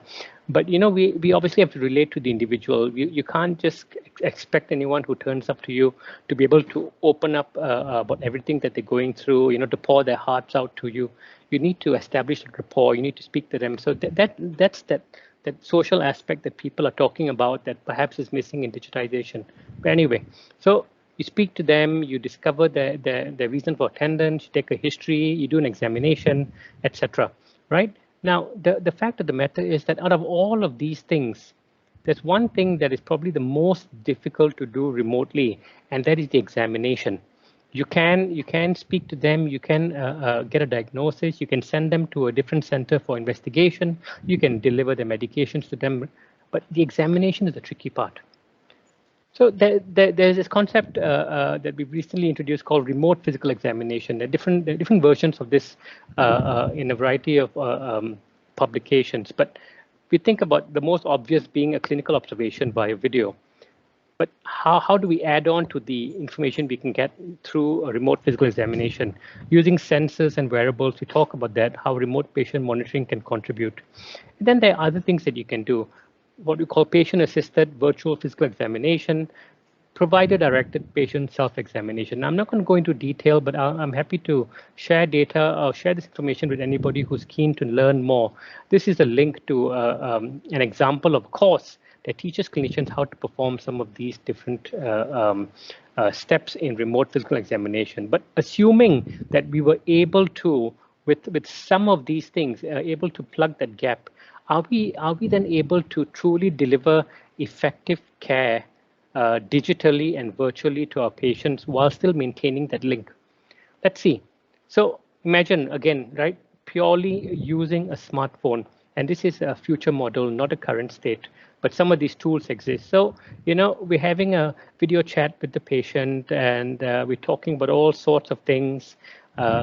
But we obviously have to relate to the individual. You can't just expect anyone who turns up to you to be able to open up about everything that they're going through, to pour their hearts out to you. You need to establish a rapport. You need to speak to them. So that's that social aspect that people are talking about that perhaps is missing in digitization. But anyway, so you speak to them, you discover the reason for attendance, you take a history, you do an examination, etc. Right? Now, the fact of the matter is that out of all of these things, there's one thing that is probably the most difficult to do remotely, and that is the examination. You can speak to them, you can get a diagnosis, you can send them to a different center for investigation, you can deliver the medications to them, but the examination is the tricky part. So there's this concept that we've recently introduced called remote physical examination. There are different versions of this in a variety of publications, but we think about the most obvious being a clinical observation via video. But how do we add on to the information we can get through a remote physical examination? Using sensors and wearables, we talk about that, how remote patient monitoring can contribute. And then there are other things that you can do, what we call patient-assisted virtual physical examination. provider-directed patient self-examination. I'm not going to go into detail, but I'm happy to share data or share this information with anybody who's keen to learn more. This is a link to an example of a course that teaches clinicians how to perform some of these different steps in remote physical examination. But assuming that we were able to, with some of these things, able to plug that gap, are we then able to truly deliver effective care digitally and virtually to our patients while still maintaining that link? Let's see. So imagine again, right, purely using a smartphone, and this is a future model, not a current state, but some of these tools exist. So, you know, we're having a video chat with the patient, and we're talking about all sorts of things,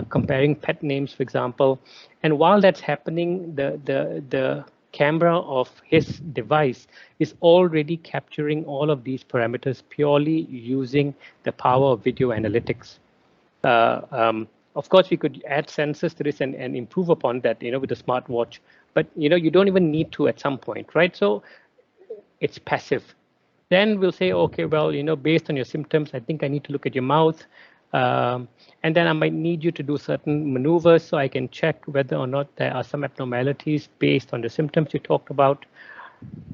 comparing pet names, for example. And while that's happening, the camera of his device is already capturing all of these parameters purely using the power of video analytics. Of course, we could add sensors to this and improve upon that, you know, with the smartwatch. But you know, you don't even need to at some point, right? So it's passive. Then we'll say, okay, well, you know, based on your symptoms, I think I need to look at your mouth. And then I might need you to do certain maneuvers so I can check whether or not there are some abnormalities based on the symptoms you talked about.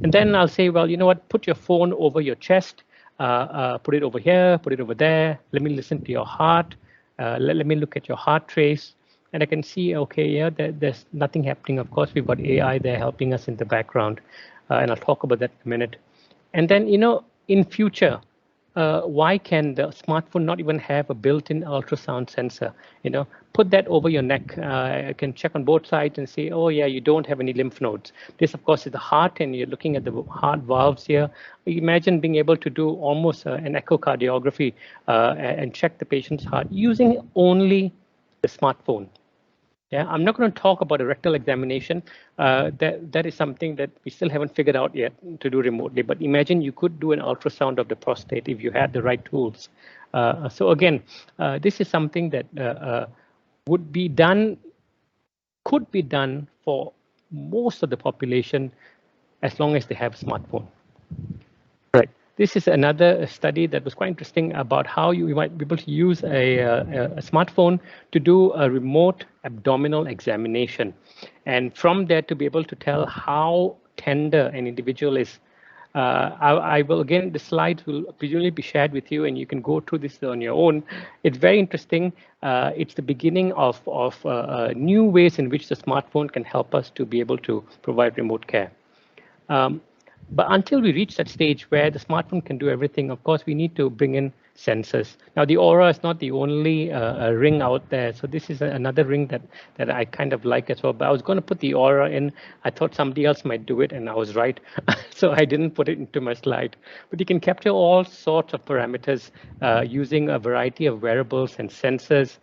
And then I'll say, well, you know what, put your phone over your chest, put it over here, put it over there. Let me listen to your heart. Let me look at your heart trace. And I can see, okay, yeah, there's nothing happening. Of course, we've got AI there helping us in the background. And I'll talk about that in a minute. And then, you know, in future, why can the smartphone not even have a built-in ultrasound sensor? You know, put that over your neck. I can check on both sides and say, oh yeah, you don't have any lymph nodes. This, of course, is the heart, and you're looking at the heart valves here. Imagine being able to do almost an echocardiography and check the patient's heart using only the smartphone. Yeah, I'm not going to talk about a rectal examination. That is something that we still haven't figured out yet to do remotely. But imagine you could do an ultrasound of the prostate if you had the right tools. So again, this is something that would be done, could be done for most of the population as long as they have a smartphone. Right. This is another study that was quite interesting about how you might be able to use a smartphone to do a remote abdominal examination. And from there to be able to tell how tender an individual is. I will, again, the slides will presumably be shared with you and you can go through this on your own. It's very interesting. It's the beginning of new ways in which the smartphone can help us to be able to provide remote care. But until we reach that stage where the smartphone can do everything, of course, we need to bring in sensors. Now, the Aura is not the only ring out there. So this is another ring that I kind of like as well. But I was going to put the Aura in. I thought somebody else might do it, and I was right. So I didn't put it into my slide. But you can capture all sorts of parameters using a variety of wearables and sensors.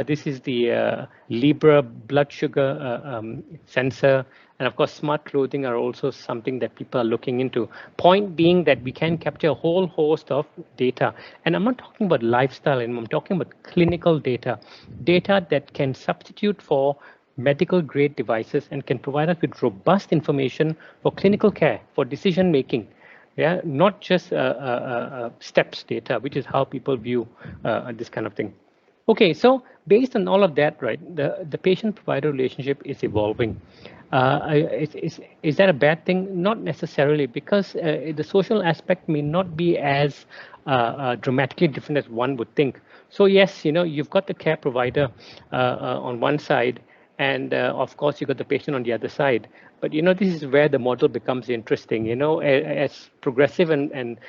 This is the Libra blood sugar sensor. And of course, smart clothing are also something that people are looking into. Point being that we can capture a whole host of data. And I'm not talking about lifestyle anymore. I'm talking about clinical data. Data that can substitute for medical grade devices and can provide us with robust information for clinical care, for decision making. Yeah, not just steps data, which is how people view this kind of thing. Okay, so based on all of that, right, the patient-provider relationship is evolving. Is that a bad thing? Not necessarily, because the social aspect may not be as dramatically different as one would think. So yes, you know, you've got the care provider on one side, and of course, you've got the patient on the other side. But, you know, this is where the model becomes interesting. You know, as progressive and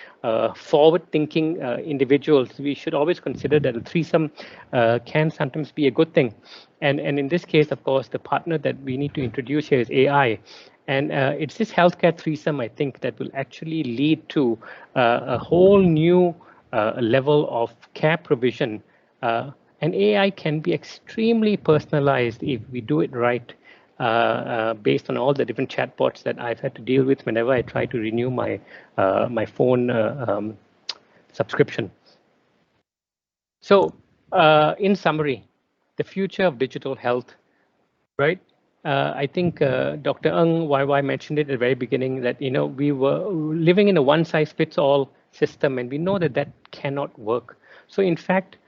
forward-thinking individuals, we should always consider that a threesome can sometimes be a good thing. And in this case, of course, the partner that we need to introduce here is AI. And it's this healthcare threesome, I think, that will actually lead to a whole new level of care provision. And AI can be extremely personalized if we do it right. Based on all the different chatbots that I've had to deal with whenever I try to renew my my phone subscription. So, in summary, the future of digital health, right? I think Dr. Ng YY mentioned it at the very beginning that, you know, we were living in a one-size-fits-all system, and we know that that cannot work. So in fact,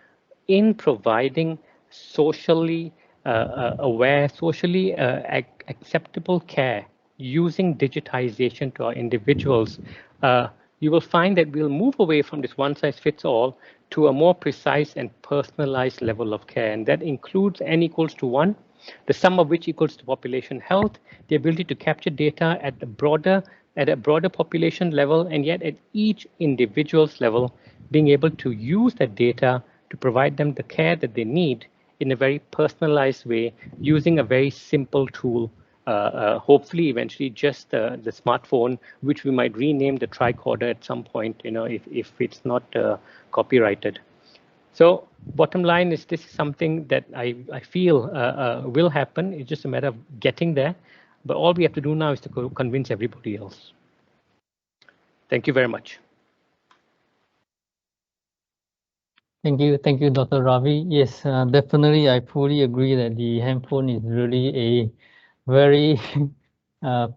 in providing socially aware, socially acceptable care using digitization to our individuals, you will find that we'll move away from this one-size-fits-all to a more precise and personalized level of care. And that includes N equals to 1, the sum of which equals to population health, the ability to capture data at a broader population level, and yet at each individual's level, being able to use that data to provide them the care that they need in a very personalized way, using a very simple tool, hopefully eventually just the smartphone, which we might rename the tricorder at some point, if it's not copyrighted. So bottom line is, this is something that I feel will happen. It's just a matter of getting there. But all we have to do now is to convince everybody else. Thank you very much. Thank you, Dr. Ravi. Yes, definitely, I fully agree that the handphone is really a very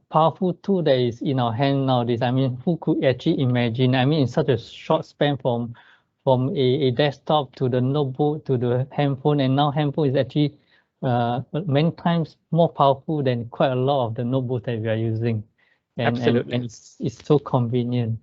powerful tool that is in our hand nowadays. I mean, who could actually imagine? I mean, in such a short span from a desktop to the notebook to the handphone, and now handphone is actually many times more powerful than quite a lot of the notebooks that we are using. Absolutely. And it's so convenient.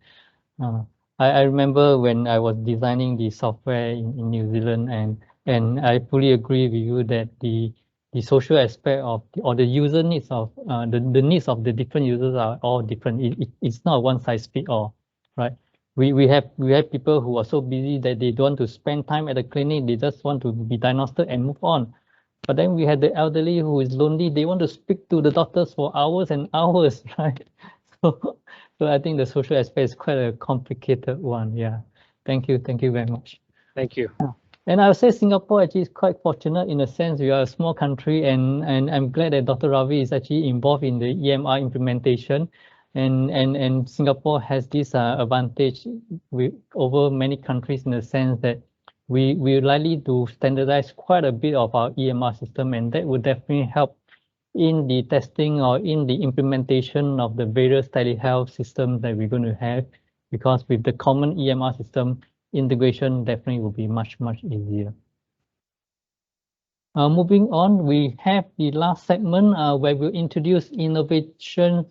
I remember when I was designing the software in New Zealand, and I fully agree with you that the social aspect of or the user needs of the needs of the different users are all different. It's not one size fits all, right? We have people who are so busy that they don't want to spend time at the clinic. They just want to be diagnosed and move on. But then we have the elderly who is lonely. They want to speak to the doctors for hours and hours, right? So I think the social aspect is quite a complicated one. Yeah. Thank you very much. Thank you. And I would say Singapore actually is quite fortunate in a sense. We are a small country, and I'm glad that Dr. Ravi is actually involved in the EMR implementation. And Singapore has this advantage over many countries in the sense that we're likely to standardize quite a bit of our EMR system, and that would definitely help in the testing or in the implementation of the various telehealth systems that we're going to have, because with the common EMR system, integration definitely will be much easier. Moving on, we have the last segment where we'll introduce innovation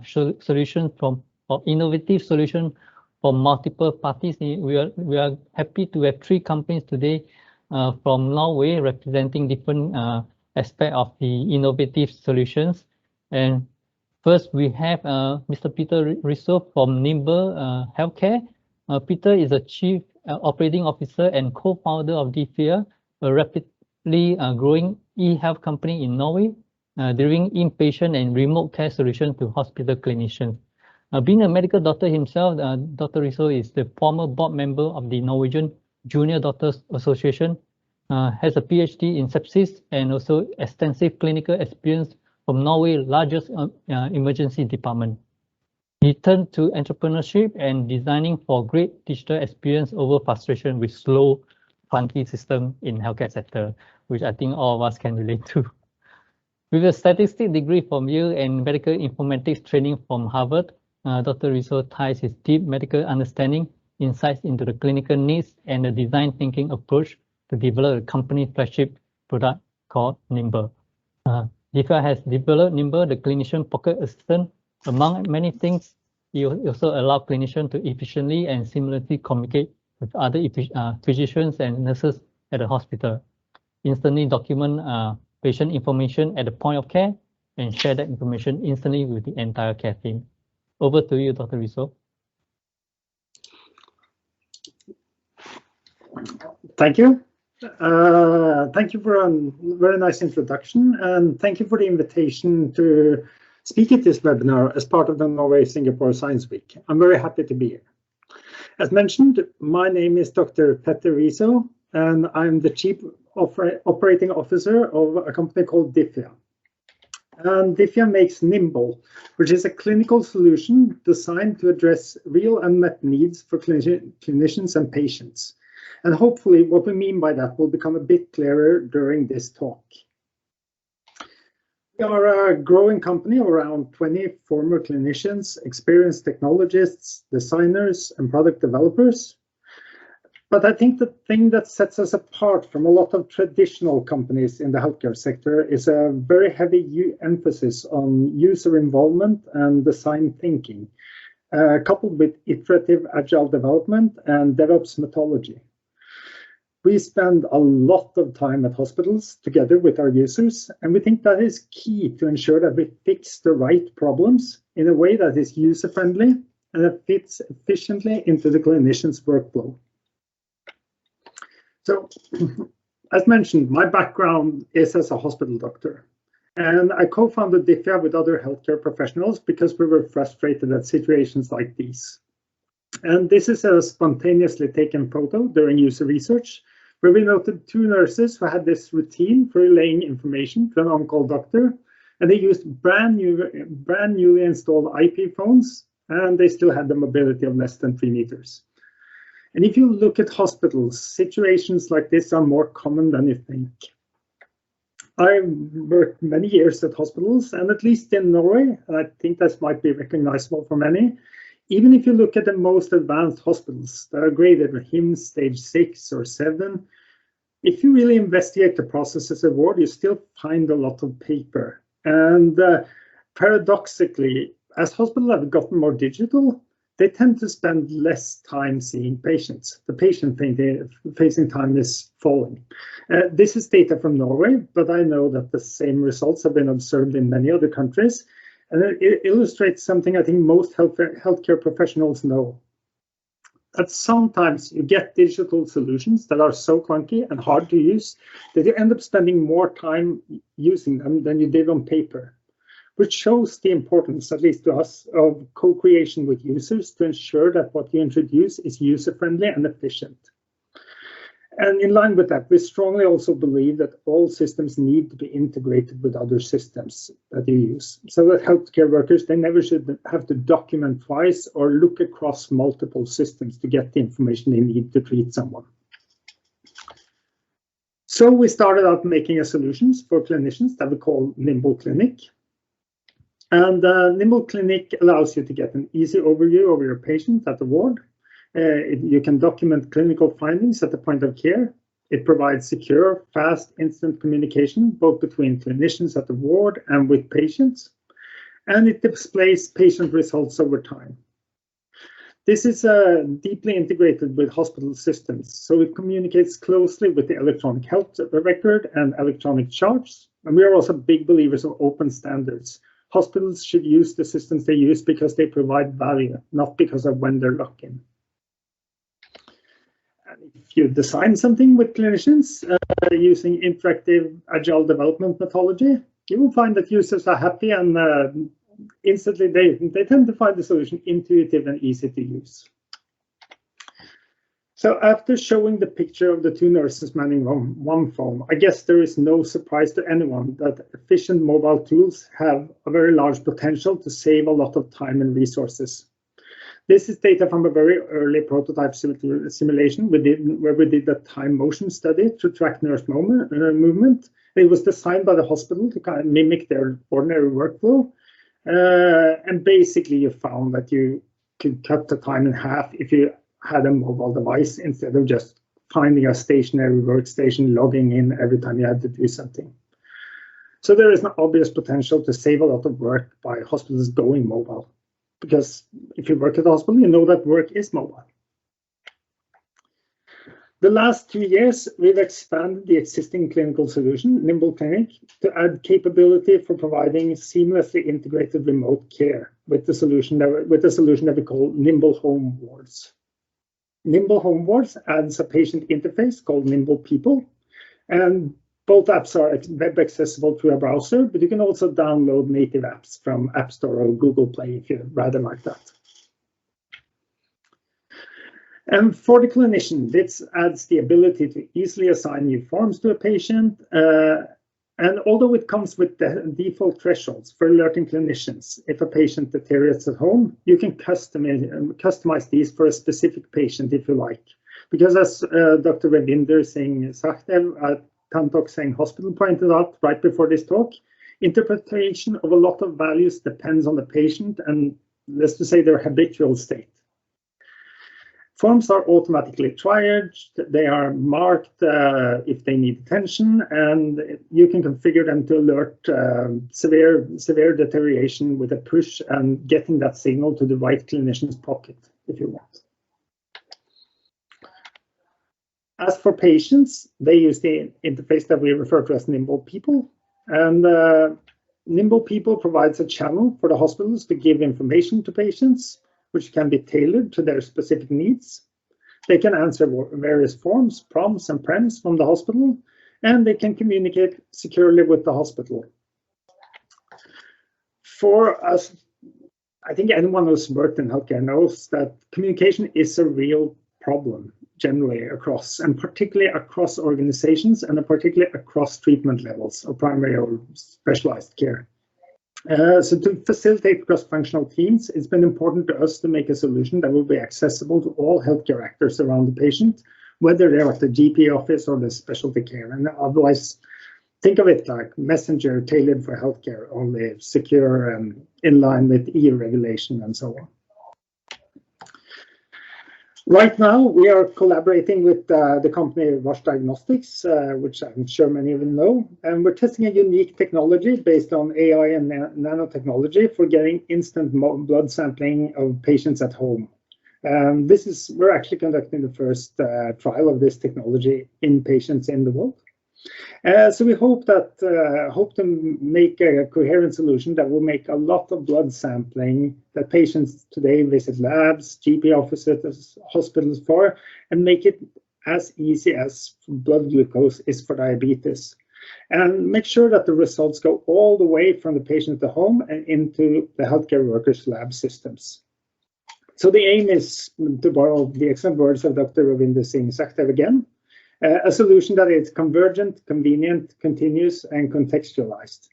solutions or innovative solution for multiple parties. We are happy to have 3 companies today from Norway representing different aspect of the innovative solutions. And first, we have Mr. Peter Risso from Nimble Healthcare. Peter is the Chief Operating Officer and co-founder of DFIA, a rapidly growing eHealth company in Norway, delivering inpatient and remote care solutions to hospital clinicians. Being a medical doctor himself, Dr. Risso is the former board member of the Norwegian Junior Doctors Association, has a PhD in sepsis and also extensive clinical experience from Norway's largest emergency department. He turned to entrepreneurship and designing for great digital experience over frustration with slow, clunky system in healthcare sector, which I think all of us can relate to. With a statistics degree from Yale and medical informatics training from Harvard, Dr. Risso ties his deep medical understanding, insights into the clinical needs, and the design thinking approach to develop a company flagship product called Nimble. DFIA has developed Nimble, the clinician pocket assistant. Among many things, it also allows clinicians to efficiently and seamlessly communicate with other physicians and nurses at the hospital, instantly document patient information at the point of care, and share that information instantly with the entire care team. Over to you, Dr. Risso. Thank you. Thank you for a very nice introduction, and thank you for the invitation to speak at this webinar as part of the Norway-Singapore Science Week. I'm very happy to be here. As mentioned, my name is Dr. Petter Risso, and I'm the Chief Operating Officer of a company called DFIA. And DFIA makes Nimble, which is a clinical solution designed to address real unmet needs for clinicians and patients. And hopefully what we mean by that will become a bit clearer during this talk. We are a growing company of around 20 former clinicians, experienced technologists, designers, and product developers. But I think the thing that sets us apart from a lot of traditional companies in the healthcare sector is a very heavy emphasis on user involvement and design thinking, coupled with iterative agile development and DevOps methodology. We spend a lot of time at hospitals together with our users, and we think that is key to ensure that we fix the right problems in a way that is user-friendly and that fits efficiently into the clinician's workflow. So, as mentioned, my background is as a hospital doctor, and I co-founded Diffia with other healthcare professionals because we were frustrated at situations like these. And this is a spontaneously taken photo during user research, where we noted 2 nurses who had this routine for relaying information to an on-call doctor, and they used brand newly installed IP phones, and they still had the mobility of less than 3 meters. And if you look at hospitals, situations like this are more common than you think. I've worked many years at hospitals, and at least in Norway, and I think this might be recognizable for many, even if you look at the most advanced hospitals that are graded HIMSS stage 6 or 7, if you really investigate the processes of ward, you still find a lot of paper. And paradoxically, as hospitals have gotten more digital, they tend to spend less time seeing patients. The patient-facing time is falling. This is data from Norway, but I know that the same results have been observed in many other countries. And it illustrates something I think most healthcare professionals know. That sometimes you get digital solutions that are so clunky and hard to use that you end up spending more time using them than you did on paper, which shows the importance, at least to us, of co-creation with users to ensure that what you introduce is user-friendly and efficient. And in line with that, we strongly also believe that all systems need to be integrated with other systems that you use, so that healthcare workers, they never should have to document twice or look across multiple systems to get the information they need to treat someone. So we started out making a solutions for clinicians that we call Nimble Clinic. And Nimble Clinic allows you to get an easy overview of your patient at the ward. You can document clinical findings at the point of care. It provides secure, fast, instant communication, both between clinicians at the ward and with patients. And it displays patient results over time. This is deeply integrated with hospital systems, so it communicates closely with the electronic health record and electronic charts. And we are also big believers of open standards. Hospitals should use the systems they use because they provide value, not because of when they're lock-in. If you design something with clinicians using interactive agile development methodology, you will find that users are happy and instantly they tend to find the solution intuitive and easy to use. So after showing the picture of the 2 nurses manning one phone, I guess there is no surprise to anyone that efficient mobile tools have a very large potential to save a lot of time and resources. This is data from a very early prototype simulation where we did a time motion study to track nurse movement. It was designed by the hospital to kind of mimic their ordinary workflow. And basically you found that you could cut the time in half if you had a mobile device instead of just finding a stationary workstation, logging in every time you had to do something. So there is an obvious potential to save a lot of work by hospitals going mobile. Because if you work at the hospital, you know that work is mobile. The last 2 years, we've expanded the existing clinical solution, Nimble Clinic, to add capability for providing seamlessly integrated remote care with the solution that we call Nimble Home Wards. Nimble Home Wards adds a patient interface called Nimble People, and both apps are web accessible through a browser, but you can also download native apps from App Store or Google Play if you'd rather like that. And for the clinician, this adds the ability to easily assign new forms to a patient. And although it comes with the default thresholds for alerting clinicians, if a patient deteriorates at home, you can customize these for a specific patient if you like. Because as Dr. Ravinder Singh Sachdev at Tantok Singh Hospital pointed out right before this talk, Interpretation of a lot of values depends on the patient and, let's just say, their habitual state. Forms are automatically triaged, they are marked if they need attention, and you can configure them to alert severe deterioration with a push and getting that signal to the right clinician's pocket if you want. As for patients, they use the interface that we refer to as Nimble People, and Nimble People provides a channel for the hospitals to give information to patients, which can be tailored to their specific needs. They can answer various forms, prompts, and prems from the hospital, and they can communicate securely with the hospital. For us, I think anyone who's worked in healthcare knows that communication is a real problem generally across, and particularly across organizations, and particularly across treatment levels of primary or specialized care. So to facilitate cross-functional teams, it's been important to us to make a solution that will be accessible to all healthcare actors around the patient, whether they're at the GP office or the specialty care. And otherwise, think of it like Messenger tailored for healthcare, only secure and in line with EU regulation and so on. Right now, we are collaborating with the company Roche Diagnostics, which I'm sure many of you know, and we're testing a unique technology based on AI and nanotechnology for getting instant blood sampling of patients at home. We're actually conducting the first trial of this technology in patients in the world. So we hope to make a coherent solution that will make a lot of blood sampling that patients today visit labs, GP offices, hospitals for, and make it as easy as blood glucose is for diabetes. And make sure that the results go all the way from the patient to home and into the healthcare workers' lab systems. So the aim is, to borrow the excellent words of Dr. Ravinder Singh Sakhdev again, a solution that is convergent, convenient, continuous, and contextualized.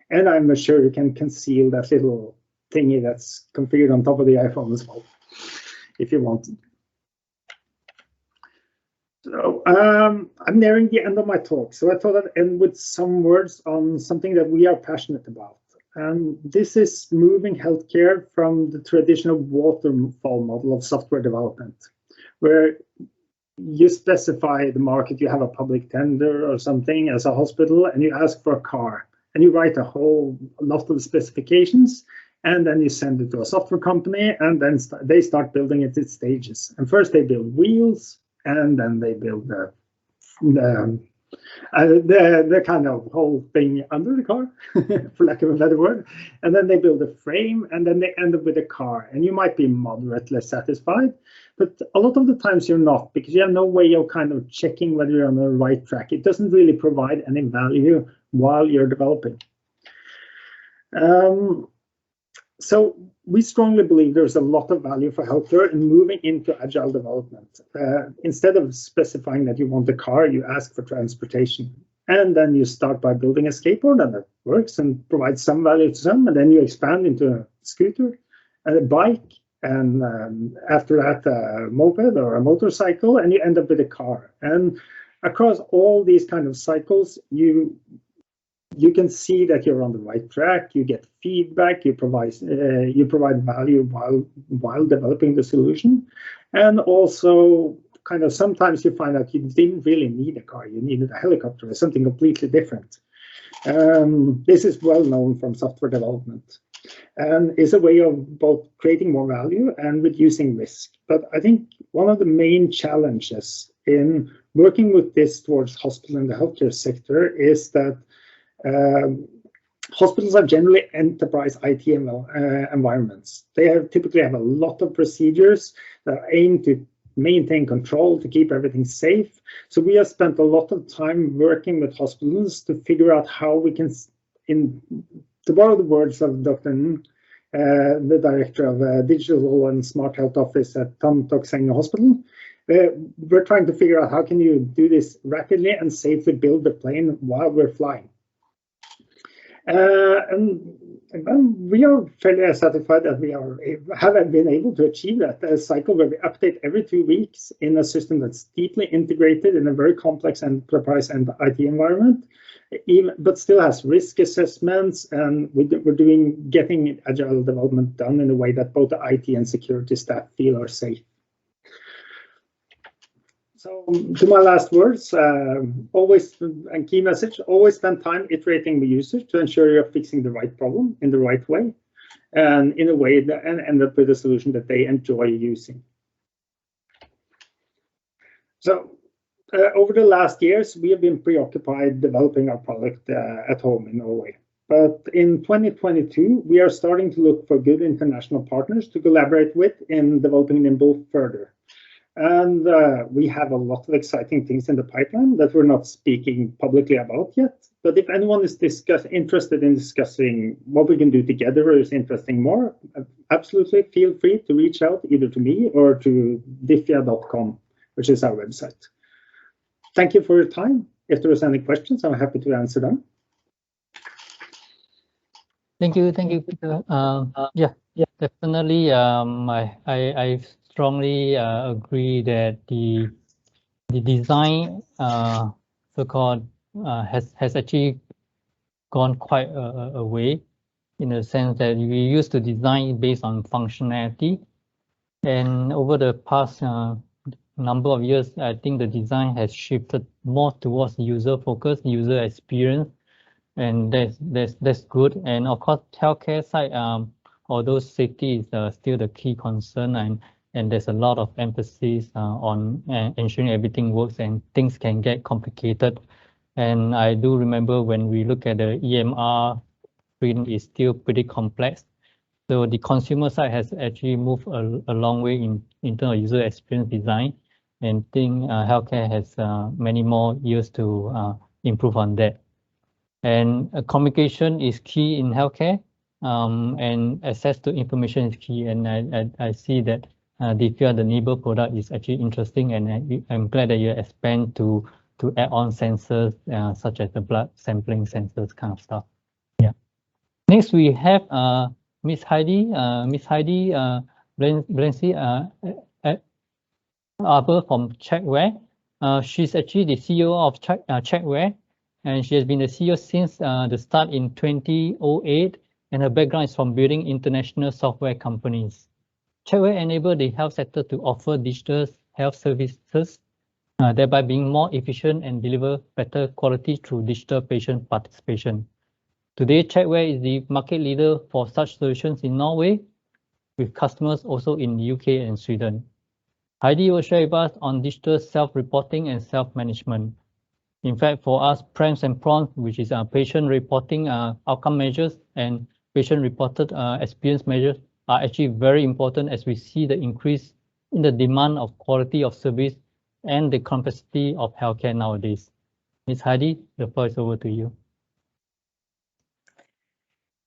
And I'm sure you can conceal that little thingy that's configured on top of the iPhone as well, if you want. So I'm nearing the end of my talk, so I thought I'd end with some words on something that we are passionate about. And this is moving healthcare from the traditional waterfall model of software development, where you specify the market, you have a public tender or something as a hospital, and you ask for a car, and you write a whole lot of specifications, and then you send it to a software company, and then they start building it in stages. And first they build wheels, and then they build the kind of whole thing under the car, for lack of a better word. And then they build a frame, and then they end up with a car. And you might be moderately satisfied, but a lot of the times you're not, because you have no way of kind of checking whether you're on the right track. It doesn't really provide any value while you're developing. So we strongly believe there's a lot of value for healthcare in moving into agile development. Instead of specifying that you want a car, you ask for transportation. And then you start by building a skateboard, and that works and provides some value to some, and then you expand into a scooter, a bike, and after that a moped or a motorcycle, and you end up with a car. And across all these kind of cycles, you can see that you're on the right track, you get feedback, you provide value while developing the solution. And also kind of sometimes you find out you didn't really need a car, you needed a helicopter or something completely different. This is well known from software development, and is a way of both creating more value and reducing risk. But I think one of the main challenges in working with this towards hospital and the healthcare sector is that hospitals are generally enterprise IT environments. They typically have a lot of procedures that aim to maintain control, to keep everything safe. So we have spent a lot of time working with hospitals to figure out how we can, to borrow the words of Dr. Ng, the director of Digital and Smart Health Office at Tam Tok Seng Hospital, we're trying to figure out how can you do this rapidly and safely build the plane while we're flying. And we are fairly satisfied that we have been able to achieve that, a cycle where we update every 2 weeks in a system that's deeply integrated in a very complex enterprise and IT environment. but still has risk assessments, and we're getting agile development done in a way that both the IT and security staff feel are safe. So to my last words, always, and key message, always spend time iterating with users to ensure you're fixing the right problem in the right way, and in a way that and end up with a solution that they enjoy using. So over the last years, we have been preoccupied developing our product at home in Norway. But in 2022, we are starting to look for good international partners to collaborate with in developing Nimble further. And we have a lot of exciting things in the pipeline that we're not speaking publicly about yet. But if anyone is interested in discussing what we can do together or is interested more, absolutely feel free to reach out either to me or to diffia.com, which is our website. Thank you for your time. If there is any questions, I'm happy to answer them. Thank you, Peter. Yeah, definitely. I strongly agree that the design so-called has actually gone quite a way, in the sense that we used to design based on functionality, and over the past number of years, I think the design has shifted more towards user focus, user experience, and that's good. And of course, healthcare side, although safety is still the key concern, and there's a lot of emphasis on ensuring everything works, and things can get complicated. And I do remember when we look at the EMR screen, is still pretty complex. So the consumer side has actually moved a long way in terms of user experience design, and think healthcare has many more years to improve on that. And communication is key in healthcare, and access to information is key. And I see that the Nimble product is actually interesting, and I'm glad that you expand to add on sensors such as the blood sampling sensors kind of stuff. Yeah. Next we have Miss Heidi. Miss Heidi Blancy Arbor from Checkware. She's actually the CEO of Checkware, and she has been the CEO since the start in 2008, and her background is from building international software companies. Checkware enables the health sector to offer digital health services, thereby being more efficient and deliver better quality through digital patient participation. Today, Checkware is the market leader for such solutions in Norway, with customers also in the UK and Sweden. Heidi will share with us on digital self-reporting and self-management. In fact, for us, PRAMs and PROMs, which is patient reporting outcome measures and patient-reported experience measures, are actually very important as we see the increase in the demand of quality of service and the complexity of healthcare nowadays. Ms. Heidi, the floor is over to you.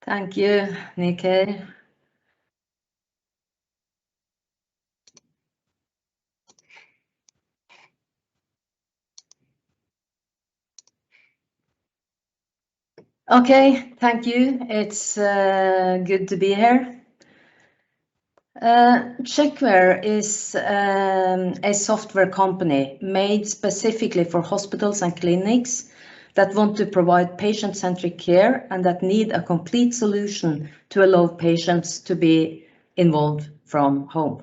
Thank you, Nikkei. Okay, thank you. It's good to be here. Checkware is a software company made specifically for hospitals and clinics that want to provide patient-centric care and that need a complete solution to allow patients to be involved from home.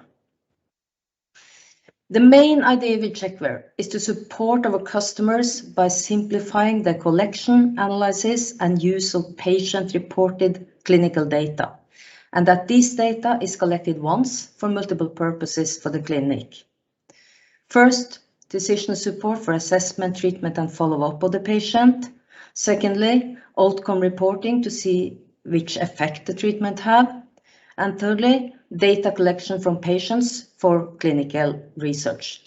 The main idea with Checkware is to support our customers by simplifying the collection, analysis, and use of patient-reported clinical data, and that this data is collected once for multiple purposes for the clinic. First, decision support for assessment, treatment, and follow-up of the patient. Secondly, outcome reporting to see which effect the treatment have. And thirdly, data collection from patients for clinical research.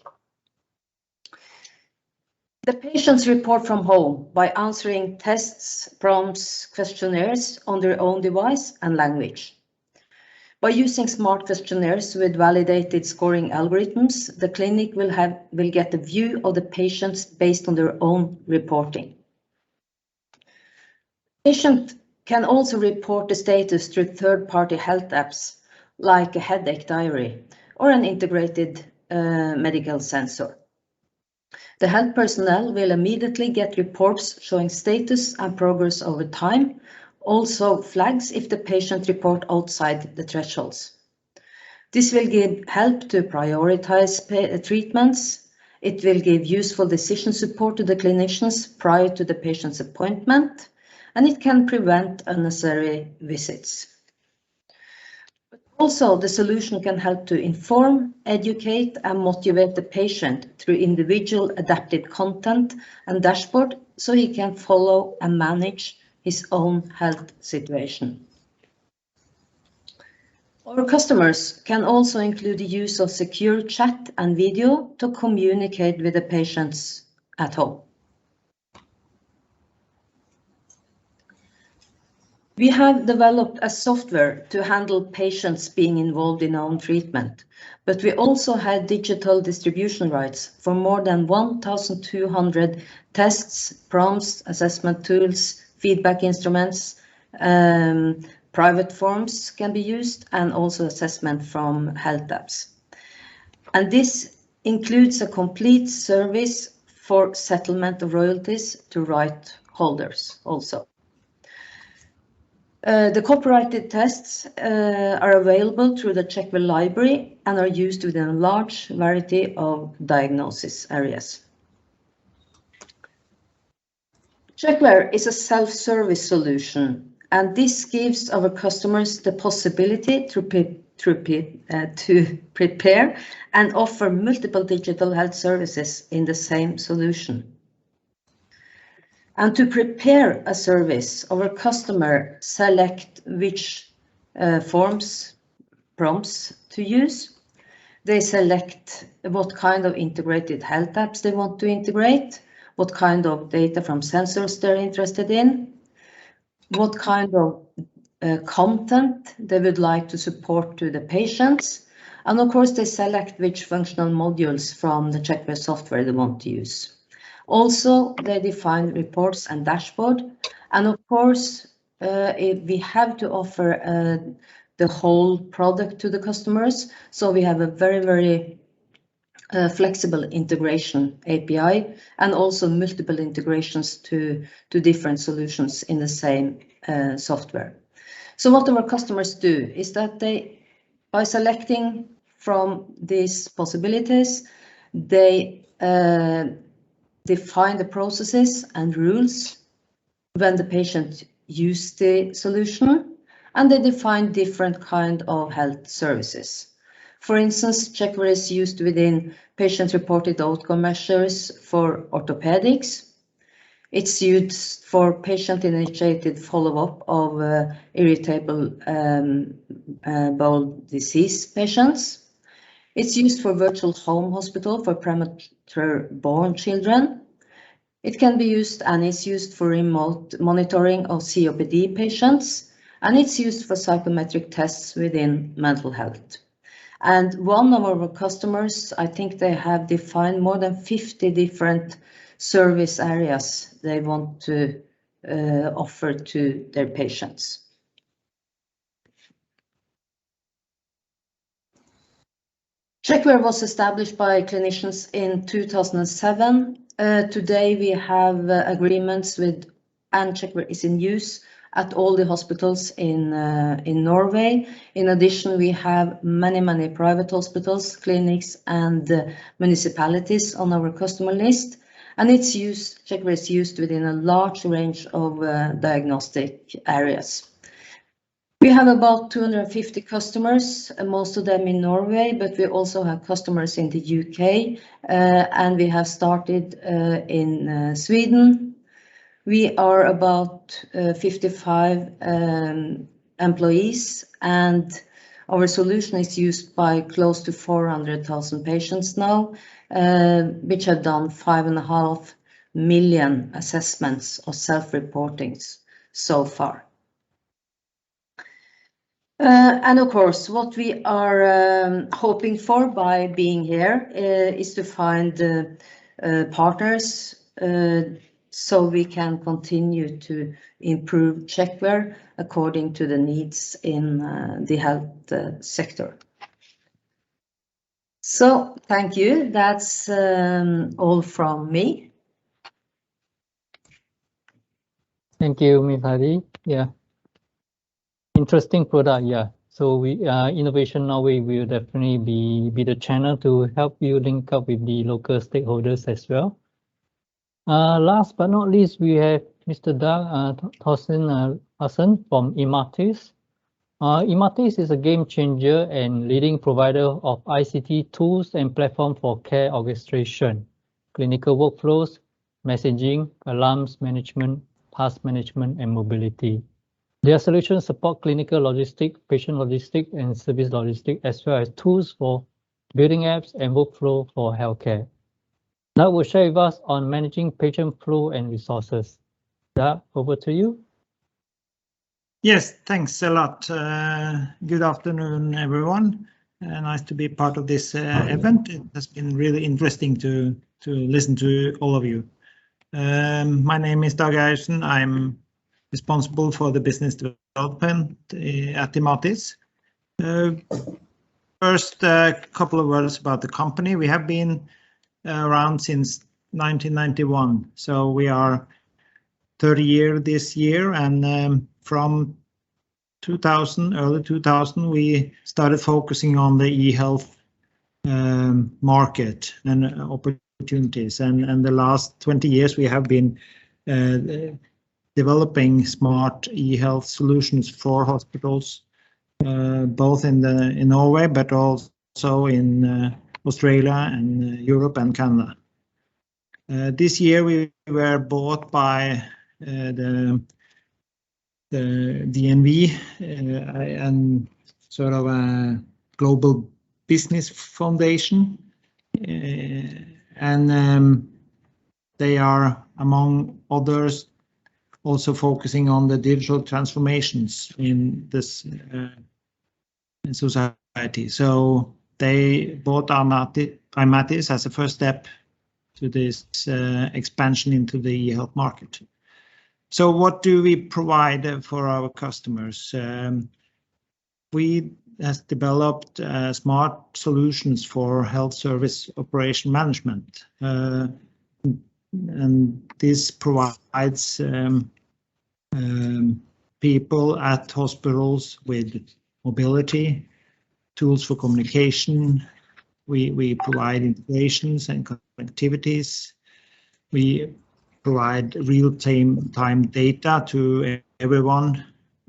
The patients report from home by answering tests, prompts, questionnaires on their own device and language. By using smart questionnaires with validated scoring algorithms, the clinic will get a view of the patients based on their own reporting. Patient can also report the status through third-party health apps like a headache diary or an integrated medical sensor. The health personnel will immediately get reports showing status and progress over time, also flags if the patient report outside the thresholds. This will give help to prioritize treatments. It will give useful decision support to the clinicians prior to the patient's appointment, and it can prevent unnecessary visits. Also, the solution can help to inform, educate, and motivate the patient through individual adapted content and dashboard so he can follow and manage his own health situation. Our customers can also include the use of secure chat and video to communicate with the patients at home. We have developed a software to handle patients being involved in own treatment, but we also had digital distribution rights for more than 1,200 tests, prompts, assessment tools, feedback instruments, private forms can be used, and also assessment from health apps. And this includes a complete service for settlement of royalties to right holders also. The copyrighted tests are available through the Checkware library and are used within a large variety of diagnosis areas. Checkware is a self-service solution, and this gives our customers the possibility to prepare and offer multiple digital health services in the same solution. And to prepare a service, our customer select which prompts to use. They select what kind of integrated health apps they want to integrate, what kind of data from sensors they're interested in, what kind of content they would like to support to the patients, and of course they select which functional modules from the Checkware software they want to use. Also, they define reports and dashboard, and of course we have to offer the whole product to the customers, so we have a very flexible integration API and also multiple integrations to different solutions in the same software. So what our customers do is that they, by selecting from these possibilities, they define the processes and rules when the patient uses the solution, and they define different kind of health services. For instance, Checkware is used within patient-reported outcome measures for orthopedics. It's used for patient-initiated follow-up of irritable bowel disease patients. It's used for virtual home hospital for premature born children. It can be used and is used for remote monitoring of COPD patients, and it's used for psychometric tests within mental health. And one of our customers, I think they have defined more than 50 different service areas they want to offer to their patients. Checkware was established by clinicians in 2007. Today we have agreements with, and Checkware is in use at all the hospitals in Norway. In addition, we have many private hospitals, clinics, and municipalities on our customer list. And it's used, Checkware is used within a large range of diagnostic areas. We have about 250 customers, most of them in Norway, but we also have customers in the UK, and we have started in Sweden. We are about 55 employees, and our solution is used by close to 400,000 patients now, which have done 5.5 million assessments or self-reportings so far. And of course, what we are hoping for by being here is to find partners so we can continue to improve Checkware according to the needs in the health sector. So thank you. That's all from me. Thank you, Ms. Hari. Yeah, interesting product. Yeah, so we Innovation Norway will definitely be the channel to help you link up with the local stakeholders as well. Last but not least, we have Mr. Dag Thorsten Hassan from eMartis. eMartis is a game changer and leading provider of ICT tools and platform for care orchestration, clinical workflows, messaging, alarms management, task management, and mobility. Their solutions support clinical logistics, patient logistics, and service logistics, as well as tools for building apps and workflow for healthcare. Now we'll share with us on managing patient flow and resources. Dag, over to you. Yes, thanks a lot. Good afternoon, everyone. Nice to be part of this event. It has been really interesting to listen to all of you. My name is Dag Eiersen. I'm responsible for the business development at eMartis. First, a couple of words about the company. We have been around since 1991, so we are 30 years this year, and from 2000, early 2000, we started focusing on the eHealth market and opportunities, and the last 20 years we have been developing smart eHealth solutions for hospitals, both in Norway, but also in Australia and Europe and Canada. This year we were bought by the DNV and sort of a global business foundation, and they are, among others, also focusing on the digital transformations in this society. So they bought eMartis as a first step to this expansion into the eHealth market. So what do we provide for our customers? We have developed smart solutions for health service operation management, and this provides people at hospitals with mobility, tools for communication. We provide integrations and connectivities. We provide real-time data to everyone,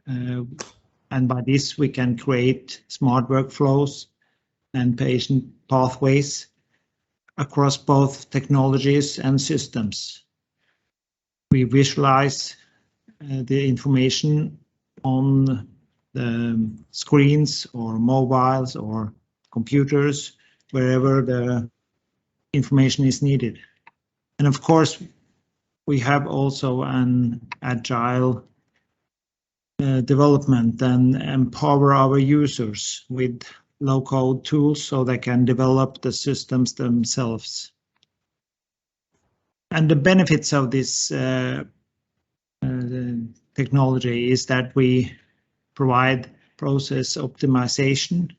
and by this we can create smart workflows and patient pathways across both technologies and systems. We visualize the information on the screens or mobiles or computers, wherever the information is needed. And of course, we have also an agile development and empower our users with low-code tools so they can develop the systems themselves. And the benefits of this technology is that we provide process optimization,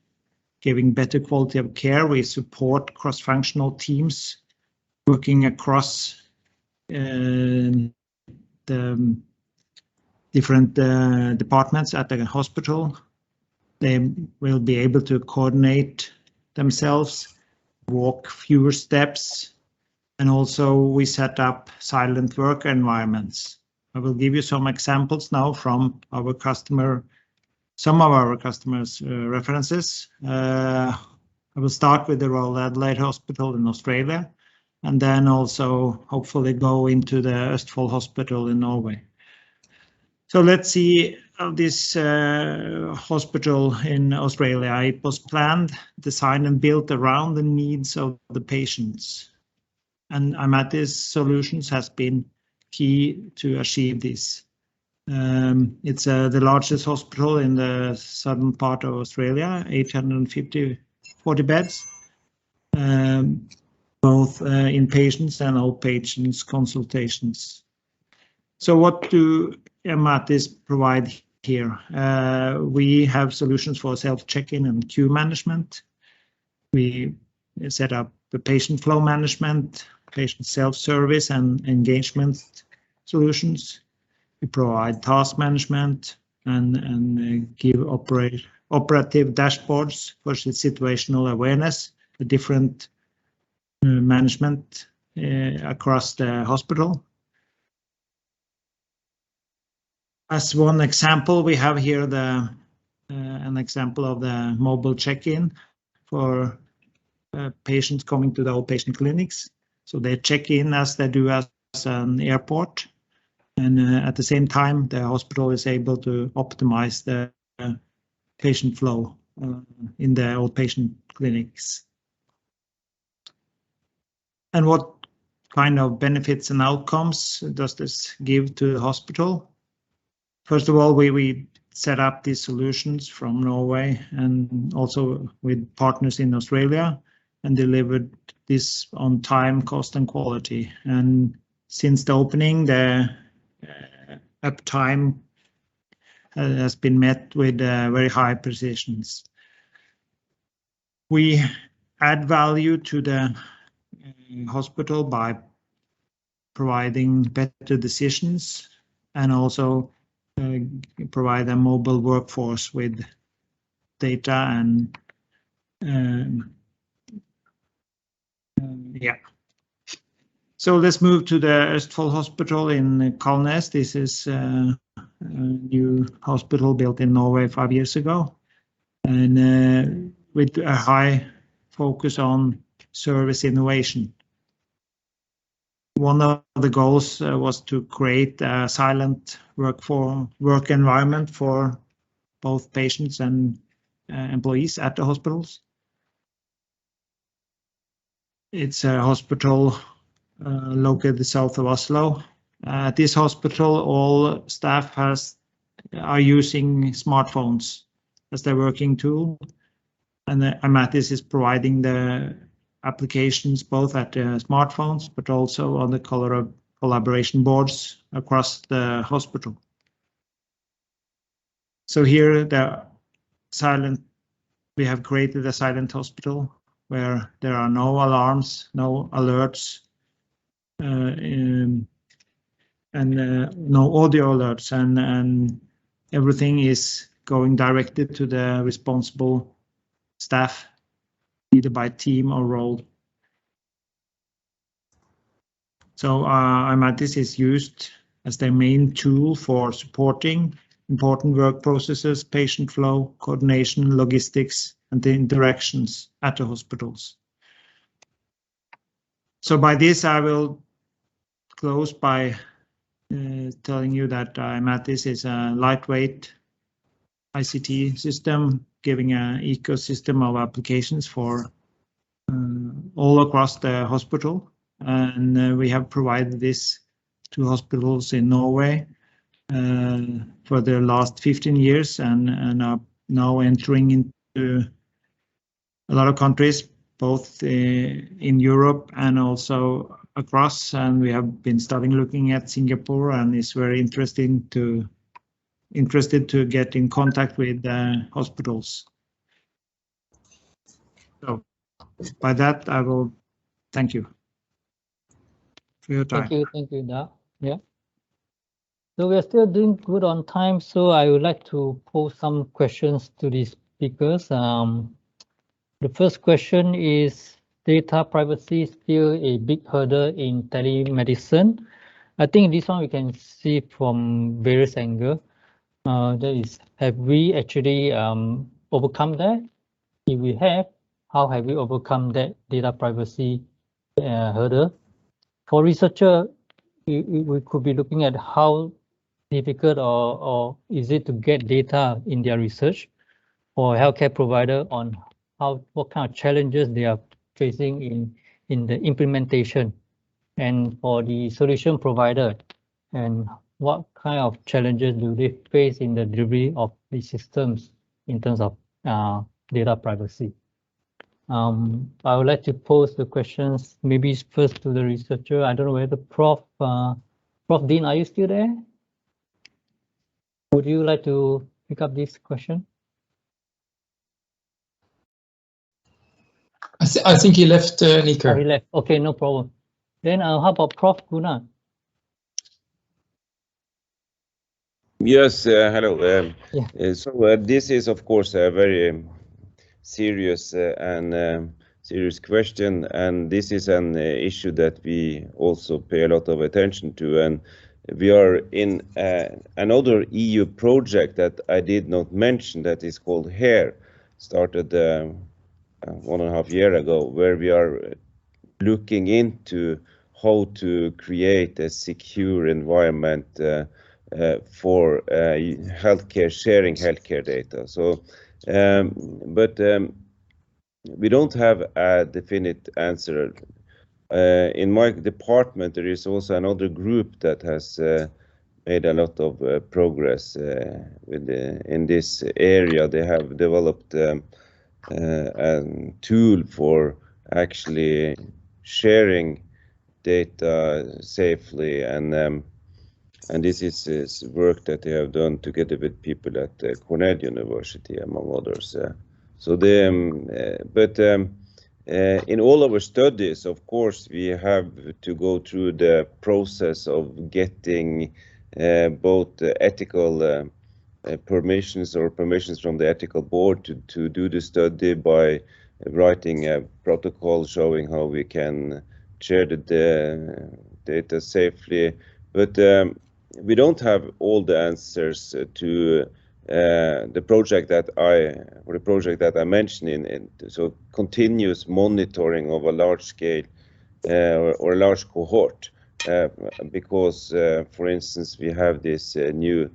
giving better quality of care. We support cross-functional teams working across the different departments at the hospital. They will be able to coordinate themselves, walk fewer steps, and also we set up silent work environments. I will give you some examples now from our customer, some of our customers' references. I will start with the Royal Adelaide Hospital in Australia, and then also hopefully go into the Østfold Hospital in Norway. So let's see this hospital in Australia. It was planned, designed and built around the needs of the patients. And eMartis solutions has been key to achieve this. It's the largest hospital in the southern part of Australia, 840 beds, both inpatients and outpatients consultations. So what do eMartis provide here? We have solutions for self-check-in and queue management. We set up the patient flow management, patient self-service and engagement solutions. We provide task management and give operative dashboards for situational awareness, the different management across the hospital. As one example, we have here an example of the mobile check-in for patients coming to the outpatient clinics. So they check in as they do as an airport, and at the same time the hospital is able to optimize the patient flow in the outpatient clinics. And what kind of benefits and outcomes does this give to the hospital? First of all, we set up these solutions from Norway and also with partners in Australia and delivered this on time, cost and quality. And since the opening, the uptime has been met with very high precisions. We add value to the hospital by providing better decisions and also provide a mobile workforce with data and yeah. So let's move to the Østfold Hospital in Kalnes. This is a new hospital built in Norway 5 years ago, and with a high focus on service innovation. One of the goals was to create a silent work environment for both patients and employees at the hospitals. It's a hospital located south of Oslo. At this hospital, all staff are using smartphones as their working tool, and Amatis is providing the applications both at the smartphones but also on the collaboration boards across the hospital. So here we have created a silent hospital where there are no alarms, no alerts, and no audio alerts, and everything is going directed to the responsible staff, either by team or role. So Amatis is used as their main tool for supporting important work processes, patient flow, coordination, logistics, and the interactions at the hospitals. So by this, I will close by telling you that Amatis is a lightweight ICT system, giving an ecosystem of applications for all across the hospital. And we have provided this to hospitals in Norway for the last 15 years and are now entering into a lot of countries, both in Europe and also across. And we have been starting looking at Singapore, and it's very interested to get in contact with hospitals. So by that, I will thank you for your time. Thank you, Da. Yeah. So we are still doing good on time, so I would like to pose some questions to the speakers. The first question is, data privacy is still a big hurdle in telemedicine? I think this one we can see from various angles. That is, have we actually overcome that? If we have, how have we overcome that data privacy hurdle? For researcher, we could be looking at how difficult or is it to get data in their research, for healthcare provider on what kind of challenges they are facing in the implementation, and for the solution provider, and what kind of challenges do they face in the delivery of the systems in terms of data privacy. I would like to pose the questions maybe first to the researcher. I don't know whether Prof. Dean, are you still there? Would you like to pick up this question? I think he left, Nicker. Oh, he left. Okay, no problem. Then how about Prof. Gunnar? Yes, hello. Yeah. So this is, of course, a very serious and serious question, and this is an issue that we also pay a lot of attention to. And we are in another EU project that I did not mention that is called HARE, started 1.5 years ago, where we are looking into how to create a secure environment for healthcare, sharing healthcare data. So, we don't have a definite answer. In my department, there is also another group that has made a lot of progress in this area. They have developed a tool for actually sharing data safely, and this is work that they have done together with people at Cornell University, among others. In all our studies, of course, we have to go through the process of getting both ethical permissions from the ethical board to do the study by writing a protocol showing how we can share the data safely. But we don't have all the answers to the project that I mentioned so continuous monitoring of a large scale or a large cohort, because for instance we have this new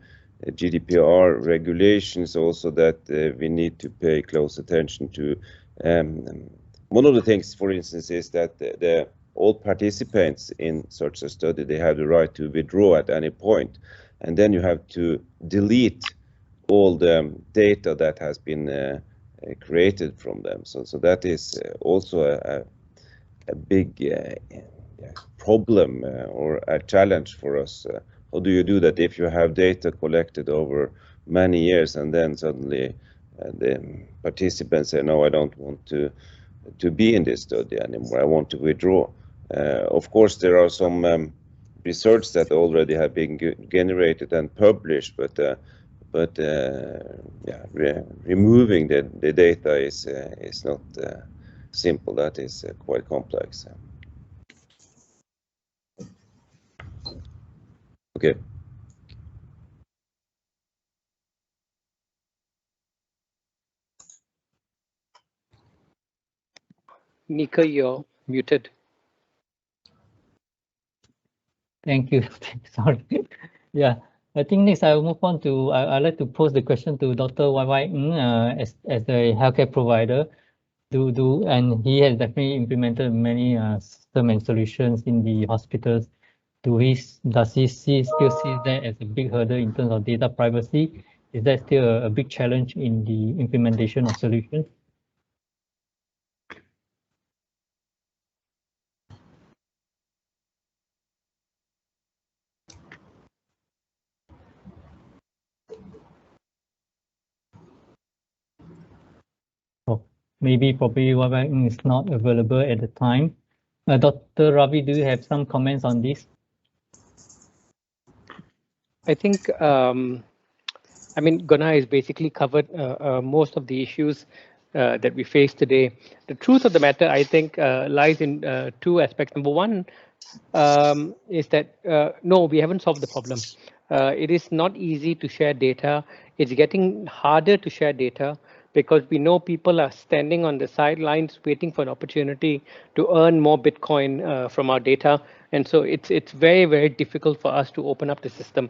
GDPR regulations also that we need to pay close attention to. One of the things, for instance, is that all participants in such a study, they have the right to withdraw at any point, and then you have to delete all the data that has been created from them. So that is also a big problem or a challenge for us. How do you do that if you have data collected over many years and then suddenly the participants say, no, I don't want to be in this study anymore, I want to withdraw. Of course, there are some research that already have been generated and published, but removing the data is not simple. That is quite complex. Okay. Nika, you're muted. Thank you. Sorry. Yeah, I think next I will move on to, I'd like to pose the question to Dr. YY Ng, as a healthcare provider. And he has definitely implemented many systems and solutions in the hospitals. Does he still see that as a big hurdle in terms of data privacy? Is that still a big challenge in the implementation of solutions? Maybe probably YY is not available at the time. Dr. Ravi, do you have some comments on this? I think, I mean, Gunnar has basically covered most of the issues that we face today. The truth of the matter, I think, lies in two aspects. Number one is that, no, we haven't solved the problem. It is not easy to share data. It's getting harder to share data because we know people are standing on the sidelines waiting for an opportunity to earn more Bitcoin from our data. And so it's very, very difficult for us to open up the system.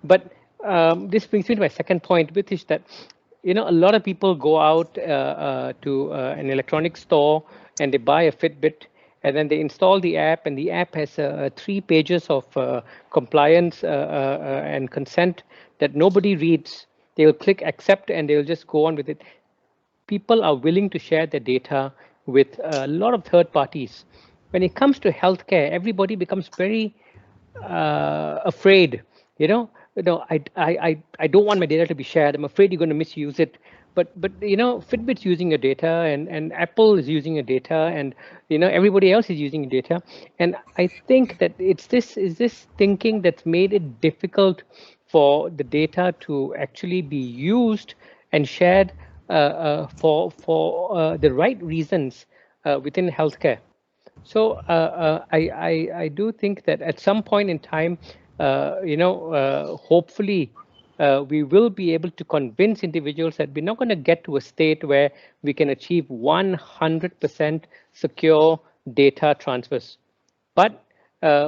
But this brings me to my second point, which is that, you know, a lot of people go out to an electronic store and they buy a Fitbit, and then they install the app, and the app has 3 pages of compliance and consent that nobody reads. They will click accept and they will just go on with it. People are willing to share their data with a lot of third parties. When it comes to healthcare, everybody becomes very afraid. I don't want my data to be shared. I'm afraid you're going to misuse it. but you know, Fitbit's using your data, and Apple is using your data, and you know, everybody else is using your data. And I think that it's this thinking that's made it difficult for the data to actually be used and shared for the right reasons within healthcare. So I do think that at some point in time, you know, hopefully we will be able to convince individuals that we're not going to get to a state where we can achieve 100% secure data transfers. But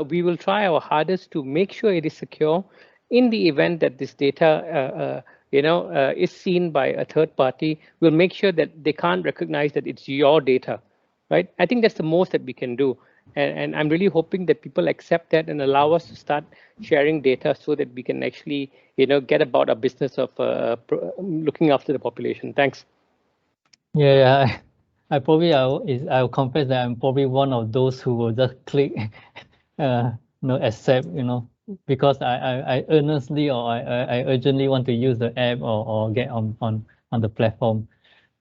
we will try our hardest to make sure it is secure in the event that this data you know, is seen by a third party. We'll make sure that they can't recognize that it's your data. Right? I think that's the most that we can do. And I'm really hoping that people accept that and allow us to start sharing data so that we can actually, you know, get about our business of looking after the population. Thanks. Yeah, I probably I'll confess that I'm probably one of those who will just click, accept, because I earnestly or I urgently want to use the app or get on the platform.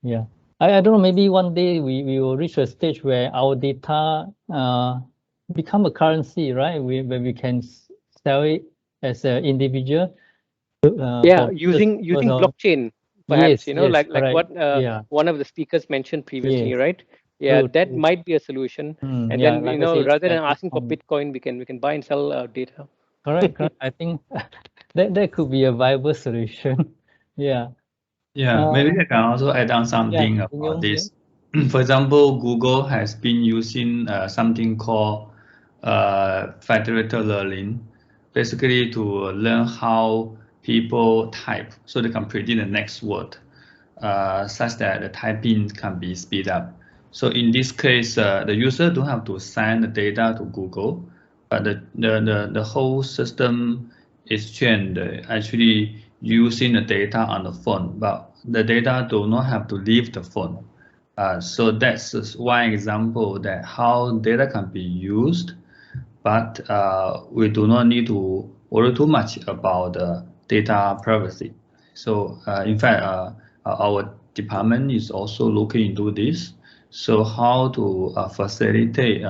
Yeah. I don't know, maybe one day we will reach a stage where our data become a currency, right? Where we can sell it as an individual. Yeah, using blockchain, perhaps, yes, like correct. what one of the speakers mentioned previously, Yes. right? Yeah, True, that true. might be a solution. And yeah, then, like I said, rather than asking for Bitcoin, we can buy and sell data. Correct. I think that could be a viable solution. Yeah. Yeah, maybe I can also add on something about this. For example, Google has been using something called federated learning, basically to learn how people type so they can predict the next word, such that the typing can be speed up. So in this case, the user don't have to send the data to Google, but the whole system is trained actually using the data on the phone, but the data do not have to leave the phone. So that's one example that how data can be used, but we do not need to worry too much about the data privacy. So in fact, our department is also looking into this. So how to facilitate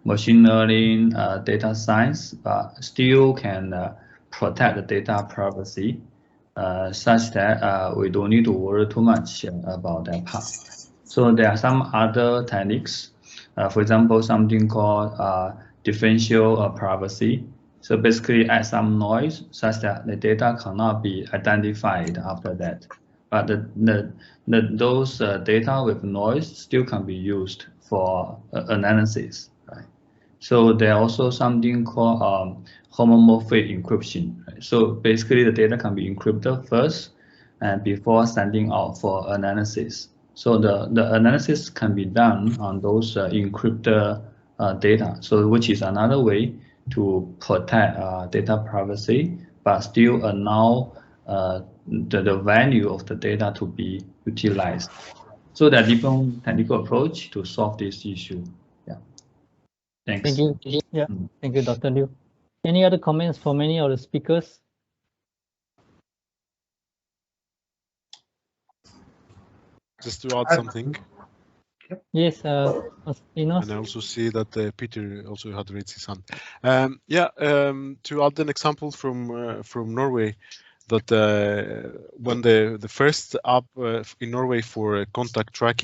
machine learning, data science, but still can protect the data privacy, such that we don't need to worry too much about that part. So there are some other techniques, for example, something called differential privacy. So basically add some noise such that the data cannot be identified after that. But those data with noise still can be used for analysis. Right? So there are also something called homomorphic encryption. Right? So basically the data can be encrypted first and before sending out for analysis. So the analysis can be done on those encrypted data. So which is another way to protect data privacy, but still allow the value of the data to be utilized. So there are different technical approach to solve this issue. Yeah. Thanks. Thank you. Yeah. Thank you, Dr. Liu. Any other comments from any of the speakers? Just to add something. Yes, and I also see that Peter also had raised his hand. To add an example from Norway, that when the first app in Norway for contact tracking